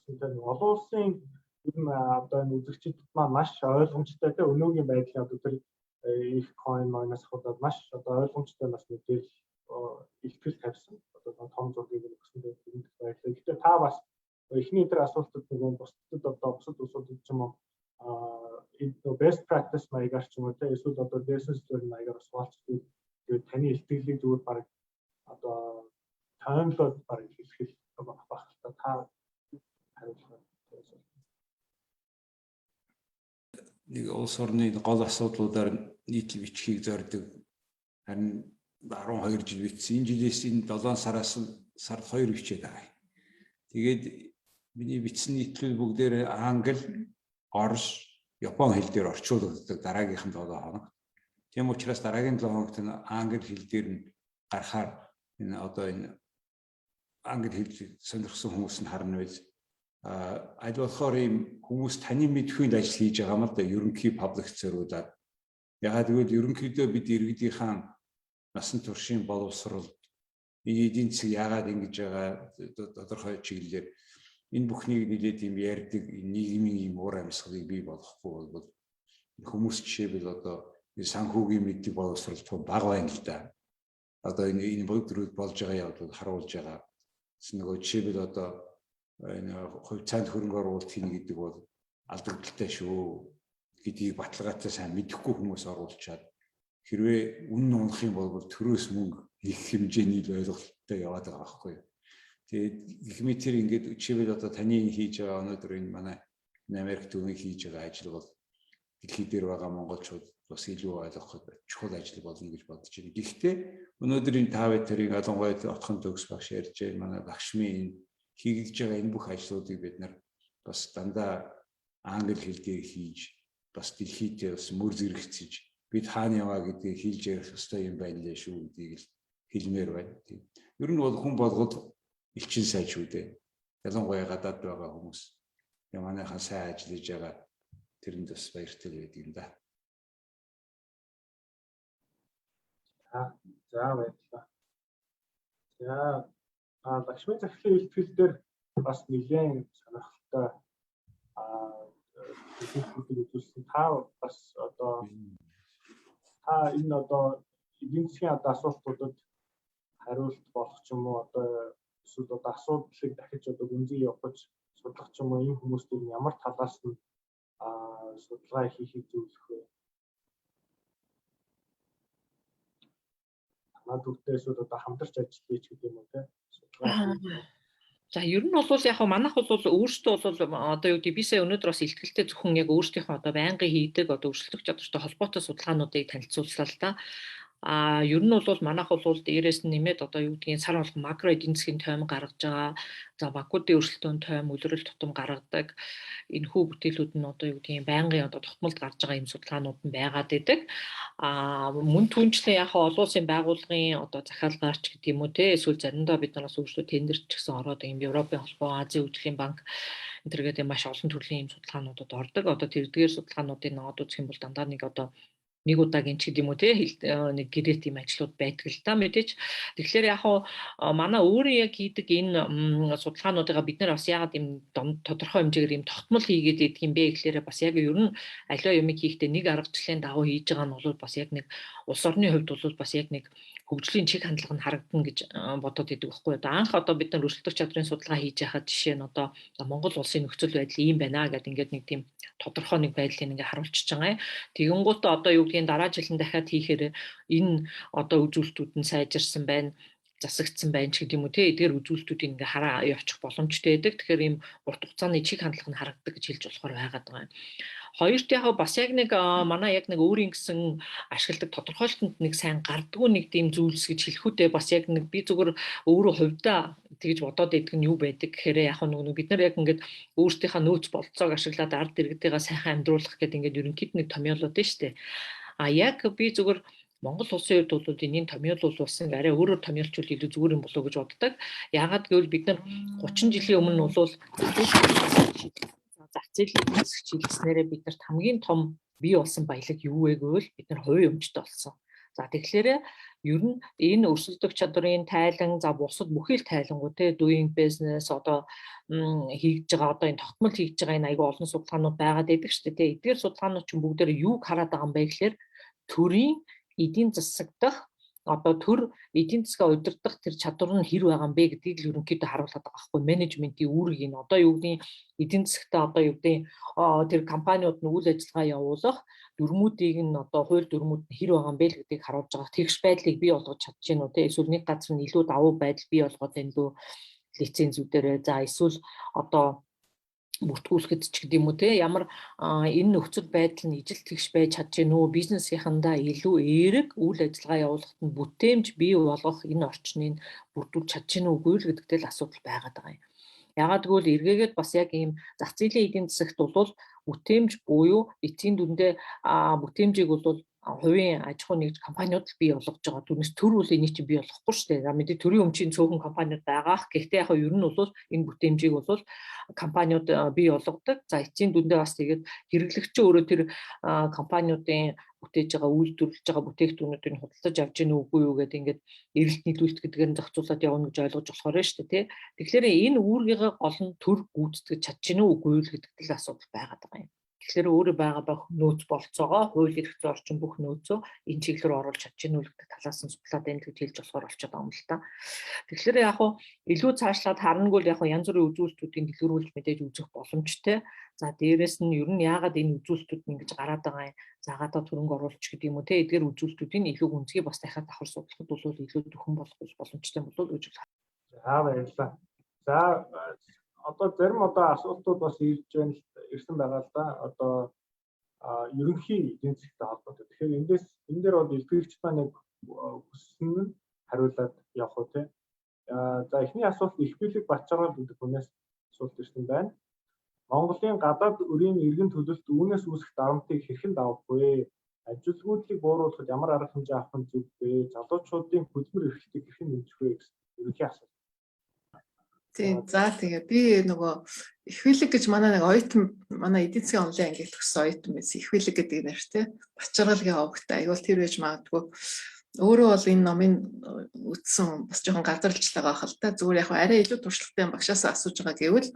Тэгээд олон улсын одоо энэ үзэгчид маань маш ойлгомжтой те өнөөгийн байдлын одоо тэр их coin minus худаад маш одоо ойлгомжтой бас мэдээлэл ихтгэл тавьсан. Одоо том зургийг өгсөн дээр баярлалаа. Гэхдээ та бас эхний тэр асуултад нөгөө бусдад одоо бусад улсуудад ч юм уу best practice маягаар ч юм уу те эсвэл одоо business learning маягаар суулцдаг. Тэгээд таны ихтгэлийг зүгээр баг одоо таймлоод баг хэлэх багтаа та хариулах. Нэг улс орны гол асуудлуудаар нийтлэг бичгийг зорддог. Харин 12 жил бичсэн. Энэ жилээс энэ 7 сараас сард 2 бичээд байгаа. Тэгээд миний бичсэн нийтлэл бүгдээр англи, орос, япон хэл дээр орчуулдаг дараагийнх нь 7 хоног. Тийм учраас дараагийн 7 хоногт англи хэл дээр нь гарахаар энэ одоо энэ англи хэл сонирхсан хүмүүс нь харна байл. Аль болохоор ийм хүмүүс таны мэдхийн ажил хийж байгаа юм л да ерөнхий паблик зориулаад. Ягаад гэвэл ерөнхийдөө бид иргэдийнхаа насан туршийн боловсрол эдийн засаг яагаад ингэж байгаа тодорхой чиглэлээр энэ бүхнийг нэлээд ийм ярьдаг нийгмийн ийм уур амьсгалыг бий болгохгүй бол хүмүүс жишээлбэл одоо санхүүгийн мэддэг боловсрол том бага байна л да. Одоо энэ бүгд болж байгаа явдал харуулж байгаа. Нөгөө жишээлбэл одоо энэ хувь цаанд хөрөнгө оруулалт хийнэ гэдэг бол алдагдaltaй шүү гэдгийг баталгаатай сайн мэдэхгүй хүмүүс оруулчаад хэрвээ үнэн унах юм бол төрөөс мөнгө их хэмжээний ойлголттой яваад байгаа байхгүй юу. Тэгээд их мэтэр ингээд жишээлбэл одоо таны хийж байгаа өнөөдөр энэ манай Америк төвийн хийж байгаа ажил бол дэлхий дээр байгаа монголчууд бас илүү ойлгоход чухал ажил болно гэж бодож байна. Гэхдээ өнөөдөр энэ тавитэрийн ялангуяа отхон төгс багш ярьж байгаа манай багшмын хийгдэж байгаа энэ бүх ажлуудыг бид нар бас дандаа англи хэл дээр хийж бас дэлхийд бас мөр зэрэгцэж бид хаана яваа гэдгийг хэлж ярих ёстой юм байна лээ шүү гэдгийг л хэлмээр байна. Ер нь бол хүн болгоод элчин сайн шүү дээ. Ялангуяа гадаад байгаа хүмүүс ямааныхаа сайн ажиллаж байгаа тэрэнд бас баяртай байдаг юм да. За баярлалаа. За Лакшми захирлын илтгэл дээр бас нэгэн сонирхолтой зүйлүүдийг үзүүлсэн. Та бас одоо энэ одоо эдийн засгийн асуултуудад хариулт болох ч юм уу одоо эсвэл одоо асуудлыг дахиж одоо гүнзгий явуулж судлах ч юм уу энэ хүмүүстэй ямар талаас нь судалгаа хийхийг зөвлөх вэ? Надад одоо хамтарч ажиллаж гэдэг юм уу те? За ер нь бол яг манайх бол өөрсдөө бол одоо юу гэдэг би сая өнөөдөр бас илтгэлтэй зөвхөн яг өөрсдийнхөө одоо байнгын хийдэг одоо өрсөлдөх чадвартай холбоотой судалгаануудыг танилцууллаа л да. Ер нь бол манайх бол дээрээс нь нэмээд одоо юу гэдгийг сар болгон макро эдийн засгийн тойм гаргаж байгаа. За банкуудын өрсөлдөөн тойм, үлрэл тутам гаргадаг. Энэхүү бүтээлүүд нь одоо юу гэдгийг байнгын одоо тогтмолд гарч байгаа юм судалгаанууд нь байгаад идэг. Мөн түнчлэн яг олон улсын байгууллагын одоо захиалгаарч гэдэг юм уу те эсвэл заримдаа бид нараас өөрсдөө тендерч гэсэн ороод юм Европын холбоо, Азийн хөгжлийн банк энэ төргээд маш олон төрлийн юм судалгаануудад ордог. Одоо тэрдгээр судалгаануудыг ноод үзэх юм бол дандаа нэг одоо нэг удаагийн ч гэдэм үү те нэг гэрээ тийм ажлууд байдаг л да мэдээж. Тэгэхээр яг манай өөрөө яг хийдэг энэ судалгаануудыгаа бид нар бас яагаад юм тодорхой хэмжээгээр юм тогтмол хийгээд идэх юм бэ гэхээр бас яг ер нь аливаа юмыг хийхдээ нэг аргачлалын дагуу хийж байгаа нь бол бас яг нэг улс орны хувьд бол бас яг нэг хөгжлийн чиг хандлага нь харагдана гэж бодоод идэг байхгүй. Анх бид нар өрсөлдөх чадрын судалгаа хийж байхад жишээ нь Монгол улсын нөхцөл байдал ийм байна гэдэг ингээд нэг тийм тодорхой нэг байдлыг ингээ харуулчихж байгаа. Тэгэнгუთ юу гэдгийг дараа жилэн дахиад хийхээр энэ үзүүлэлтүүд нь сайжирсан байна, засагдсан байна ч гэдэм үү те. Эдгээр үзүүлэлтүүдийг ингээ хараа явуучих боломжтой байдаг. Тэгэхээр ийм урт хугацааны чиг хандлага нь харагддаг гэж хэлж болохоор байгаад байгаа юм. Хоёрт яг бас яг нэг манай яг нэг өөрийн гэсэн ашигладаг тодорхойлолтод нэг сайн гардггүй нэг тийм зүйлс гэж хэлэхүүтээ бас яг нэг би зүгээр өөрөө хувьдаа тэгж бодоод идэх нь юу байдаг гэхээр яг нэг бид нар яг ингээд өөрсдийнхээ нөөц болцоог ашиглаад ард иргэдийгээ сайхан амьдруулах гэдэг ингээд ерөнхийд нэг томьёолоод байна шүү дээ. Яг би зүгээр Монгол улсын хувьд бол энэний томьёолуулсан арай өөрөөр томьёолчвол илүү зүгээр юм болоо гэж боддог. Яагаад гэвэл бид нар 30 жилийн өмнө бол зах зээлийн хэсэгч хэлснээрээ биднэрт хамгийн том бий болсон баялаг юу вэ гэвэл бид нар хувийн өмчтэй болсон. За тэгэхээр ер нь энэ өрсөлдөх чадрын тайлан бусад бүхий л тайлангуу те doing business хийж байгаа энэ тогтмол хийж байгаа энэ айгүй олон судалгаанууд байгаад байдаг шүү дээ те. Эдгээр судалгаанууд чинь бүгдээр юуг хараад байгаа юм бэ гэхээр төрийн эдийн засагдах төр эдийн засгаа удирдах тэр чадвар нь хэр байгаа юм бэ гэдгийг л ерөнхийдөө харуулдаг байгаа байхгүй. Менежментийн үүрэг нь юу гэдгийг эдийн засгтаа юу гэдгийг тэр компаниуд нь үйл ажиллагаа явуулах дүрмүүдийг нь хууль дүрмүүд нь хэр байгаа юм бэ гэдгийг харуулж байгаа. Тэгш байдлыг бий болгож чадж гэнэ үү те. Эсвэл нэг газар нь илүү давуу байдал бий болгоод байна лөө лицензүүдээрээ. За эсвэл бүртгүүлэхэд ч гэдэм үү те ямар энэ нөхцөл байдал нь ижил тэгш байж чадж гэнэ үү бизнесийнхандаа илүү эерэг үйл ажиллагаа явуулахад нь бүтээмж бий болгох энэ орчныг бүрдүүлж чадж гэнэ үгүй л гэдэгтэй л асуудал байгаад байгаа юм. Ягаад гэвэл эргээгээд бас яг ийм зах зээлийн эдийн засагт бол бүтээмж буюу эцсийн дүндээ бүтээмжийг бол хувийн аж ахуй нэгж компаниуд л бий болгож байгаа. Түүнээс төр бол энийг чинь бий болгохгүй шүү дээ. Мэдээ төрийн өмчийн цөөхөн компаниуд байгаах. Гэхдээ яг ер нь бол энэ бүтээмжийг бол компаниуд бий болгодог. За эцсийн дүндээ бас тэгээд хэрэглэгч өөрөө тэр компаниудын бүтээж байгаа үйлдвэрлэж байгаа бүтээгдэхүүнүүдийг худалдаж авч гэнэ үгүй юу гэдэг ингээд эрэлт нийлүүлэлт гэдгээр нь зохицуулаад явна гэж ойлгож болохоор байна шүү дээ. Тэгэхээр энэ үүргийг гол нь төр гүйцэтгэж чадж гэнэ үгүй юу гэдэг л асуудал байгаад байгаа юм. Тэгэхээр өөрөө байгаа нөөц болцоогоо хууль эрх зүйн орчин бүх нөөцөө энэ чиглэл рүү оруулж чадж гэнэ үү гэдэг талаас нь судлаад байна гэж хэлж болохоор болчиход байгаа юм л та. Тэгэхээр яг илүү цаашлаад харангүй яг янз бүрийн үзүүлэлтүүдийг дэлгэрүүлж мэдээж үзэх боломжтой. За дээрэс нь ер нь яагаад энэ үзүүлэлтүүд нь ингэж гараад байгаа юм заагаатаа төрөнгө оруулж гэдэг юм уу те эдгээр үзүүлэлтүүдийн илүү гүнзгий бас дахиад давхар судлахад бол илүү төхөн болох боломжтой болов уу гэж байна. За баярлалаа. За зарим асуултууд бас ирсэн байгаа л да. Ерөнхий эдийн засгийн холбоотой. Тэгэхээр энэ дээр бол илтгэгч маань хүссэн нь хариулаад явах уу те. За эхний асуулт их билег Бачаргал гэдэг хүнээс асуулт ирсэн байна. Монголын гадаад өрийн иргэн төлөлт үүнээс үүсэх дарамтыг хэрхэн давах вэ? Ажилгүйдлийг бууруулахад ямар арга хэмжээ авах нь зөв вэ? Залуучуудын хөдөлмөр эрхлэлтийг хэрхэн нэмэх вэ гэсэн ерөнхий асуулт. Тийм. За тэгээ би нөгөө их билег гэж манай эдийн засгийн онлайн ангид төгссөн оюутан байсан. Их билег гэдэг нэртэй Бачаргалгийн овогтой аюул тэр байж магадгүй. Өөрөө бол энэ номын үтсэн бас жоохон газарлж байгаа хэл та зүгээр яг арай илүү туршлагатай багшаасаа асууж байгаа гэвэл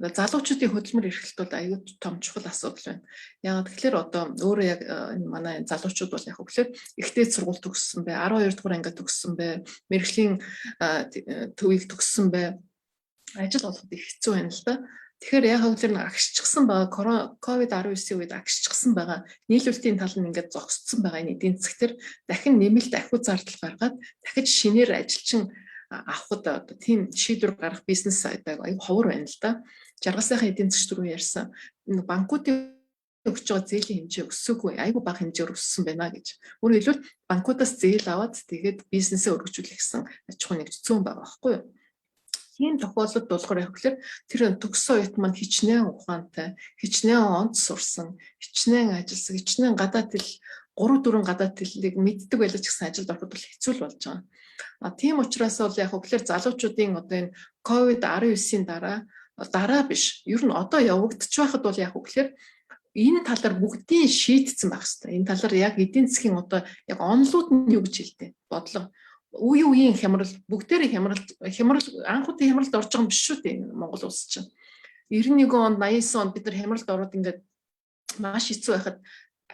залуучуудын хөдөлмөр эрхлэлт бол аюул том чухал асуудал байна. Яг тэгэхээр өөрөө яг энэ манай залуучууд бол яг хөглөөр ихтэй сургууль төгссөн бай, 12 дугаар анги төгссөн бай, мэрэгжлийн төвийг төгссөн бай. Ажил олоход их хэцүү байна л да. Тэгэхээр яг хөвлөр агшчихсан байгаа COVID-19 үед агшчихсан байгаа нийлүүлэлтийн тал нь ингээд зогсцсон байгаа энэ эдийн засгтэр дахин нэмэлт ахиу зардал гаргаад дахиж шинээр ажилчин авахд тийм шийдвэр гаргах бизнес аюу ховор байна л да. Жаргалсайхан эдийн засгч түрүү ярьсан банкуудын өгч байгаа зээлийн хэмжээ өссөөгүй аюу бага хэмжээр өссөн байна гэж. Өөрөөр хэлбэл банкудаас зээл аваад тэгээд бизнесээ өргөжүүлэх гэсэн аж ахуй нэгжсэн байгаа байхгүй юу? Тийм тохиолдолд болохоор яг хэлэхээр тэр төгссөн оюут маань хичнээн ухаантай, хичнээн онц сурсан, хичнээн ажилласан, хичнээн гадаад хэл 3-4 гадаад хэлийг мэддэг байлаа ч гэсэн ажилд ороход бол хэцүү л болж байгаа. Тийм учраас бол яг хэлэхээр залуучуудын энэ COVID-19-ийн дараа биш. Ер нь одоо явагдаж байхад бол яг хэлэхээр энэ талаар бүгдийн шийдсэн байх хэрэгтэй. Энэ талаар яг эдийн засгийн одоо яг онолууд нь юу гэж хэлдэг бодлого. Үеийн хямрал бүгдээрээ хямрал анхудын хямралд орж байгаа юм биш шүү дээ Монгол улс чинь. 91 онд 89 онд бид нар хямралд ороод ингээд маш хэцүү байхад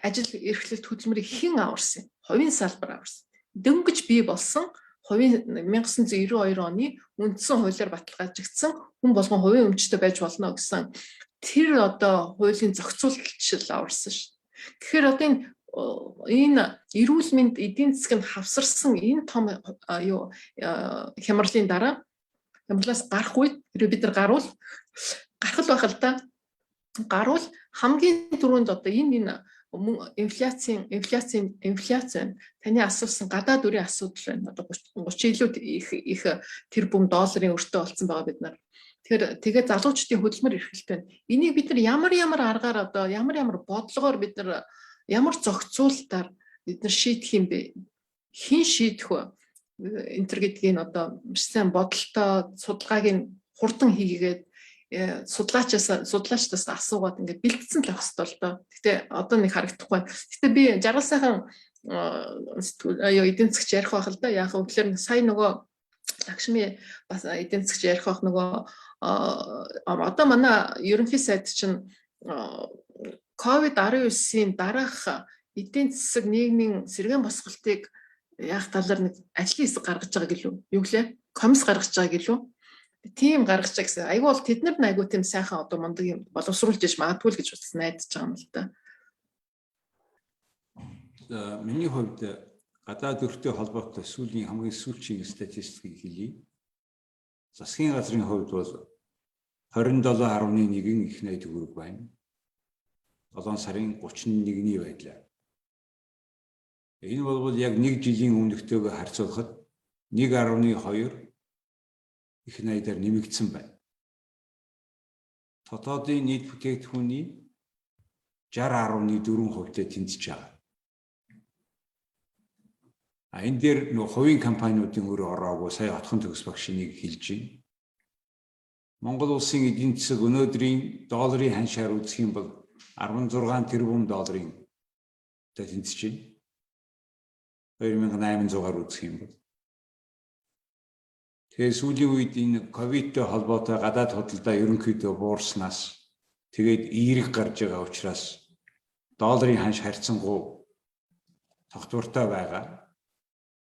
ажил эрхлэлт хөдөлмөрийг хэн аварсан? Хувийн салбар аварсан. Дөнгөж бий болсон хувийн 1992 оны үндсэн хуулиар баталгаажигдсан хүн болгон хувийн өмчтөй байж болно гэсэн тэр одоо хуулийн зохицуулалтчил аварсан шүү. Тэгэхээр одоо энэ эрүүл мэнд эдийн засгийг хавсарсан энэ том хямралын дараа хямралаас гарах үед бид нар гарах л байх л да. Гарвал хамгийн түрүүнд одоо энэ инфляцийн таны асуусан гадаад үрийн асуудал байна. Одоо 30 илүү их тэрбум долларын өртөө болсон байгаа бид нар. Тэгэхээр залуучдын хөдөлмөр эрхлэлт байна. Энийг бид нар ямар аргаар одоо ямар бодлогоор бид нар ямар зохицуулалтаар бид нар шийдэх юм бэ? Хэн шийдэх вэ? Энэ төр гэдгийг одоо маш сайн бодолтой судалгааг нь хурдан хийгээд судлаачдаас асуугаад ингээд бэлтгэсэн л байх ёстой л доо. Гэтэ одоо нэг харагдахгүй. Гэтэ би жаргал сайхан эдийн засгч ярих байх л да. Яг үгээр сая нөгөө Лакшми бас эдийн засгч ярих байх нөгөө одоо манай ерөнхий сайд чинь COVID-19-ийн дараах эдийн засаг нийгмийн сэргээн босголтыг яг талаар нэг ажлын хэсэг гаргаж байгаа гэлөө. Юу гэлээ? Комисс гаргаж байгаа гэлөө. Тийм гаргаж байгаа гэсэн. Айгүй бол тэд нар айгүй тийм сайхан одоо мундаг юм боловсруулж иж магадгүй л гэж бас найдаж байгаа юм л да. Миний хувьд гадаад өртөө холбоотой сүүлийн хамгийн сүүлчийн статистикийг хэлье. Засгийн газрын хувьд бол 27.1 их найд төгрөг байна. 7 сарын 31-ний байдлаар. Энэ бол яг 1 жилийн өмнөхтэйгээ харьцуулахад 1.2 их найдаар нэмэгдсэн байна. Дотоодын нийт бүтээгдэхүүний 60.4%-тэй тэнцэж байгаа. Энэ дээр нөх хувийн компаниудын өр ороогүй сая отхон төгс багш нэг хэлж байна. Монгол улсын эдийн засаг өнөөдрийн долларын ханшаар үзэх юм бол 16 тэрбум долларын тэнцэж байна. 2800-аар үзэх юм бол. Тэгэхээр сүүлийн үед энэ ковидтэй холбоотой гадаад худалдаа ерөнхийдөө буурснаас тэгээд эерэг гарч байгаа учраас долларын ханш харьцангуй тогтвортой байгаа.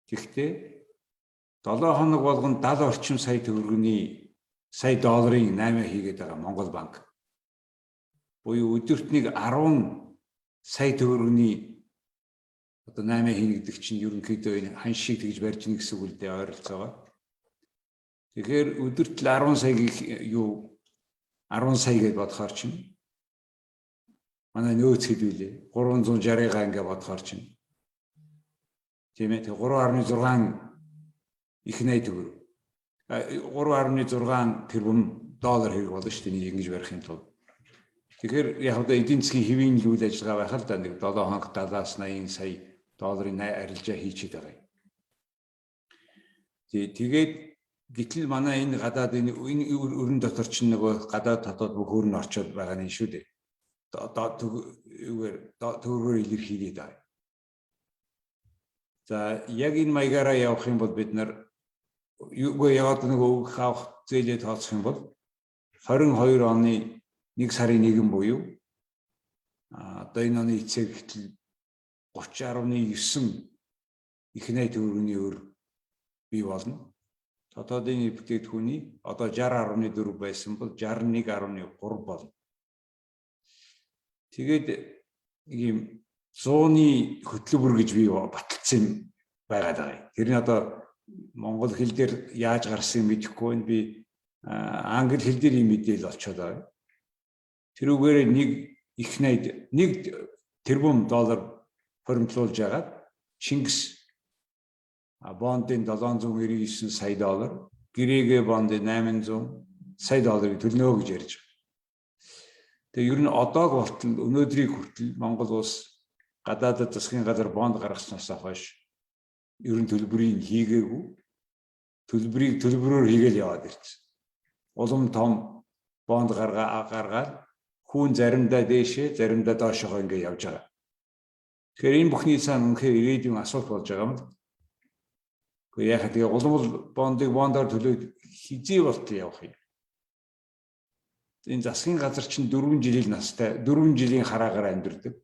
Гэхдээ 7 хоног болгоно 70 орчим сая төгрөгийн сая долларын 8 хийгээд байгаа Монгол банк. Буюу өдөрт нэг 10 сая төгрөгийн одоо 8 хийнэ гэдэг чинь ерөнхийдөө энэ ханш шиг тэгж барьж ийн гэсэн үг л дээ ойролцоогоо. Тэгэхээр өдөрт 10 сая 10 сая гэж бодохоор чинь манай нөөц хэд вүлээ 360-аа ингээ бодохоор чинь тийм ээ 3.6 их найд төгрөг 3.6 тэрбум доллар хэрэг болно шүү дээ ингэж барих юм тул. Тэгэхээр яг одоо эдийн засгийн хэвийн үйл ажиллагаа байх л да нэг 7 хоног 70-80 сая долларын арилжаа хийчихэд байгаа юм. Тэгээд гэтэл манай энэ гадаад энэ өрн дотор чинь нөгөө гадаад дотоод бүх өөр нь орчод байгаа нь шүү дээ. Төгрөгөөр илэрхийлээд байгаа. За яг энэ маягаараа явах юм бол бид нар яваад нөгөө авах зээлээ тооцох юм бол 22 оны 1 сарын 1 буюу одоо энэ оны эцэг гэтэл 30.9 их найд төгрөгийн өр бий болно. Дотоодын бүтээгдэхүүний одоо 60.4 байсан бол 61.3 болно. Тэгээд ийм 100-ны хөтлөвөр гэж бий баталсан байгаад байгаа. Тэр нь одоо монгол хэл дээр яаж гарсан мэдэхгүй нь би англи хэл дээр ийм мэдээлэл олцоод байгаа. Тэрүүгээр нэг их найд 1 тэрбум доллар хөрөмтлүүлж агаад Чингис бондын 799 сая доллар, гэрээгээ бондын 800 сая долларыг төлнө гэж ярьж байгаа. Тэгээ ер нь одоог болтол өнөөдрийг хүртэл Монгол улс гадаадд засгийн газар бонд гаргаснаас хойш ер нь төлбөрийг хийгээгүй. Төлбөрөөр хийгээл яваад ирсэн. Улам том бонд гаргаад Хүн заримдаа дээшээ, заримдаа доошоо ингэ явж байгаа. Тэгэхээр энэ бүхний цаана үнэхээр ирээдүйн асуулт болж байгаа юм. Гэхдээ яхаа тэгээ улам бондыг бондоор төлөөд хизээ болтол явах юм. Энэ засгийн газар чинь 4 жилийн настай, 4 жилийн хараагаар амьдардаг.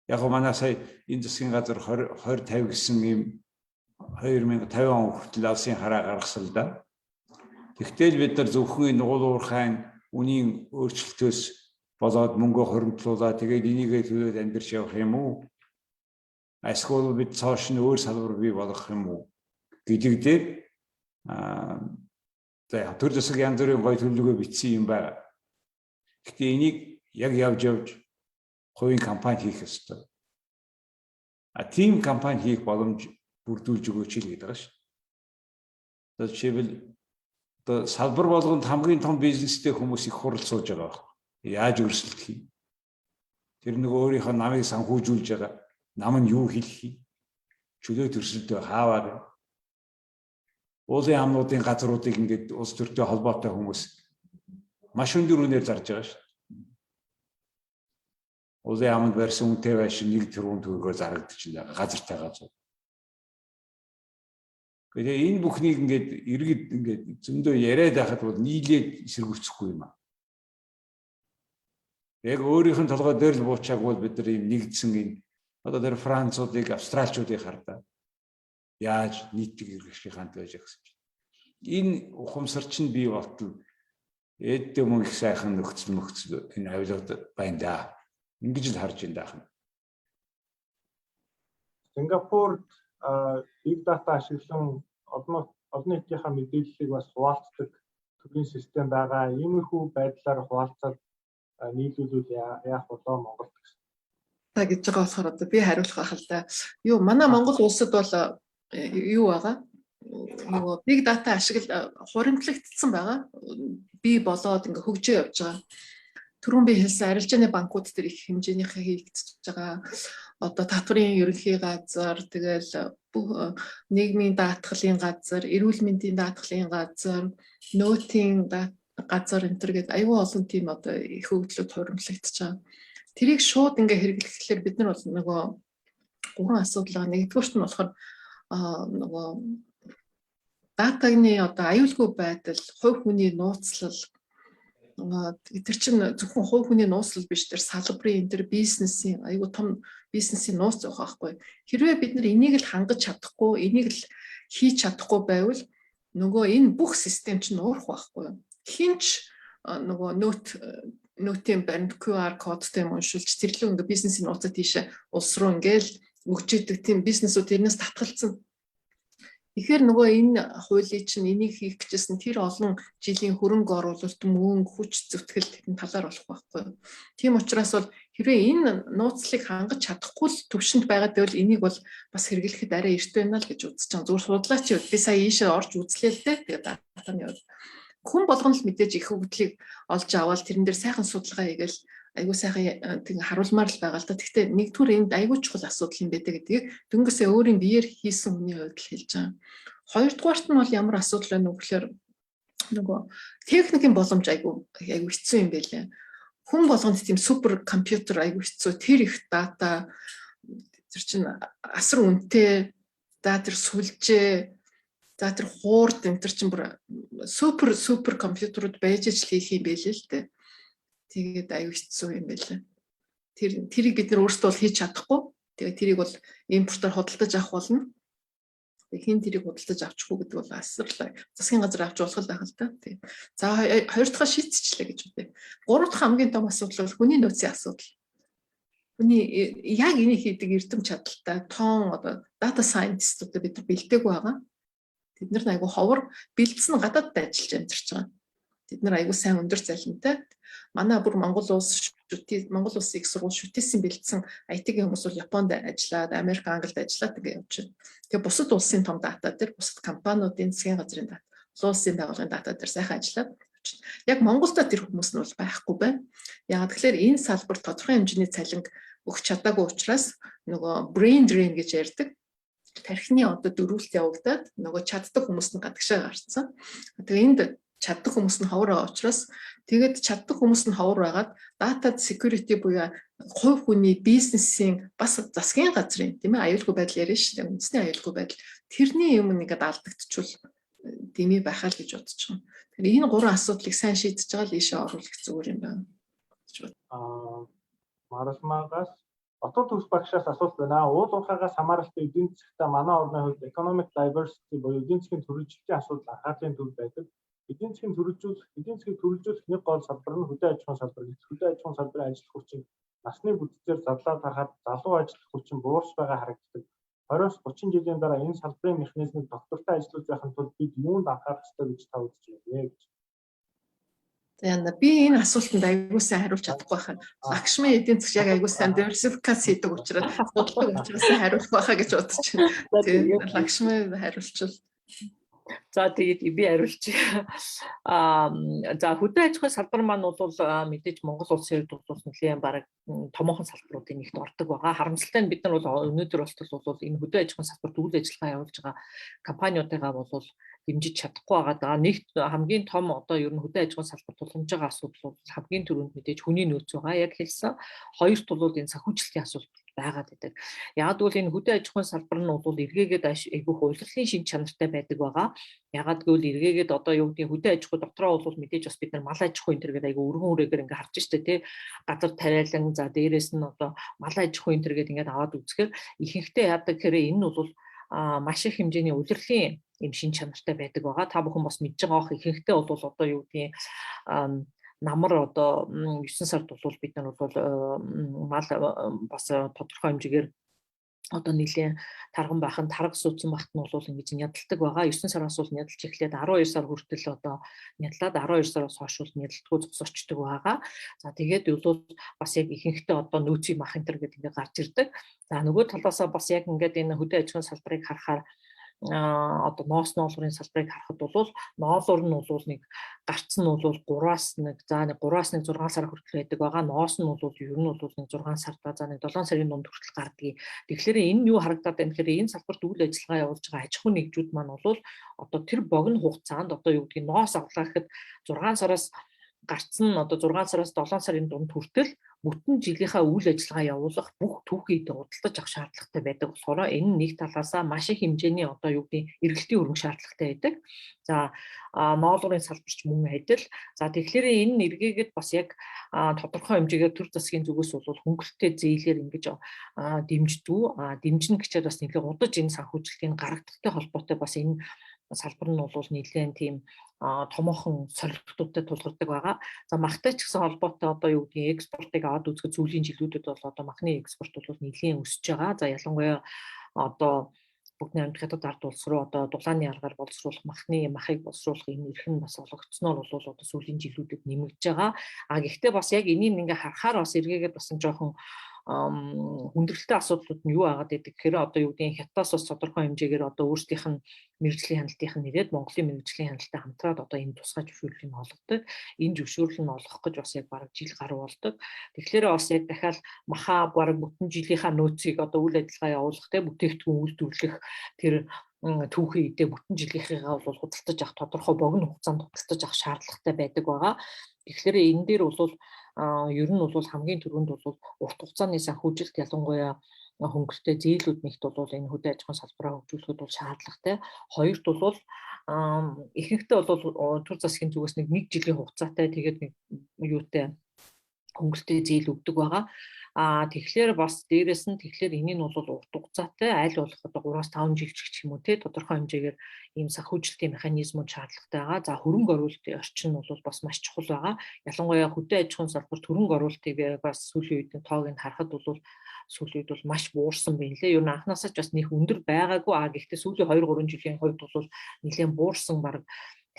Яг гоо манай сая энэ засгийн газар 2050 гэсэн ийм 2050 он хүртэл алсын хараа гаргасан л да. Тэгтэл бид нар зөвхөн энэ уул уурхайн үнийн өөрчлөлтөөс болоод мөнгө хоримтлуулаад тэгээд энийгээ төлөөд амьдарч явах юм уу? Эсвэл бид цааш нь өөр салбар бий болгох юм уу? Гэдэг дээр за төр засаг янз бүрийн гой төлөвлөгөө бичсэн юм байна. Гэхдээ энийг яг явж хувийн компани хийх ёстой. Тийм компани хийх боломж бүрдүүлж өгөөч л гэдэг байгаа шүү. Одоо жишээлбэл одоо салбар болгонд хамгийн том бизнестэй хүмүүс их хурал сууж байгаа байна. Яаж өрсөлдөх юм? Тэр нөгөө өөрийнхөө намыг санхүүжүүлж байгаа. Нам нь юу хэлэх юм? Чөлөө төрсөлдөө хааваар. Уулын амнуудын газруудыг ингээд улс төртэй холбоотой хүмүүс маш өндөр үнээр зарж байгаа шүү. Уулын аманд барьсан үнэтэй байшин 1 тэрбум төгрөгөөр зарагдчихлаа газартай газар. Гэхдээ энэ бүхнийг ингээд иргэд ингээд зөндөө яриад байхад бол нийлээд эсэргүүцэхгүй юм аа. Яг өөрийнх нь толгой дээр л буучаагүй бид нар ийм нэгдсэн энэ одоо тэр Француудыг, Австралчуудыг хардаа яаж нийтийг эргэжих ханд байж гэсэн чинь. Энэ ухамсар чинь бий болтол эдд мөн их сайхан нөхцөл энэ авилгад байна да. Ингэж л харж энэ даах. Сингапурд big data ашиглан олон нийтийнхээ мэдээллийг бас хуваалцдаг төрлийн систем байгаа. Иймэрхүү байдлаар хуваалцаад нийлүүлвэл яах болоо Монголд гэсэн. Та гэж байгаа болохоор одоо би хариулах байх л да. Юу манай Монгол улсад бол юу байгаа? Нөгөө big data хуримтлагдсан байгаа. Би болоод ингээ хөгжөө явж байгаа. Түрүүн би хэлсэн арилжааны банкуд дээр их хэмжээнийхээ хийгдэж байгаа. Одоо татврын ерөнхий газар, тэгэл нийгмийн даатгалын газар, эрүүл мэндийн даатгалын газар, нөөтийн газар энэ төр гэдэг аюул олон тийм одоо их хөгжлөд хуримтлагдаж байгаа. Тэрийг шууд ингээ хэрэглэхээр бид нар бол нөгөө 3 асуудал байгаа. Нэгдүгüүрт нь болохоор нөгөө датагны одоо аюулгүй байдал, хувь хүний нууцлал тэр чинь зөвхөн хувь хүний нууцлал биш, тэр салбарын энэ тэр бизнесийн аюул том бизнесийн нууц зовх байхгүй. Хэрвээ бид нар энийг л хангаж чадахгүй, энийг л хийж чадахгүй байвал нөгөө энэ бүх систем чинь уурах байхгүй. Хинч нөгөө нөтийн баримт QR кодтой юм уншуулж тэрлүү ингээ бизнесийн нууцад тийшээ улс руу ингээл өгч идэг тийм бизнесүүд тэрнээс татгалцсан. Тэгэхээр нөгөө энэ хуулийн чинь энийг хийх гэжсэн тэр олон жилийн хөрөнгө оруулалт, мөнгө, хүч зүтгэл тэрний талаар болох байхгүй. Тийм учраас бол хэрвээ энэ нууцлыг хангаж чадахгүй л төвшөнд байгаа гэвэл энийг бол бас хэрэглэхэд арай эрт байна л гэж үзэж байгаа. Зүгээр судлаач би сая ийшээ орж үзлээ л дээ. Тэгээд датаны хүн болгоно л мэдээж их хөгжлийг олж аваад тэрэн дээр сайхан судалгаа хийгээл айгуу сайхан тэг харуулмаар л байгаа л да. Гэхдээ нэгдүгээр энд айгуу чухал асуудал юм байдаг гэдгийг дөнгөсөө өөрийн биеэр хийсэн хүний хувьд л хэлж байгаа. Хоёрдугаарт нь бол ямар асуудал байна вэ гэхээр нөгөө техникийн боломж айгуу хэцүү юм байлээ. Хүн болгонд тийм супер компьютер айгуу хэцүү. Тэр их дата тэр чинь асар үнэтэй, тэр сүлжээ, тэр хуурд энэ тэр чинь бүр супер компьютерууд байж ижил хийх юм байлээ л дээ. Тэгээд аюу хэцүү юм байлаа. Тэрийг бид нар өөрсдөө бол хийж чадахгүй. Тэгээд тэрийг бол импортоор худалдаж авах болно. Хин тэрийг худалдаж авчихгүй гэдэг бол асарлаа. Засгийн газар авч болох байх л та. Тийм. За хоёр дахь шийдчихлээ гэж үтэй. Гурав дахь хамгийн том асуудал бол хүний нөөцийн асуудал. Хүний яг энийг хийдэг эрдэм чадaltaй тоон одоо data scientist-уудад бид нар бэлдээгүй байгаа. Тэд нар айгу ховор бэлдсэн гадаадд ажиллаж амьдарч байгаа. Тэд нар айгу сайн өндөр цалинтай. Манай бүр Монгол улсын их сургууль шүтээсэн бэлдсэн IT-ийн хүмүүс бол Японд ажиллаад, Америк, Англид ажиллаад ингэ явж байна. Тэгээ бусад улсын том дата дээр, бусад компаниудын засгийн газрын дата, улсын байгууллагын дата дээр сайхан ажиллаад яг Монголда тэр хүмүүс нь бол байхгүй байна. Яг тэгэхээр энэ салбар тодорхой хэмжээний цалинг өгч чадаагүй учраас нөгөө brain drain гэж ярьдаг. Тархины одоо дөрвөлт явагдаад нөгөө чаддаг хүмүүс нь гадагшаа гарцсан. Тэгээ энд чаддаг хүмүүс нь ховор байгаа учраас тэгээд чаддаг хүмүүс нь ховор байгаад data security буюу хувь хүний бизнесийн бас засгийн газрын тийм ээ аюулгүй байдал яриа шүү дээ. Үндэсний аюулгүй байдал тэрний юм ингээд алдагдчихвал дэмий байхаа л гэж бодож байгаа. Тэгэхээр энэ гурван асуудлыг сайн шийдэж байгаа л ийшээ оруулах зүгээр юм байна. Маралмагаас отод төгс багшаас асуулт байна. Уул уурхайгаас хамааралтай эдийн засгт манай орны хувьд economic diversity буюу эдийн засгийн төрөлжлөлийн асуудал анхаарлын төв байдаг. Эдийн засгийн төрөлжүүлэх нэг гол салбар нь хөдөө аж ахуйн салбар. Хөдөө аж ахуйн салбарын ажил хүчин насны бүтэцээр задлаад харахад залуу ажиллах хүчин буурч байгаа харагддаг. 20-30 жилийн дараа энэ салбарын механизмыг доктортой ажиллаж байхын тулд бид юунд анхаарах ёстой гэж та үзэж байна гэж. За би энэ асуултанд аягүй сайн хариулж чадахгүй байхаа. Лагш минь эдийн засаг яг аягүй сайн diversification хийдэг учраас судалдаг учраас хариулах байхаа гэж бодож байна. Тэгээд лагш минь хариулчихвал. За тэгээд би хариулчих. За хөдөө аж ахуйн салбар маань бол мэдээж Монгол улсын хувьд бол нэлийн бараг томоохон салбаруудын нэгт ордог байгаа. Харамсалтай нь бид нар бол өнөөдөр бол энэ хөдөө аж ахуйн салбарт үйл ажиллагаа явуулж байгаа компаниудыгаа бол дэмжиж чадахгүй байгаа. Нэгт хамгийн том одоо ер нь хөдөө аж ахуйн салбарт тулгамж байгаа асуудал бол хамгийн түрүүнд мэдээж хүний нөөц байгаа. Яг хэлсэн. Хоёрт бол энэ санхүүжилтийн асуудал байгаад байдаг. Яг бол энэ хөдөө аж ахуйн салбар нь бол эргээгээд айгүйх улирлын шин чанартай байдаг байгаа. Ягаад гэвэл эргээгээд одоо юу гэдгийг хөдөө аж ахуй дотроо бол мэдээж бас бид нар мал аж ахуй энэ төр гэдэг айгүй өргөн үрээгээр ингээ харж штэ тий. Газар тариалан за дээрэс нь одоо мал аж ахуй энэ төр гэдэг ингээд аваад үзэхээр ихэнхдээ яадаг гэхээр энэ бол маш их хэмжээний улирлын юм шин чанартай байдаг байгаа. Та бүхэн бас мэдж байгаа ихэнхдээ бол одоо юу гэдгийг намар одоо 9 сард бол бид нар бол мал бас тодорхой хэмжээгээр одоо нэлийн тарган байхын тарга суудсан багт нь бол ингэж ядалдаг байгаа. 9 сараас бол ядалж эхлээд 12 сар хүртэл одоо нядлаад 12 сараас хойш бол нядалтгүй зогсоочдөг байгаа. За тэгээд бол бас яг ихэнхдээ одоо нөөцийн мах энэ төр гэдэг ингээд гарч ирдэг. За нөгөө талаасаа бас яг ингээд энэ хөдөө аж ахуйн салбарыг харахаар одоо ноолуурын салбарыг харахад бол ноолуур нь бол нэг гарцсан нь бол 3-аас 1 6 сар хүртэл байдаг байгаа. Ноос нь бол ер нь бол нэг 6 сартаа за нэг 7 сарын дунд хүртэл гардгийг. Тэгэхээр энэ юу харагдаад байна гэхээр энэ салбарт үйл ажиллагаа явуулж байгаа аж ахуйн нэгжүүд маань бол одоо тэр богино хугацаанд одоо юу гэдгийг ноос авлаа гэхэд 6 сараас гарцсан одоо 6 сараас 7 сарын дунд хүртэл бүтэн жилийнхаа үйл ажиллагаа явуулах бүх түүхийд худалдаж авах шаардлагатай байдаг болохоор энэ нэг талаасаа маш их хэмжээний одоо юу гэдгийг эргэлтийн өргөн шаардлагатай байдаг. За ноолуурын салбарч мөн адил. За тэгэхээр энэ эргээгээд бас яг тодорхой хэмжээгээр төр засгийн зүгээс бол хөнгөлөлттэй зээлээр ингэж дэмждэг. Дэмжин гэчээд бас нэлээд удаж энэ санхүүжилтийн гаргадахтай холбоотой бас энэ салбар нь бол нэлээд тийм томоохон сорилтуудтай тулгардаг байгаа. За махтай ч гэсэн холбоотой одоо юу гэдгийг экспортыг аваад үзэхэд сүүлийн жилүүдэд бол одоо махны экспорт бол нэлээд өсөж байгаа. За ялангуяа одоо бүгдний амьд хятад ард улс руу одоо дулааны аргаар боловсруулах махыг боловсруулах энэ эрх нь бас олгогдсноор бол одоо сүүлийн жилүүдэд нэмэгдэж байгаа. Гэхдээ бас яг энийг ингээ харахаар бас эргээгээд бас жоохон хүндрэлтэй асуудлууд нь юу агаад байдаг гэхээр одоо юу гэдгийг хятадаас бас тодорхой хэмжээгээр одоо өөрсдийнх нь мэргэжлийн хяналтын нэрээд Монголын мэргэжлийн хяналттай хамтраад одоо энэ тусгай зөвшөөрлийг олгодог. Энэ зөвшөөрлөл нь олгох гэж бас яг бараг жил гаруй болдог. Тэгэхээр бас яг дахиад махаа бараг бүтэн жилийнхаа нөөцийг одоо үйл ажиллагаа явуулах те бүтээгдэхүүн үйлдвэрлэх тэр түүхий идэ бүтэн жилийнхээ бол худалдаж авах тодорхой богино хугацаанд худалдаж авах шаардлагатай байдаг байгаа. Тэгэхээр энэ дээр бол ер нь бол хамгийн түрүүнд бол урт хугацааны санхүүжилт ялангуяа хөнгөлөлттэй зээлүүд нэгт бол энэ хөдөө аж ахуйн салбараа хөгжүүлэхэд бол шаардлагатай. Хоёрт бол ихэнхдээ бол төр засгийн зүгээс нэг жилийн хугацаатай тэгээд нэг юутай хөнгөлөлттэй зээл өгдөг байгаа. Тэгэхээр бас дээрэс нь тэгэхээр энийг нь бол урт хугацаатай аль болох одоо 3-5 жил ч гэх юм уу те тодорхой хэмжээгээр ийм санхүүжилтийн механизмууд шаардлагатай байгаа. За хөрөнгө оруулалтын орчин нь бол бас маш чухал байгаа. Ялангуяа хөдөө аж ахуйн салбарт хөрөнгө оруулалтыг бас сүүлийн үед тоог нь харахад бол сүүлийн үед бол маш буурсан байна лээ. Ер нь анхнаасаа ч бас нэг өндөр байгаагүй. Гэхдээ сүүлийн 2-3 жилийн хувьд бол нэлээд буурсан баг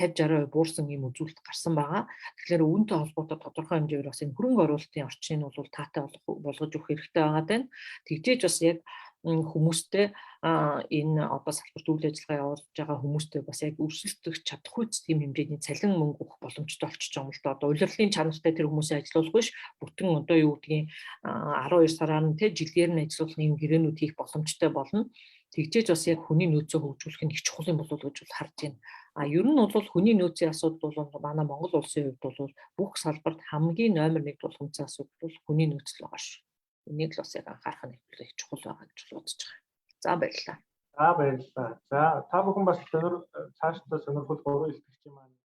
50-60% буурсан ийм үзүүлэлт гарсан байгаа. Тэгэхээр үүнтэй холбоотой тодорхой хэмжээгээр бас энэ хөрөнгө оруулалтын орчныг бол таатай болгож өгөх хэрэгтэй байгаа даа. Тэгжээж бас яг хүмүүстэй энэ одоо салбарт үйл ажиллагаа явуулж байгаа хүмүүстэй бас яг өрсөлдөх чадахгүй тийм хэмжээний цалин мөнгө өгөх боломжтой болчихж байгаа юм л да. Одоо улирлын чанартай тэр хүмүүсээ ажилуулах биш, бүтэн одоо юу гэдгийг 12 сараар нь те жилээр нь ажилуулах юм гэрээнүүд хийх боломжтой болно. Тэгжээж бас яг хүний нөөцөө хөгжүүлэх нь их чухал юм болов уу гэж харж байна. Ер нь бол хүний нөөцийн асуудал бол манай Монгол улсын хувьд бол бүх салбарт хамгийн номер 1 тулгымцсан асуудал бол хүний нөөц л байгаа шүү. Энийг л бас яг анхаарах нь их чухал байгаа гэж бодож байгаа. За баярлалаа. За баярлалаа. За та бүхэн бас цаашдаа сонирхол 3 илтгэгчийн маань